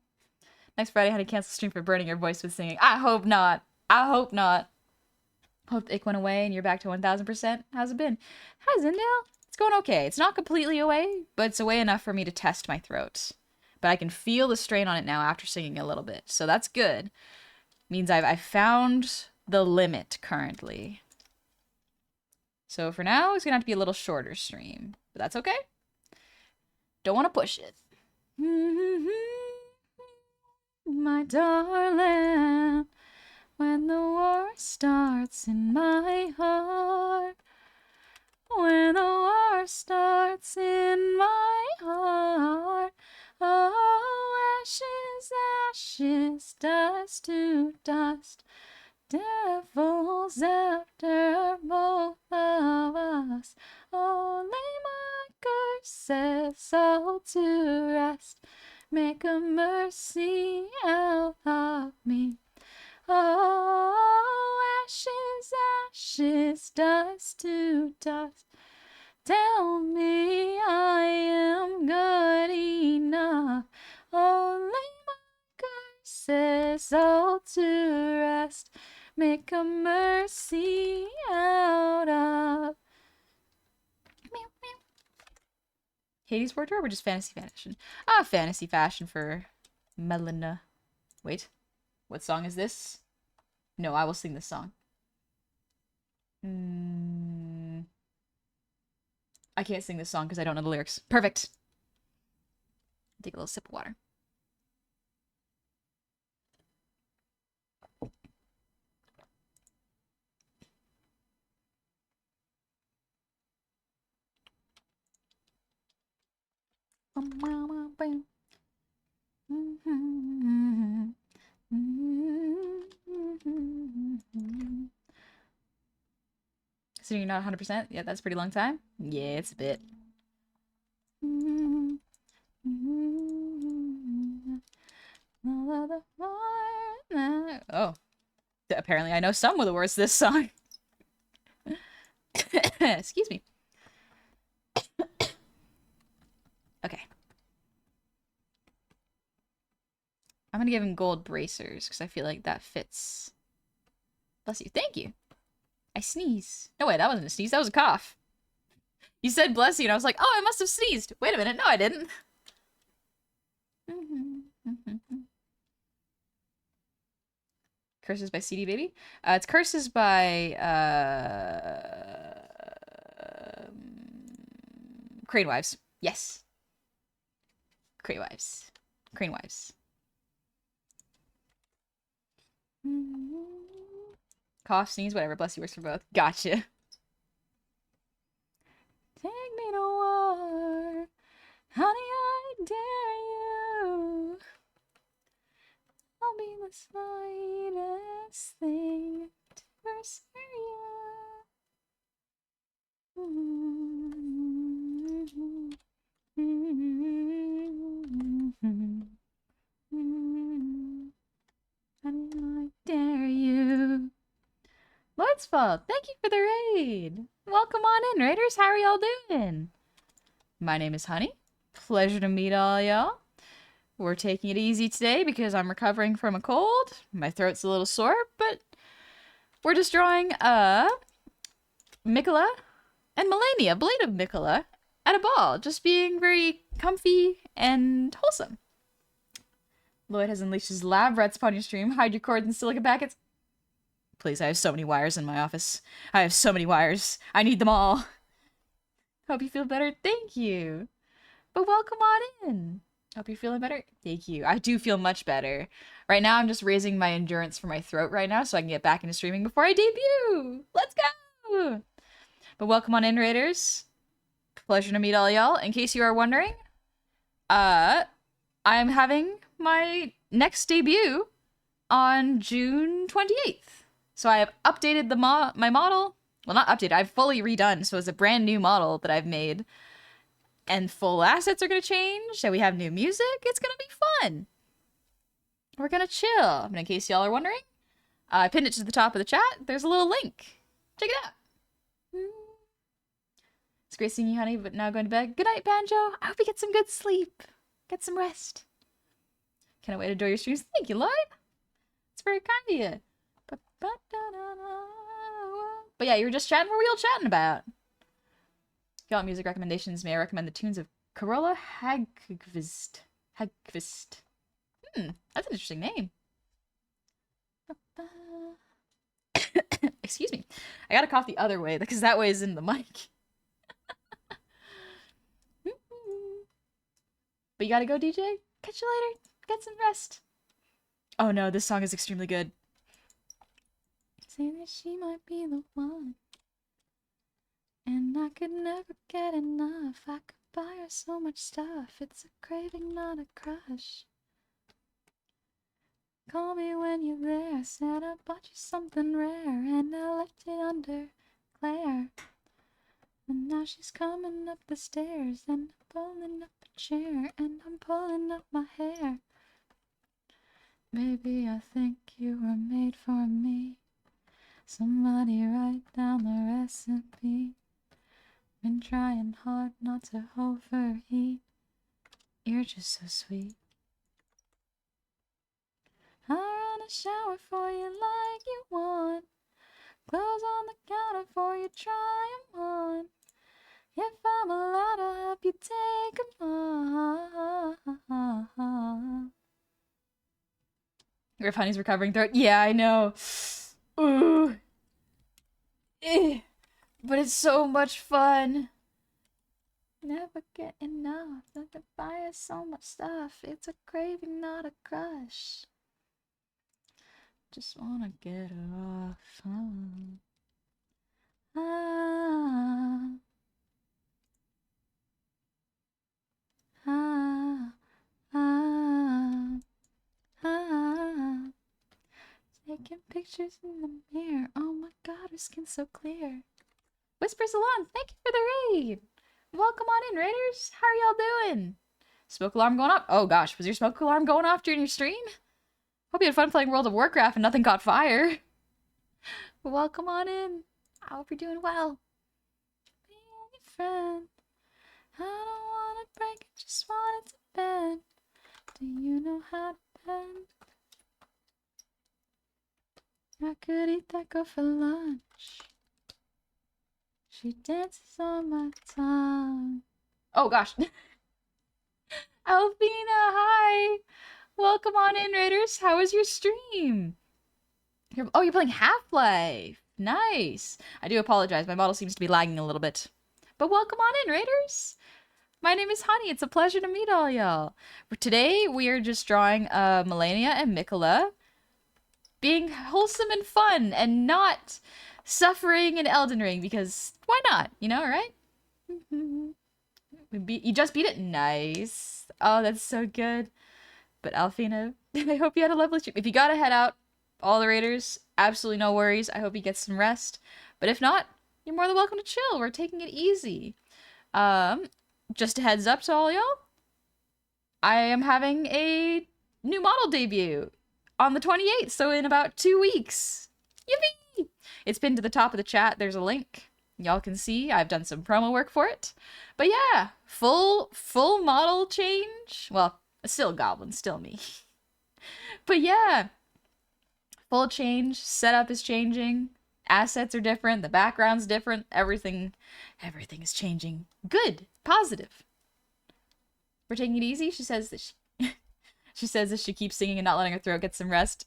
Next Friday, I had to cancel stream for burning your voice with singing. I hope not. I hope not. Hope the ick went away and you're back to 1000%. How's it been? Hi, Zindale. It's going okay. It's not completely away, but it's away enough for me to test my throat. But I can feel the strain on it now after singing a little bit, so that's good. Means I've found the limit currently. So for now, it's gonna have to be a little shorter stream, but that's okay. Don't want to push it. My darling, when the war starts in my heart, when the war starts in my heart, oh, ashes, ashes, dust to dust, devil's after both of us. Oh, lay my curses all to rest. Make a mercy out of me. Oh, ashes, ashes, dust to dust. Tell me I am good enough. Oh, lay my curses all to rest. Make a mercy out of me. Hades wardrobe or just fantasy fashion? Ah, fantasy fashion for Melina. Wait, what song is this? No, I will sing this song. I can't sing this song because I don't know the lyrics. Perfect. Take a little sip of water. So you're not 100%? Yeah, that's a pretty long time. Yeah, it's a bit. Oh. Apparently I know some of the words to this song. Excuse me. Okay. I'm gonna give him gold bracers because I feel like that fits. Bless you. Thank you. I sneeze. No, wait, that wasn't a sneeze. That was a cough. You said bless you, and I was like, oh, I must have sneezed. Wait a minute. No, I didn't. Curses by CD Baby. It's Curses by Crane Wives. Yes. Crane Wives. Crane Wives. Cough, sneeze, whatever. Bless you works for both. Gotcha. Take me to war. Honey, I dare you. I'll be the slightest thing to pursue you. Honey, I dare you. Lloyd's Fault, thank you for the raid. Welcome on in, raiders. How are y'all doing? My name is Honey. Pleasure to meet all y'all. We're taking it easy today because I'm recovering from a cold. My throat's a little sore, but we're just drawing Miquella and Melania, Blade of Miquella, at a ball, just being very comfy and wholesome. Lloyd has unleashed his lab rats upon your stream. Hide your cords and silica packets. Please, I have so many wires in my office. I have so many wires. I need them all. Hope you feel better. Thank you. But welcome on in. Hope you're feeling better. Thank you. I do feel much better. Right now, I'm just raising my endurance for my throat right now so I can get back into streaming before I debut. Let's go! But welcome on in, raiders. Pleasure to meet all y'all. In case you are wondering, I'm having my next debut on June 28th. So I have updated my model. Well, not updated. I've fully redone. So it's a brand new model that I've made. And full assets are going to change. And we have new music. It's going to be fun. We're going to chill. And in case y'all are wondering, I pinned it to the top of the chat. There's a little link. Check it out. It's great seeing you, Honey, but now going to bed. Good night, Banjo. I hope you get some good sleep. Get some rest. Can't wait to enjoy your streams. Thank you, Lloyd. It's very kind of you. But yeah, you were just chatting. What were y'all chatting about? If y'all want music recommendations, may I recommend the tunes of Carola Hagqvist. That's an interesting name. Excuse me. I gotta cough the other way, because that way is in the mic. But you gotta go, DJ. Catch you later. Get some rest. Oh no, this song is extremely good. Say that she might be the one. And I could never get enough. I could buy her so much stuff. It's a craving, not a crush. Call me when you're there. Said I bought you something rare. And I left it under Claire. And now she's coming up the stairs. And I'm pulling up a chair. And I'm pulling up my hair. Maybe I think you were made for me. Somebody write down the recipe. Been trying hard not to overeat. You're just so sweet. I'll run a shower for you like you want. Clothes on the counter for you, try 'em on. If I'm allowed, I'll help you take 'em off. Rip Honey's recovering throat. Yeah, I know. Ooh. But it's so much fun. Never get enough. I could buy us so much stuff. It's a craving, not a crush. Just wanna get her off. Taking pictures in the mirror. Oh my god, her skin's so clear. Whisper Salon, thank you for the raid. Welcome on in, raiders. How are y'all doing? Smoke alarm going off? Oh gosh, was your smoke alarm going off during your stream? Hope you had fun playing World of Warcraft and nothing caught fire. Welcome on in. I hope you're doing well. Being your friend. I don't wanna break it, just want it to bend. Do you know how to bend? I could eat that girl for lunch. She dances on my tongue. Oh gosh. Alfina, hi! Welcome on in, Raiders. How was your stream? You're playing Half-Life. Nice. I do apologize. My model seems to be lagging a little bit. But welcome on in, Raiders. My name is Honey. It's a pleasure to meet all y'all. Today, we are just drawing Melania and Mikola being wholesome and fun and not suffering in Elden Ring because why not? You know, right? You just beat it? Nice. Oh, that's so good. But Alfina, I hope you had a lovely stream. If you gotta head out, all the raiders, absolutely no worries. I hope you get some rest. But if not, you're more than welcome to chill. We're taking it easy. Just a heads up to all y'all. I am having a new model debut on the 28th, so in about 2 weeks. Yippee! It's pinned to the top of the chat. There's a link. Y'all can see I've done some promo work for it. But yeah, full model change. Well, still goblin, still me. But yeah, full change. Setup is changing. Assets are different. The background's different. Everything is changing. Good. Positive. We're taking it easy. She says that she says that she keeps singing and not letting her throat get some rest.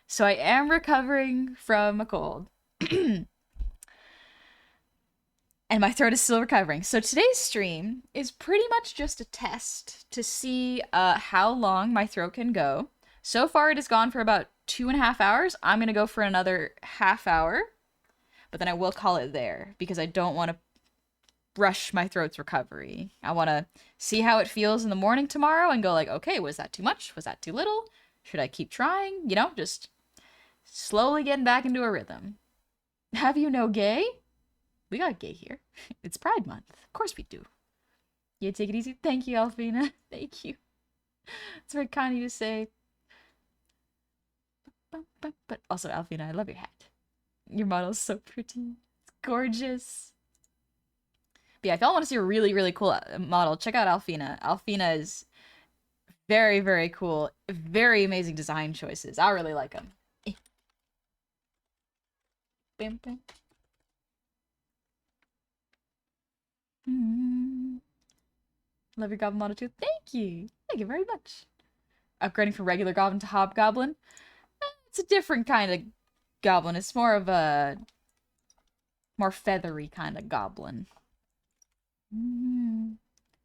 So I am recovering from a cold. And my throat is still recovering. So today's stream is pretty much just a test to see how long my throat can go. So far, it has gone for about 2.5 hours. I'm going to go for another half hour. But then I will call it there because I don't want to rush my throat's recovery. I want to see how it feels in the morning tomorrow and go like, okay, was that too much? Was that too little? Should I keep trying? You know, just slowly getting back into a rhythm. Have you no gay? We got gay here. It's Pride Month. Of course we do. Yeah, take it easy. Thank you, Alfina. Thank you. It's very kind of you to say. But also, Alfina, I love your hat. Your model's so pretty. It's gorgeous. But yeah, if y'all want to see a really, really cool model, check out Alfina. Alfina is very, very cool. Very amazing design choices. I really like them. Bam, bam. Love your goblin model too. Thank you. Thank you very much. Upgrading from regular goblin to hobgoblin. It's a different kind of goblin. It's more of a more feathery kind of goblin.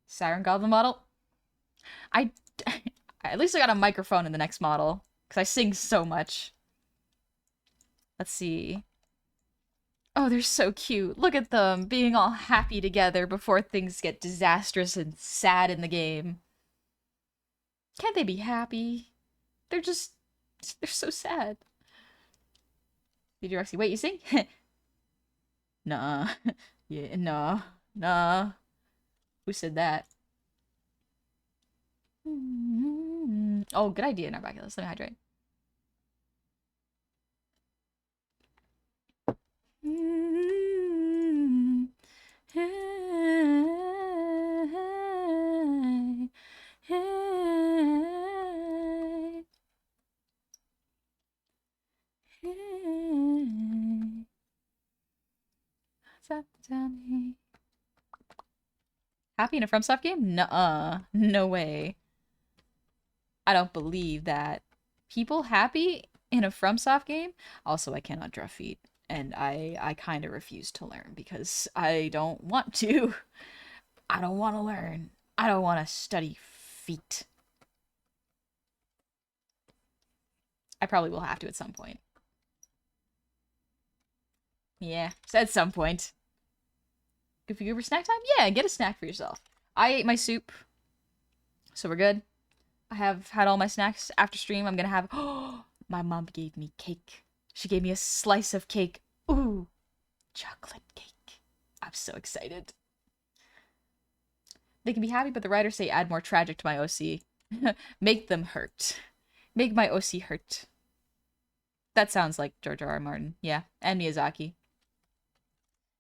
Siren goblin model. At least I got a microphone in the next model because I sing so much. Let's see. Oh, they're so cute. Look at them being all happy together before things get disastrous and sad in the game. Can't they be happy? They're so sad. Did you actually wait, you sing? Nah. Yeah, nah. Nah. Who said that? Oh, good idea, Narbaculus. Let me hydrate. Happy in a FromSoft game? Nuh-uh. No way. I don't believe that. People happy in a FromSoft game? Also, I cannot draw feet. And I kind of refuse to learn because I don't want to. I don't want to learn. I don't want to study feet. I probably will have to at some point. Yeah, at some point. Good for you for snack time? Yeah, get a snack for yourself. I ate my soup, so we're good. I have had all my snacks after stream. I'm gonna have... Oh, my mom gave me cake. She gave me a slice of cake. Ooh, chocolate cake. I'm so excited. They can be happy, but the writers say add more tragic to my OC. Make them hurt. Make my OC hurt. That sounds like George R. R. Martin. Yeah, and Miyazaki.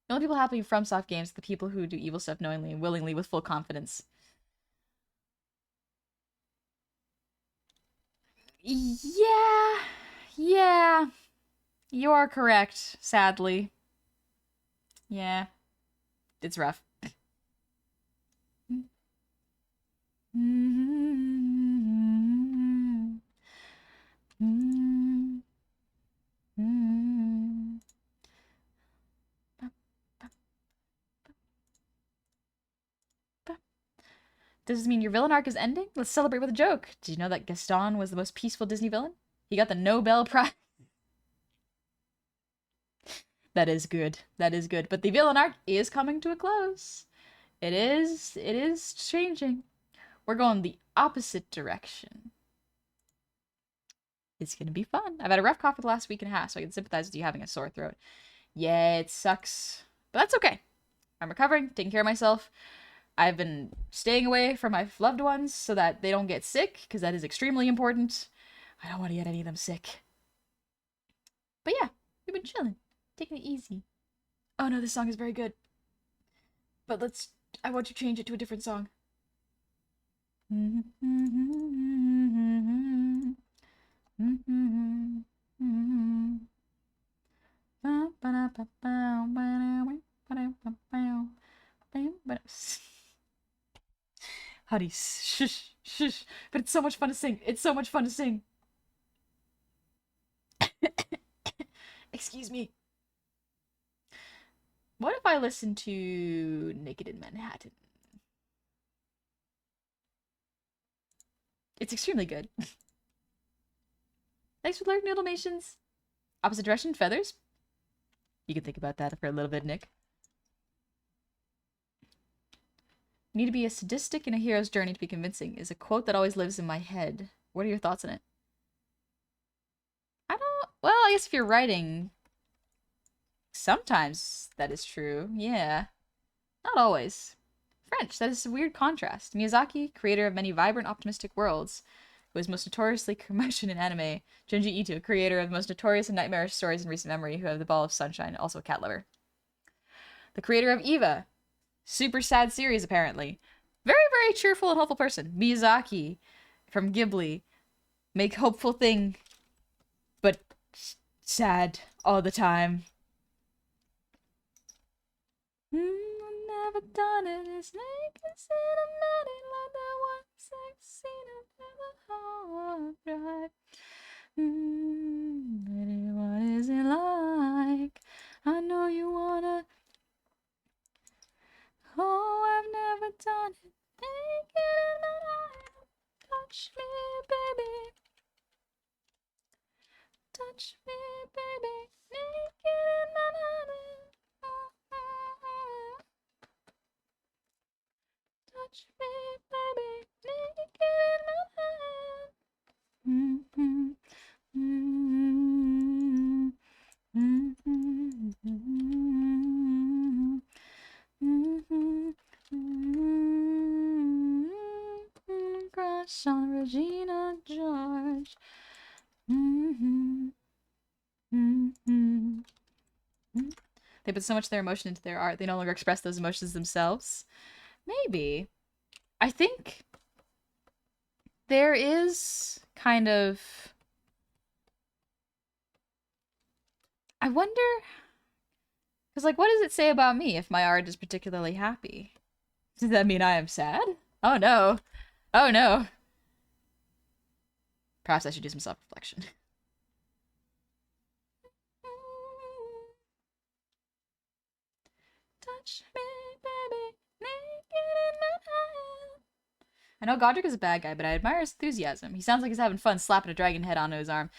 The only people happy in FromSoft games are the people who do evil stuff knowingly and willingly with full confidence. Yeah. Yeah. You are correct, sadly. Yeah. It's rough. Does this mean your villain arc is ending? Let's celebrate with a joke. Did you know that Gaston was the most peaceful Disney villain? He got the Nobel Prize. That is good. That is good. But the villain arc is coming to a close. It is changing. We're going the opposite direction. It's gonna be fun. I've had a rough cough for the last week and a half, so I can sympathize with you having a sore throat. Yeah, it sucks. But that's okay. I'm recovering, taking care of myself. I've been staying away from my loved ones so that they don't get sick, because that is extremely important. I don't want to get any of them sick. But yeah, we've been chilling. Taking it easy. Oh no, this song is very good. But I want to change it to a different song. Honey, shush, shush. But it's so much fun to sing. It's so much fun to sing. Excuse me. What if I listen to Naked in Manhattan? It's extremely good. Thanks for learning, Noodlemations. Opposite direction, feathers. You can think about that for a little bit, Nick. Need to be a sadistic in a hero's journey to be convincing is a quote that always lives in my head. What are your thoughts on it? Well, I guess if you're writing, sometimes that is true. Yeah. Not always. French, that is a weird contrast. Miyazaki, creator of many vibrant, optimistic worlds, who is most notoriously commotion in anime. Junji Ito, creator of the most notorious and nightmarish stories in recent memory, who have the Ball of Sunshine, also a cat lover. The creator of Eva, super sad series, apparently. Very, very cheerful and hopeful person. Miyazaki, from Ghibli, make hopeful thing, but sad all the time. Never done it. It's naked cinematic like that one sex scene of the hard drive. What is it like? I know you wanna. Oh, I've never done it. Naked in my life. Touch me, baby. Touch me, baby. Naked in my life. Touch me, baby, naked in my hand. Crush on Regina George. They put so much of their emotion into their art, they no longer express those emotions themselves. Maybe. I think there is kind of... I wonder... Because, like, what does it say about me if my art is particularly happy? Does that mean I am sad? Oh, no. Oh, no. Perhaps I should do some self-reflection. Touch me, baby, naked in my hand. I know Godric is a bad guy, but I admire his enthusiasm. He sounds like he's having fun slapping a dragon head onto his arm.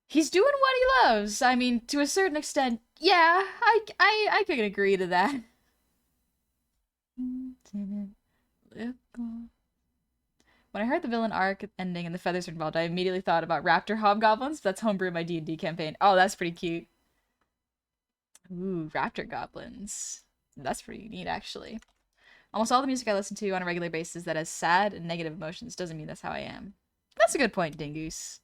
He's doing what he loves. I mean, to a certain extent, yeah, I can agree to that. When I heard the villain arc ending and the feathers are involved, I immediately thought about raptor hobgoblins. That's homebrew in my D&D campaign. Oh, that's pretty cute. Ooh, raptor goblins. That's pretty neat, actually. Almost all the music I listen to on a regular basis that has sad and negative emotions doesn't mean that's how I am. That's a good point, Dingoose.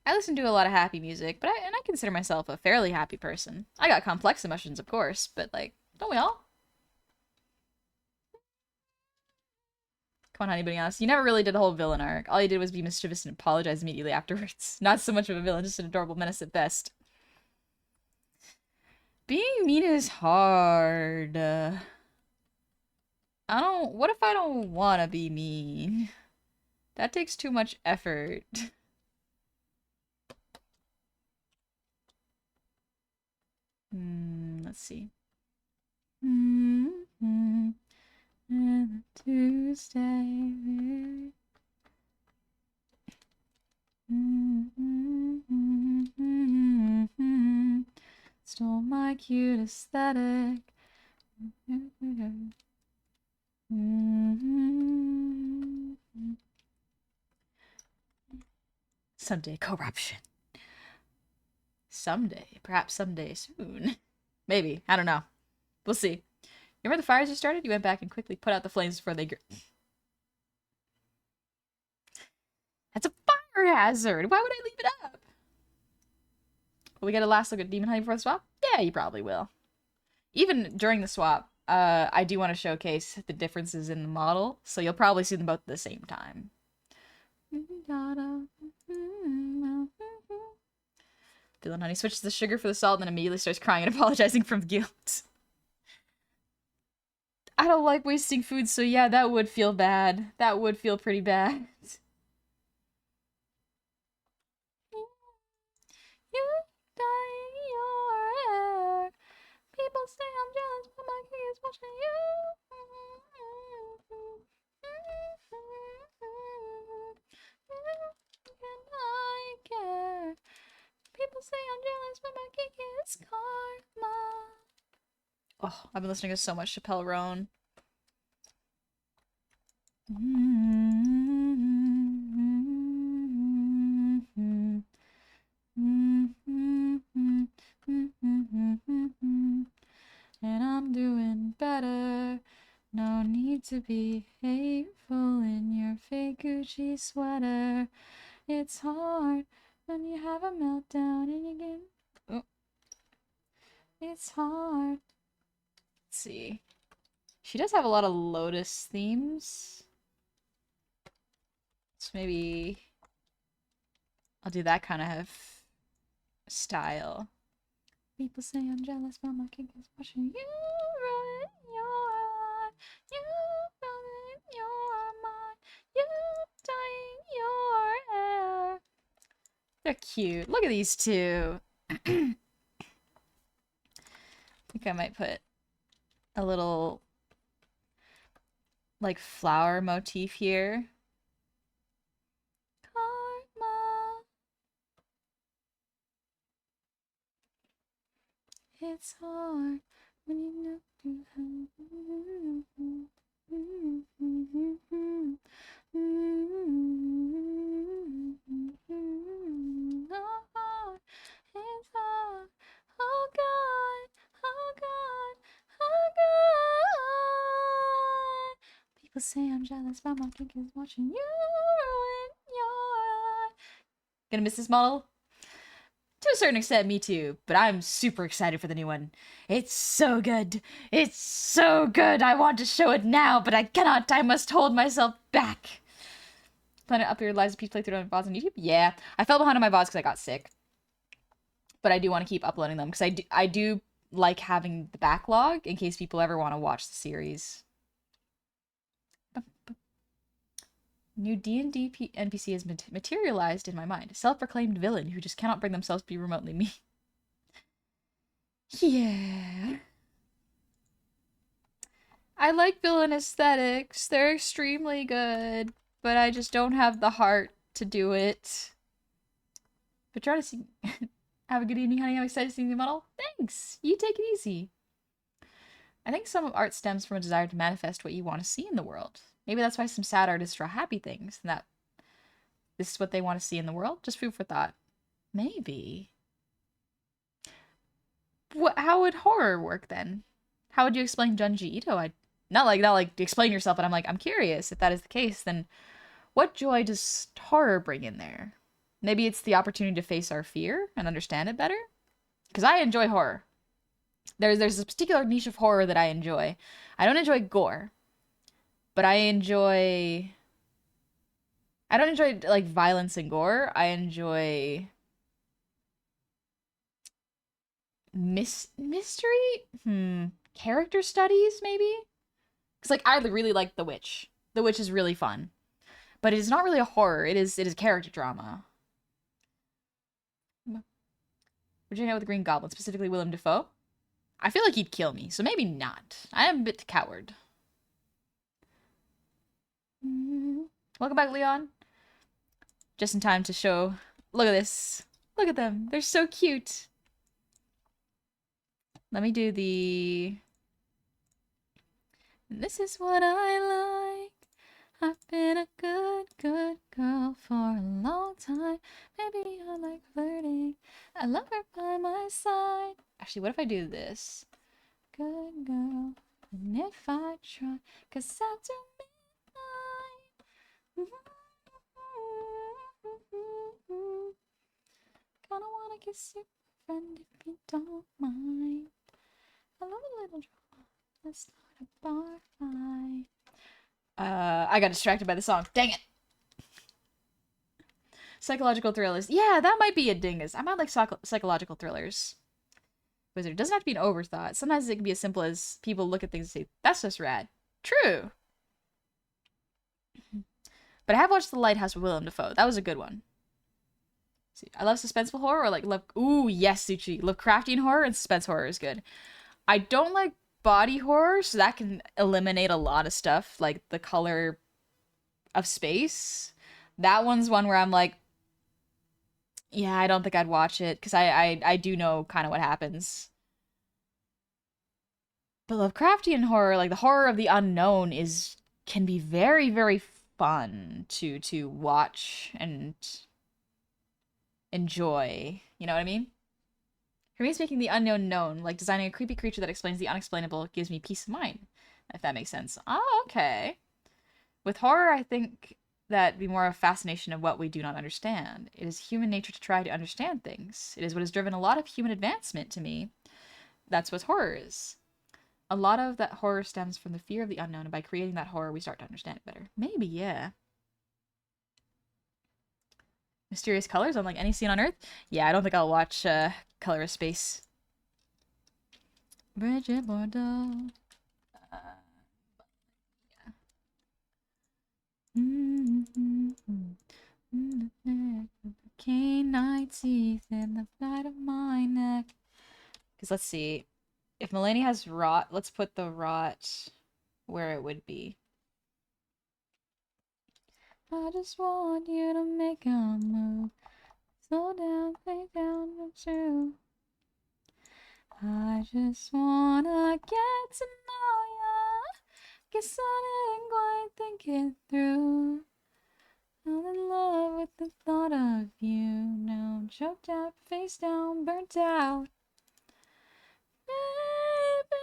I listen to a lot of happy music, but I consider myself a fairly happy person. I got complex emotions, of course, but, like, don't we all? Come on, honey, anybody else? You never really did a whole villain arc. All you did was be mischievous and apologize immediately afterwards. Not so much of a villain, just an adorable menace at best. Being mean is hard. What if I don't want to be mean? That takes too much effort. Let's see. Tuesday. Stole my cute aesthetic. Someday corruption. Someday. Perhaps someday soon. Maybe. I don't know. We'll see. You remember the fires you started? You went back and quickly put out the flames before they grew. That's a fire hazard. Why would I leave it up? Will we get a last look at Demon Honey before the swap? Yeah, you probably will. Even during the swap, I do want to showcase the differences in the model, so you'll probably see them both at the same time. Villain Honey switches the sugar for the salt and then immediately starts crying and apologizing from guilt. I don't like wasting food, so yeah, that would feel bad. That would feel pretty bad. You dyeing your hair. People say I'm jealous, but my kid is watching you. And I care. People say I'm jealous, but my kid is karma. Oh, I've been listening to so much Chappelle Roan. And I'm doing better. No need to be hateful in your fake Gucci sweater. It's hard when you have a meltdown and you get... Oh. It's hard. Let's see. She does have a lot of Lotus themes. So maybe I'll do that kind of style. People say I'm jealous, but my king is watching you ruin your life. You ruin your mind. You dyeing your hair. They're cute. Look at these two. I think I might put a little like flower motif here. Karma. It's hard when you know you have. It's hard. Oh God, oh God, oh God. People say I'm jealous, but my king is watching you ruin your life. Gonna miss this model? To a certain extent, me too, but I'm super excited for the new one. It's so good. It's so good. I want to show it now, but I cannot. I must hold myself back. Plan to up your Lies of Peace playthrough on VODs on YouTube? Yeah. I fell behind on my VODs because I got sick. But I do want to keep uploading them because I do like having the backlog in case people ever want to watch the series. New D&D NPC has materialized in my mind. Self-proclaimed villain who just cannot bring themselves to be remotely me. Yeah. I like villain aesthetics. They're extremely good. But I just don't have the heart to do it. But try to see... Have a good evening, honey. I'm excited to see the model. Thanks! You take it easy. I think some of art stems from a desire to manifest what you want to see in the world. Maybe that's why some sad artists draw happy things, and that this is what they want to see in the world. Just food for thought. Maybe. How would horror work then? How would you explain Junji Ito? Not like explain yourself, but I'm curious if that is the case. Then, what joy does horror bring in there? Maybe it's the opportunity to face our fear and understand it better. Because I enjoy horror. There's a particular niche of horror that I enjoy. I don't enjoy gore. But I don't enjoy like violence and gore. I enjoy Mystery? Character studies, maybe? Because, like, I really like The Witch. The Witch is really fun. But it is not really a horror. It is character drama. Virginia with the Green Goblin, specifically Willem Dafoe. I feel like he'd kill me, so maybe not. I am a bit coward. Welcome back, Leon. Just in time to show. Look at this. Look at them. They're so cute. Let me do the... This is what I like. I've been a good girl for a long time. Maybe I like flirting. I love her by my side. Actually, what if I do this? Good girl. And if I try, 'cause after midnight. Kinda wanna kiss your friend if you don't mind. I love a little drama. Let's start a bar fight. I got distracted by the song. Dang it. Psychological thrillers. Yeah, that might be a dingus. I might like psychological thrillers. Wizard. It doesn't have to be an overthought. Sometimes it can be as simple as people look at things and say, that's just rad. True. But I have watched The Lighthouse with Willem Dafoe. That was a good one. See, I love suspenseful horror or like love... Ooh, yes, Suchi. Lovecraftian horror and suspense horror is good. I don't like body horror, so that can eliminate a lot of stuff, like the color of space. That one's one where I'm like, yeah, I don't think I'd watch it, because I do know kind of what happens. But Lovecraftian horror, like the horror of the unknown, can be very, very fun to watch and enjoy. You know what I mean? For me, it's making the unknown known, like designing a creepy creature that explains the unexplainable gives me peace of mind, if that makes sense. Oh, okay. With horror, I think that'd be more a fascination of what we do not understand. It is human nature to try to understand things. It is what has driven a lot of human advancement to me. That's what horror is. A lot of that horror stems from the fear of the unknown, and by creating that horror, we start to understand it better. Maybe, yeah. Mysterious colors, unlike any scene on Earth? Yeah, I don't think I'll watch Color of Space. Bridget Bordeaux. Canine teeth in the flight of my neck. Because let's see. If Mulaney has rot, let's put the rot where it would be. I just want you to make a move. Slow down, lay down, and true. I just wanna get to know ya. Guess I didn't quite think it through. Fell in love with the thought of you. Now I'm choked out, face down, burnt out. Baby,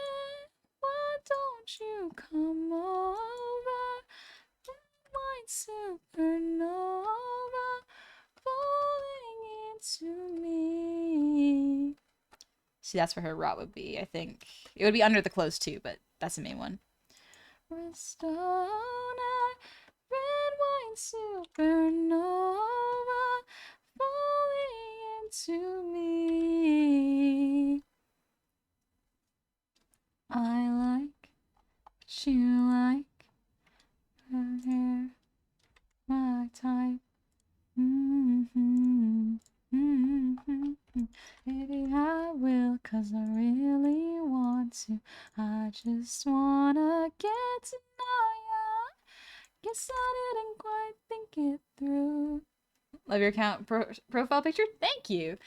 why don't you come over? White supernova falling into me. See, that's where her rot would be, I think. It would be under the clothes too, but that's the main one. Restona, red wine supernova falling into me. I like what you like. Her hair, my type. Maybe I will, 'cause I really want to. I just wanna get to know ya. Guess I didn't quite think it through. Love your account profile picture? Thank you.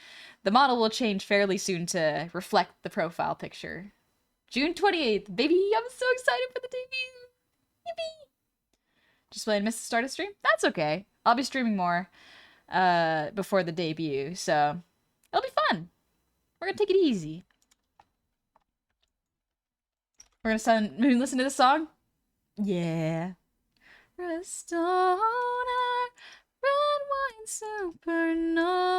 The model will change fairly soon to reflect the profile picture. June 28th. Baby, I'm so excited for the debut. Yippee! Just playing Mrs. Start a stream? That's okay. I'll be streaming more before the debut, so it'll be fun. We're gonna take it easy. We're gonna listen to this song? Yeah. Restona, red wine supernova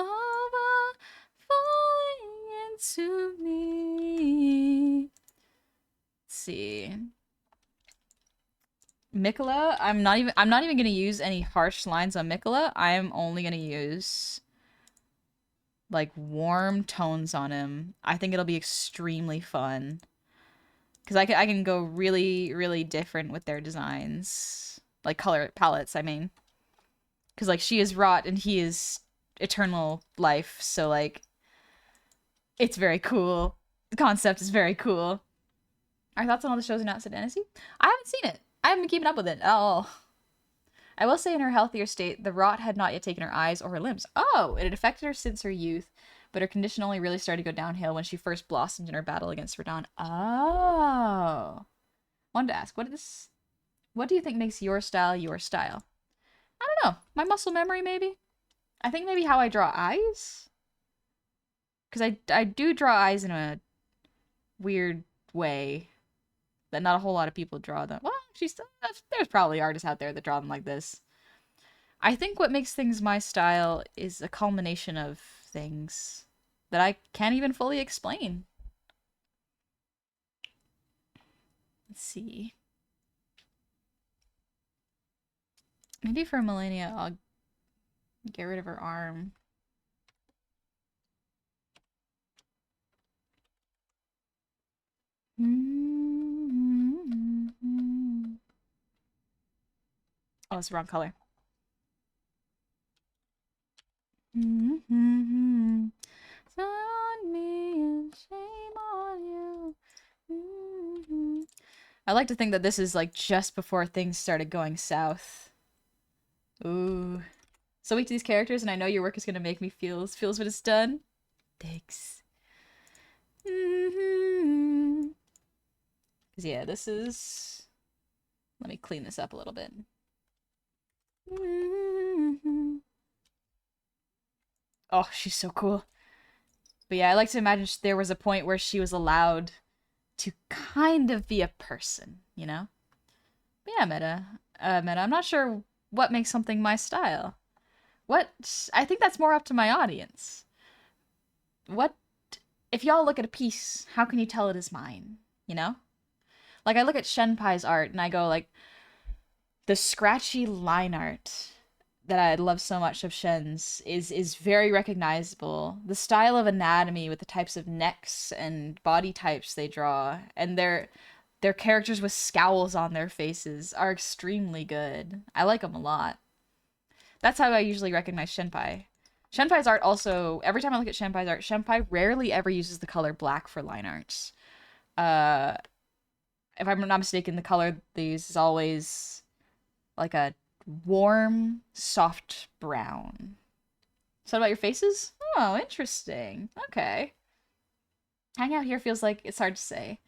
falling into me. Let's see. Mikola, I'm not even gonna use any harsh lines on Mikola. I'm only gonna use like warm tones on him. I think it'll be extremely fun. Because I can go really, really different with their designs. Like color palettes, I mean. Because, like, she is rot and he is eternal life. So, like, it's very cool. The concept is very cool. Our thoughts on all the shows announced at NSC? I haven't seen it. I haven't been keeping up with it at all. I will say in her healthier state, the rot had not yet taken her eyes or her limbs. Oh, it had affected her since her youth, but her condition only really started to go downhill when she first blossomed in her battle against Radahn. Oh. Wanted to ask, what do you think makes your style your style? I don't know. My muscle memory, maybe? I think maybe how I draw eyes? Because I do draw eyes in a weird way that not a whole lot of people draw them. Well, there's probably artists out there that draw them like this. I think what makes things my style is a culmination of things that I can't even fully explain. Let's see. Maybe for Malenia, I'll get rid of her arm. Oh, it's the wrong color. On me and shame on you. I like to think that this is like just before things started going south. Ooh. So weak to these characters, and I know your work is gonna make me feels when it's done. Thanks. Cause yeah, this is. Let me clean this up a little bit. Oh, she's so cool. But yeah, I like to imagine there was a point where she was allowed to kind of be a person, you know? But yeah, Meta. Meta, I'm not sure what makes something my style. I think that's more up to my audience. If y'all look at a piece, how can you tell it is mine? You know? Like, I look at Shenpai's art and I go, like, the scratchy line art that I love so much of Shen's is very recognizable. The style of anatomy with the types of necks and body types they draw, and their characters with scowls on their faces are extremely good. I like them a lot. That's how I usually recognize Shenpai. Shenpai's art also, every time I look at Shenpai's art, Shenpai rarely ever uses the color black for line arts. If I'm not mistaken, the color they use is always like a warm, soft brown. So what about your faces? Oh, interesting. Okay. Hanging out here feels like it's hard to say.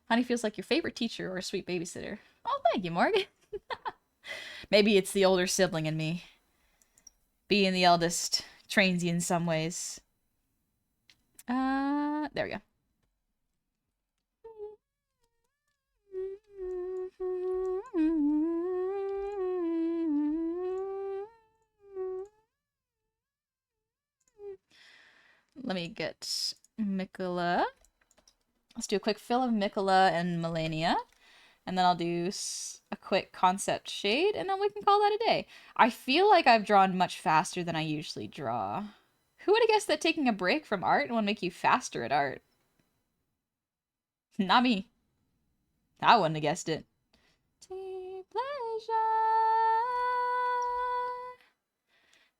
Honey feels like your favorite teacher or a sweet babysitter. Oh, thank you, Morgan. Maybe it's the older sibling in me. Being the eldest trains you in some ways. There we go. Let me get Miquella. Let's do a quick fill of Miquella and Malenia. And then I'll do a quick concept shade, and then we can call that a day. I feel like I've drawn much faster than I usually draw. Who would have guessed that taking a break from art would make you faster at art? Not me. I wouldn't have guessed it. Take pleasure.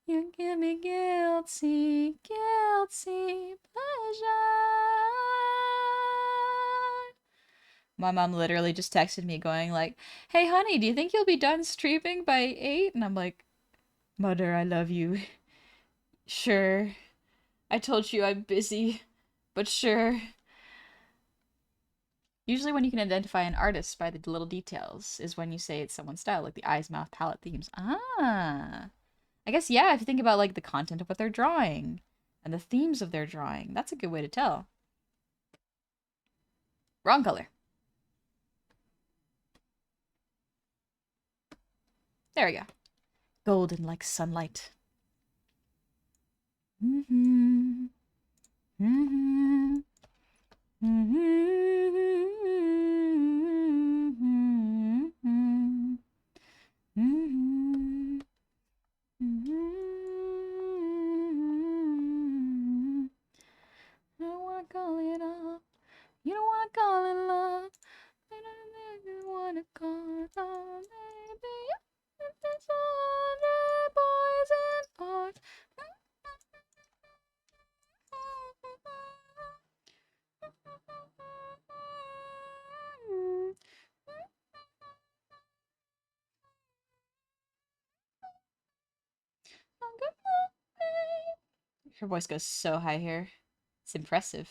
You give me guilty pleasure. My mom literally just texted me going like, "Hey honey, do you think you'll be done streaming by 8?" And I'm like, "Mother, I love you." Sure. I told you I'm busy, but sure. Usually when you can identify an artist by the little details is when you say it's someone's style, like the eyes, mouth, palette, themes. Ah. I guess, yeah, if you think about like the content of what they're drawing and the themes of their drawing, that's a good way to tell. Wrong color. There we go. Golden like sunlight. Mm-hmm. Mm-hmm. Mm-hmm. Mm-hmm. Mm-hmm. Her voice goes so high here. It's impressive.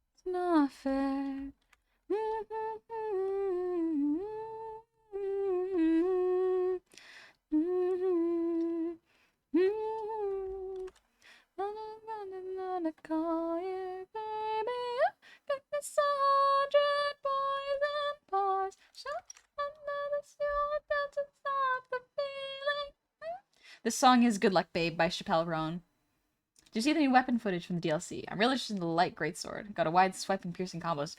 It's not fair. I'm gonna call you, baby. Got this 100 boys and bars. Shut another store doesn't stop the feeling. This song is Good Luck Babe by Chappelle Roan. Did you see the new weapon footage from the DLC? I'm really interested in the light greatsword. Got a wide swipe and piercing combos.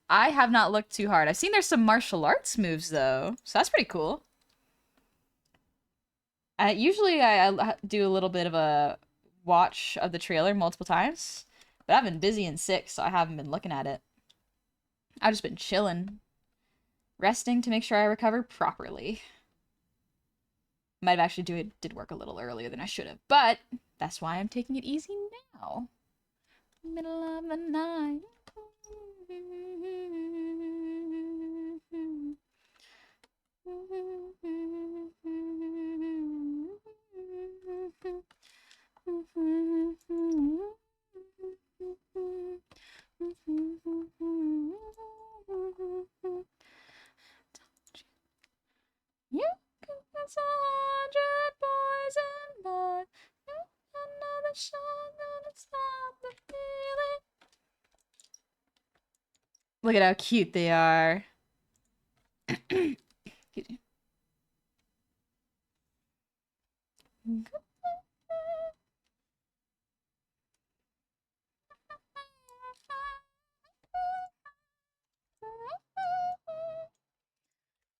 I have not looked too hard. I've seen there's some martial arts moves though, so that's pretty cool. Usually I do a little bit of a watch of the trailer multiple times, but I've been busy and sick, so I haven't been looking at it. I've just been chilling, resting to make sure I recover properly. Might have actually did work a little earlier than I should have, but that's why I'm taking it easy now. Middle of the night. You can dance 100 boys and bars. Another song gonna stop the feeling. Look at how cute they are. Excuse me.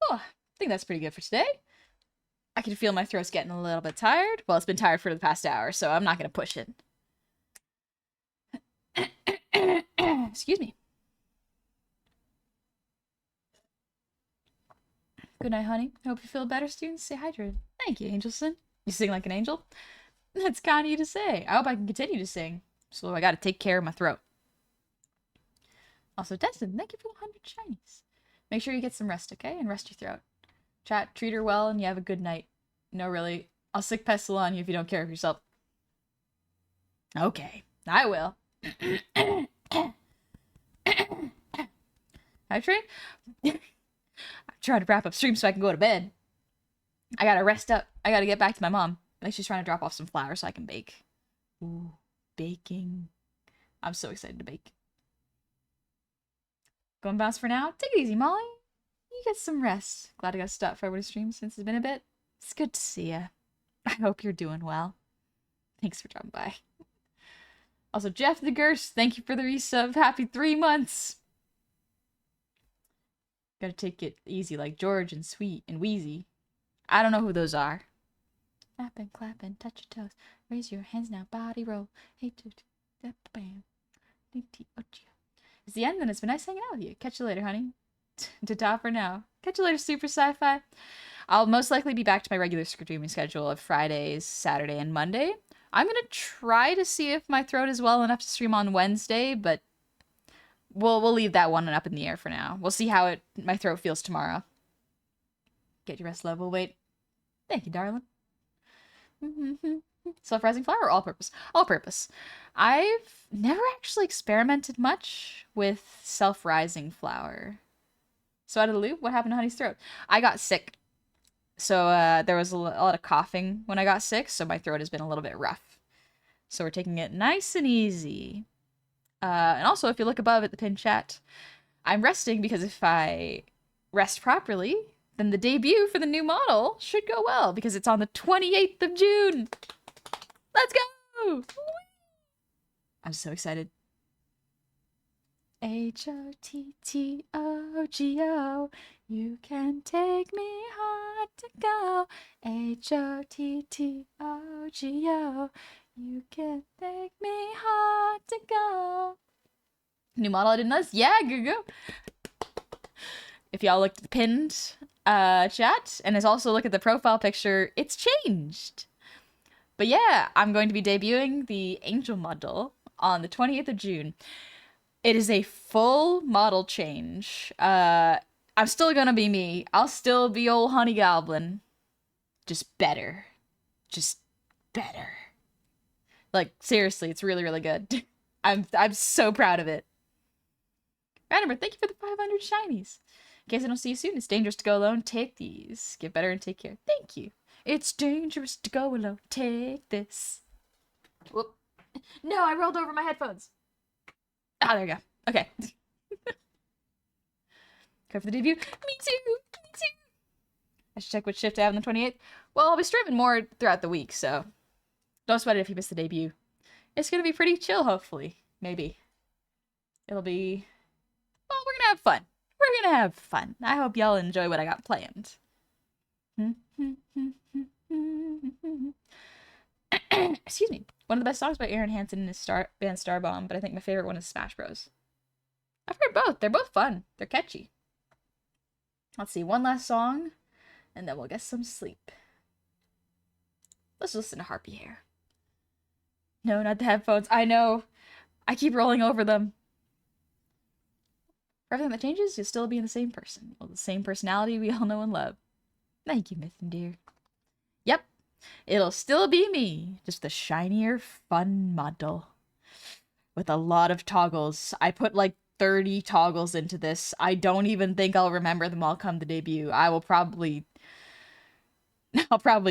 Oh, I think that's pretty good for today. I can feel my throat's getting a little bit tired. Well, it's been tired for the past hour, so I'm not going to push it. Excuse me. Good night, honey. I hope you feel better, students. Stay hydrated. Thank you, Angelson. You sing like an angel? That's kind of you to say. I hope I can continue to sing. So I got to take care of my throat. Also, Destin, thank you for the 100 shinies. Make sure you get some rest, okay? And rest your throat. Chat, treat her well, and you have a good night. No, really. I'll sick pestle on you if you don't care for yourself. Okay, I will. Hi, Train. I'm trying to wrap up stream so I can go to bed. I gotta rest up. I gotta get back to my mom. I think she's trying to drop off some flour so I can bake. Ooh, baking. I'm so excited to bake. Going bounce for now? Take it easy, Molly. You get some rest. Glad I got to stop for everybody stream since it's been a bit. It's good to see ya. I hope you're doing well. Thanks for dropping by. Also, Jeff the Gurse, thank you for the resub. Happy 3 months. Gotta take it easy like George and Sweet and Wheezy. I don't know who those are. Clapping, clapping, touch your toes. Raise your hands now, body roll. Hey, bam. It's the end, then it's been nice hanging out with you. Catch you later, honey. Ta-ta for now. Catch you later, Super Sci-Fi. I'll most likely be back to my regular streaming schedule of Fridays, Saturday, and Monday. I'm going to try to see if my throat is well enough to stream on Wednesday, but we'll leave that one up in the air for now. We'll see how my throat feels tomorrow. Get your rest level. Wait. Thank you, darling. Self-rising flour or all-purpose? All-purpose. I've never actually experimented much with self-rising flour. So out of the loop, what happened to Honey's throat? I got sick. So there was a lot of coughing when I got sick, so my throat has been a little bit rough. So we're taking it nice and easy. And also, if you look above at the pinned chat, I'm resting because if I rest properly, then the debut for the new model should go well because it's on the 28th of June. Let's go! I'm so excited. H-O-T-T-O-G-O, you can take me hard to go. H-O-T-T-O-G-O, you can take me hard to go. New model I didn't notice? Yeah, go. If y'all looked at the pinned chat, and is also look at the profile picture. It's changed. But yeah, I'm going to be debuting the Angel model on the 28th of June. It is a full model change. I'm still gonna be me. I'll still be old Honey Goblin. Just better. Just better. Like, seriously, it's really, really good. I'm so proud of it. Randomber, thank you for the 500 shinies. In case I don't see you soon, it's dangerous to go alone. Take these. Get better and take care. Thank you. It's dangerous to go alone. Take this. Whoop. No, I rolled over my headphones. Ah, there we go. Okay. Go for the debut. Me too. Me too. I should check which shift I have on the 28th. Well, I'll be streaming more throughout the week, so don't sweat it if you miss the debut. It's gonna be pretty chill, hopefully. Maybe. It'll be... Well, we're gonna have fun. We're gonna have fun. I hope y'all enjoy what I got planned. Excuse me. One of the best songs by Aaron Hansen is band Starbomb, but I think my favorite one is Smash Bros. I've heard both. They're both fun. They're catchy. Let's see. One last song, and then we'll get some sleep. Let's listen to Harpy Hair. No, not the headphones. I know. I keep rolling over them. For everything that changes, you'll still be the same person. Well, the same personality we all know and love. Thank you, Mythin dear. Yep. It'll still be me. Just the shinier, fun model. With a lot of toggles. I put like 30 toggles into this. I don't even think I'll remember them all come the debut. I'll probably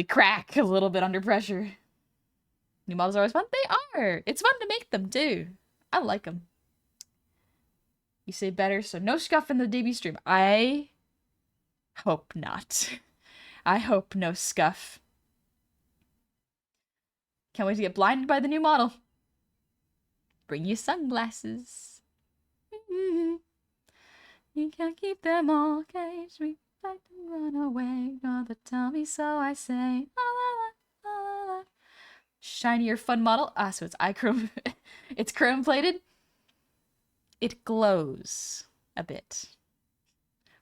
crack a little bit under pressure. New models are always fun. They are. It's fun to make them too. I like them. You say better, so no scuff in the debut stream. I hope not. I hope no scuff. Can't wait to get blinded by the new model. Bring you sunglasses. You can't keep them all caged. We fight and run away. Gonna tell me, so I say. La, la, la, la, la. Shinier, fun model. Ah, so it's chrome. It's chrome plated. It glows a bit.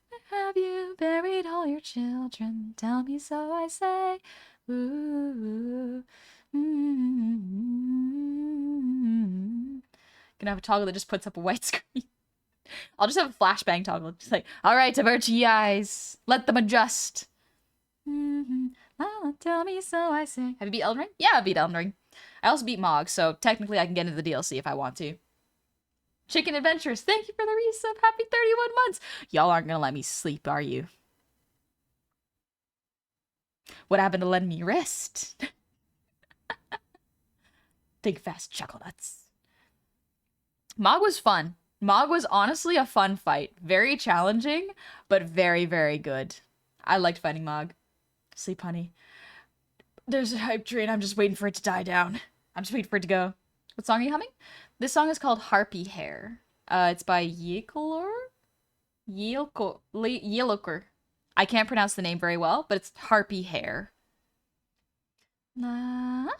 Where have you buried all your children? Tell me, so I say. Ooh. Gonna have a toggle that just puts up a white screen. I'll just have a flashbang toggle. Just like, all right, avert ye eyes. Let them adjust. Tell me, so I say. Have you beat Elden Ring? Yeah, I beat Elden Ring. I also beat Mog, so technically I can get into the DLC if I want to. Chicken Adventures, thank you for the resub. Happy 31 months. Y'all aren't gonna let me sleep, are you? What happened to letting me rest? Think fast, chuckle nuts. Mog was fun. Mog was honestly a fun fight. Very challenging, but very, very good. I liked fighting Mog. Sleep, honey. There's a hype train. I'm just waiting for it to die down. I'm just waiting for it to go. What song are you humming? This song is called Harpy Hair. It's by Yelkor? Yelkor. I can't pronounce the name very well, but it's Harpy Hair. I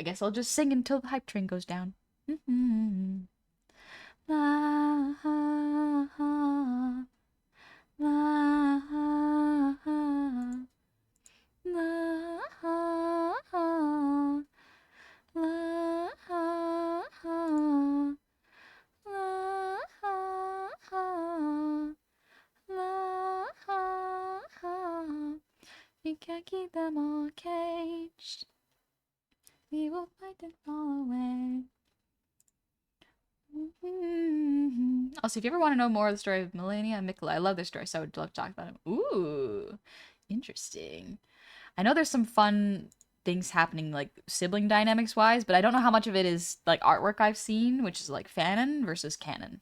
guess I'll just sing until the hype train goes down. We can't keep them all caged. We will fight and fall away. Also, if you ever want to know more of the story of Melania and Mikola, I love their story, so I would love to talk about them. Ooh, interesting. I know there's some fun things happening, like sibling dynamics wise, but I don't know how much of it is like artwork I've seen, which is like fanon versus canon.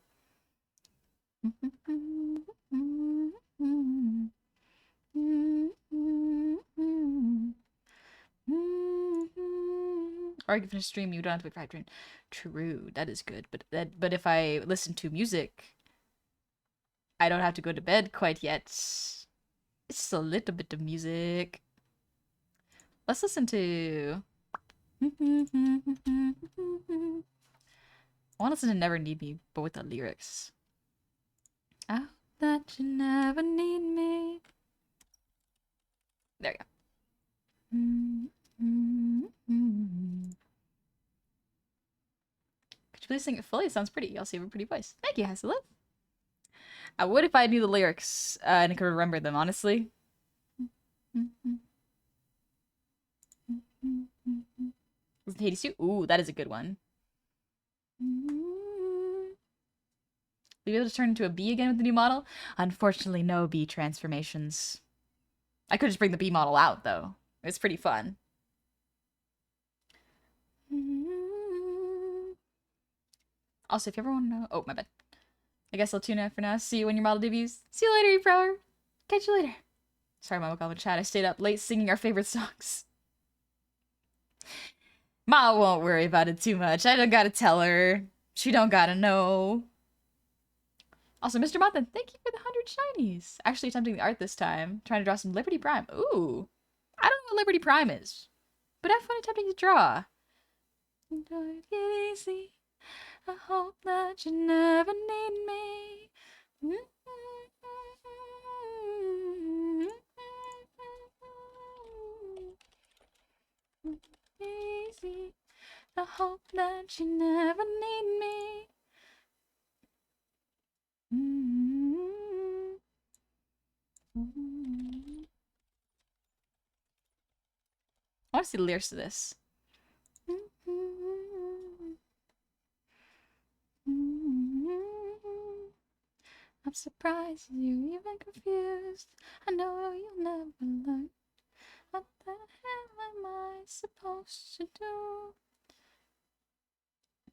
Or I can finish stream, you don't have to wait for hype train. True, that is good. But if I listen to music, I don't have to go to bed quite yet. It's a little bit of music. Let's listen to... I want to listen to Never Need Me, but with the lyrics. Out that you never need me. There you go. Could you please sing it fully? It sounds pretty. You also have a pretty voice. Thank you, Hazelip. I would if I knew the lyrics and could remember them, honestly. Was it Hades 2? Ooh, that is a good one. Will you be able to turn into a bee again with the new model? Unfortunately, no bee transformations. I could just bring the bee model out, though. It's pretty fun. Also, if you ever want to know... Oh, my bad. I guess I'll tune out for now. See you when your model debuts. See you later, E-Prower. Catch you later. Sorry, my Wakama chat. I stayed up late singing our favorite songs. Ma won't worry about it too much. I don't gotta tell her. She don't gotta know. Also, Mr. Mothman, thank you for the 100 shinies. Actually attempting the art this time. Trying to draw some Liberty Prime. Ooh. I don't know what Liberty Prime is. But have fun attempting to draw. Don't get easy. I hope that you never need me. Easy. I hope that you never need me. I want to see the lyrics to this. I'm surprised you even confused. I know you'll never learn. What the hell am I supposed to do?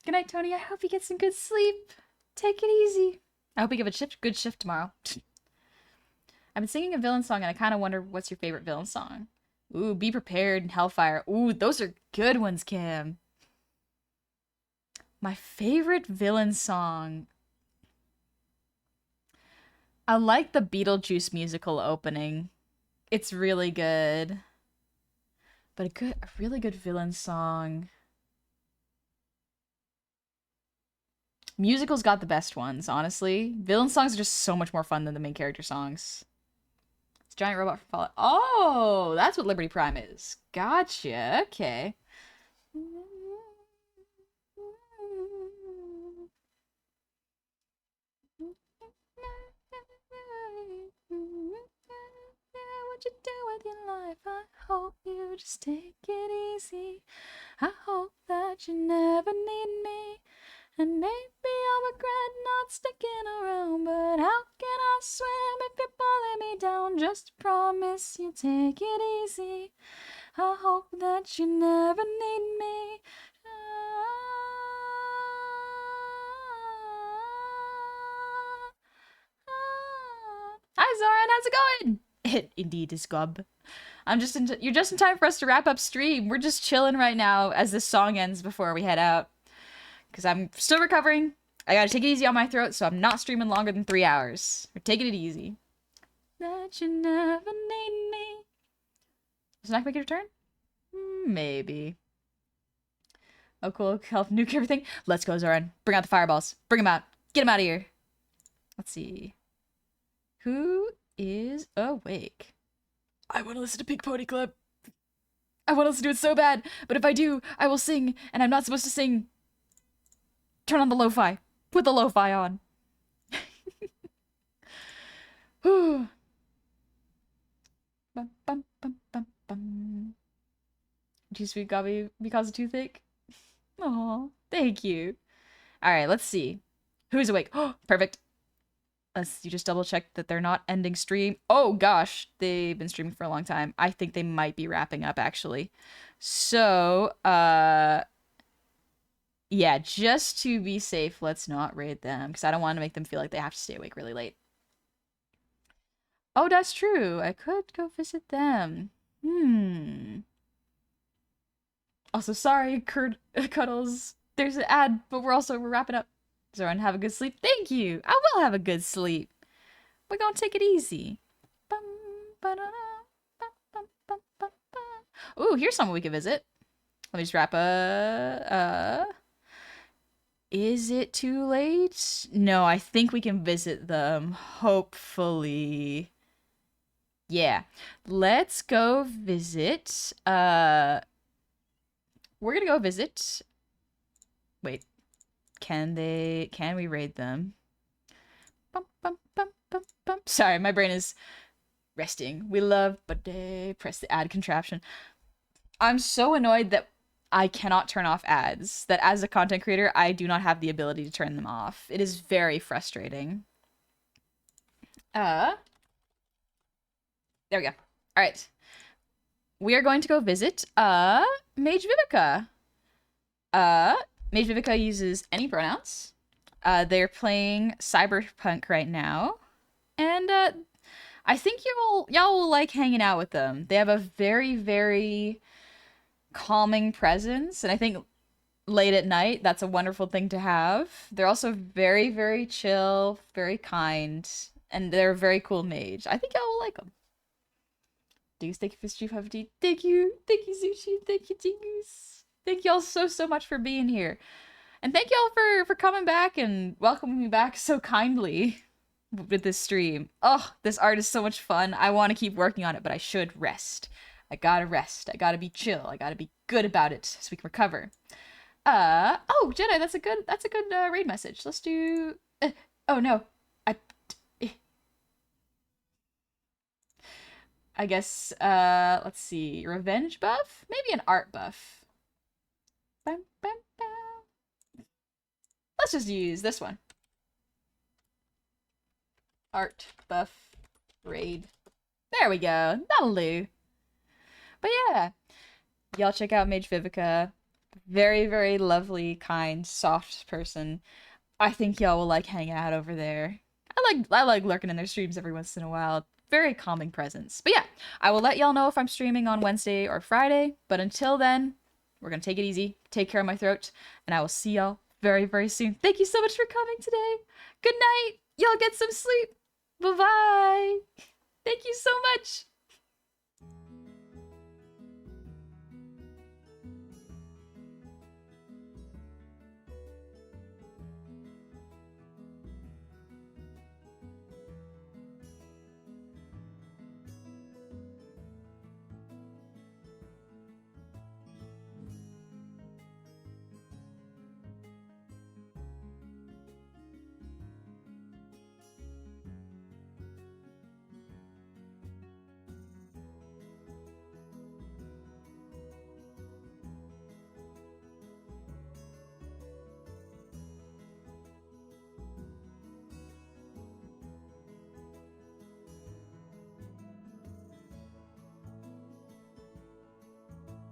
Good night, Tony. I hope you get some good sleep. Take it easy. I hope you give a good shift tomorrow. I've been singing a villain song and I kind of wonder what's your favorite villain song. Ooh, Be Prepared and Hellfire. Ooh, those are good ones, Kim. My favorite villain song. I like the Beetlejuice musical opening. It's really good. But a really good villain song. Musicals got the best ones, honestly. Villain songs are just so much more fun than the main character songs. It's a giant robot from Fallout. Oh, that's what Liberty Prime is. Gotcha. Okay. What you do with your life? I hope you just take it easy. I hope that you never need me. And maybe I'll regret not sticking around, but how can I swim if you're pulling me down? Just promise you'll take it easy. I hope that you never need me. Hi Zoran, how's it going? It indeed is gob. You're just in time for us to wrap up stream. We're just chilling right now as this song ends before we head out. Because I'm still recovering. I gotta take it easy on my throat, so I'm not streaming longer than 3 hours. We're taking it easy. That you never need me. Does Snack make a return? Maybe. Oh, cool. Help nuke everything. Let's go, Zoran. Bring out the fireballs. Bring them out. Get them out of here. Let's see. Who is awake? I want to listen to Pink Pony Club. I want to listen to it so bad, but if I do, I will sing, and I'm not supposed to sing. Turn on the lo-fi. Put the lo-fi on. Whew. Bum, bum, bum, bum, bum. Too sweet, Gobby, because of toothache? Aw, thank you. Alright, let's see. Who's awake? Oh, perfect. You just double check that they're not ending stream. Oh gosh, they've been streaming for a long time. I think they might be wrapping up actually. So, yeah, just to be safe, let's not raid them because I don't want to make them feel like they have to stay awake really late. Oh, that's true. I could go visit them. Also, sorry, Cuddles. There's an ad, but we're wrapping up. Zoran, have a good sleep. Thank you. I will have a good sleep. We're gonna take it easy. Ooh, here's someone we can visit. Let me just wrap Is it too late? No, I think we can visit them. Hopefully. Yeah. Let's go visit. We're gonna go visit. Wait. Can we raid them? Bum, bum, bum, bum, bum. Sorry, my brain is resting. We love, but they press the ad contraption. I'm so annoyed that I cannot turn off ads. That as a content creator, I do not have the ability to turn them off. It is very frustrating. There we go. All right. We are going to go visit Mage Vivica. Mage Vivica uses any pronouns. They're playing Cyberpunk right now. And I think y'all will like hanging out with them. They have a very, very calming presence, and I think late at night, that's a wonderful thing to have. They're also very, very chill, very kind, and they're a very cool mage. I think y'all will like them. Dingus, thank you for Street 50. Thank you, Sushi. Thank you, Dingus. Thank y'all so much for being here, and thank y'all for coming back and welcoming me back so kindly with this stream. Oh, this art is so much fun. I want to keep working on it, but I should rest. I gotta rest. I gotta be chill. I gotta be good about it so we can recover. Oh, Jedi, that's a good raid message. Let's do. Oh no, I guess. Let's see. Revenge buff, maybe an art buff. Bam, bam, bam. Let's just use this one. Art buff raid. There we go. That'll do. But yeah, y'all check out Mage Vivica. Very, very lovely, kind, soft person. I think y'all will like hanging out over there. I like lurking in their streams every once in a while. Very calming presence. But yeah, I will let y'all know if I'm streaming on Wednesday or Friday. But until then, we're gonna take it easy, take care of my throat, and I will see y'all very, very soon. Thank you so much for coming today. Good night. Y'all get some sleep. Bye-bye. Thank you so much.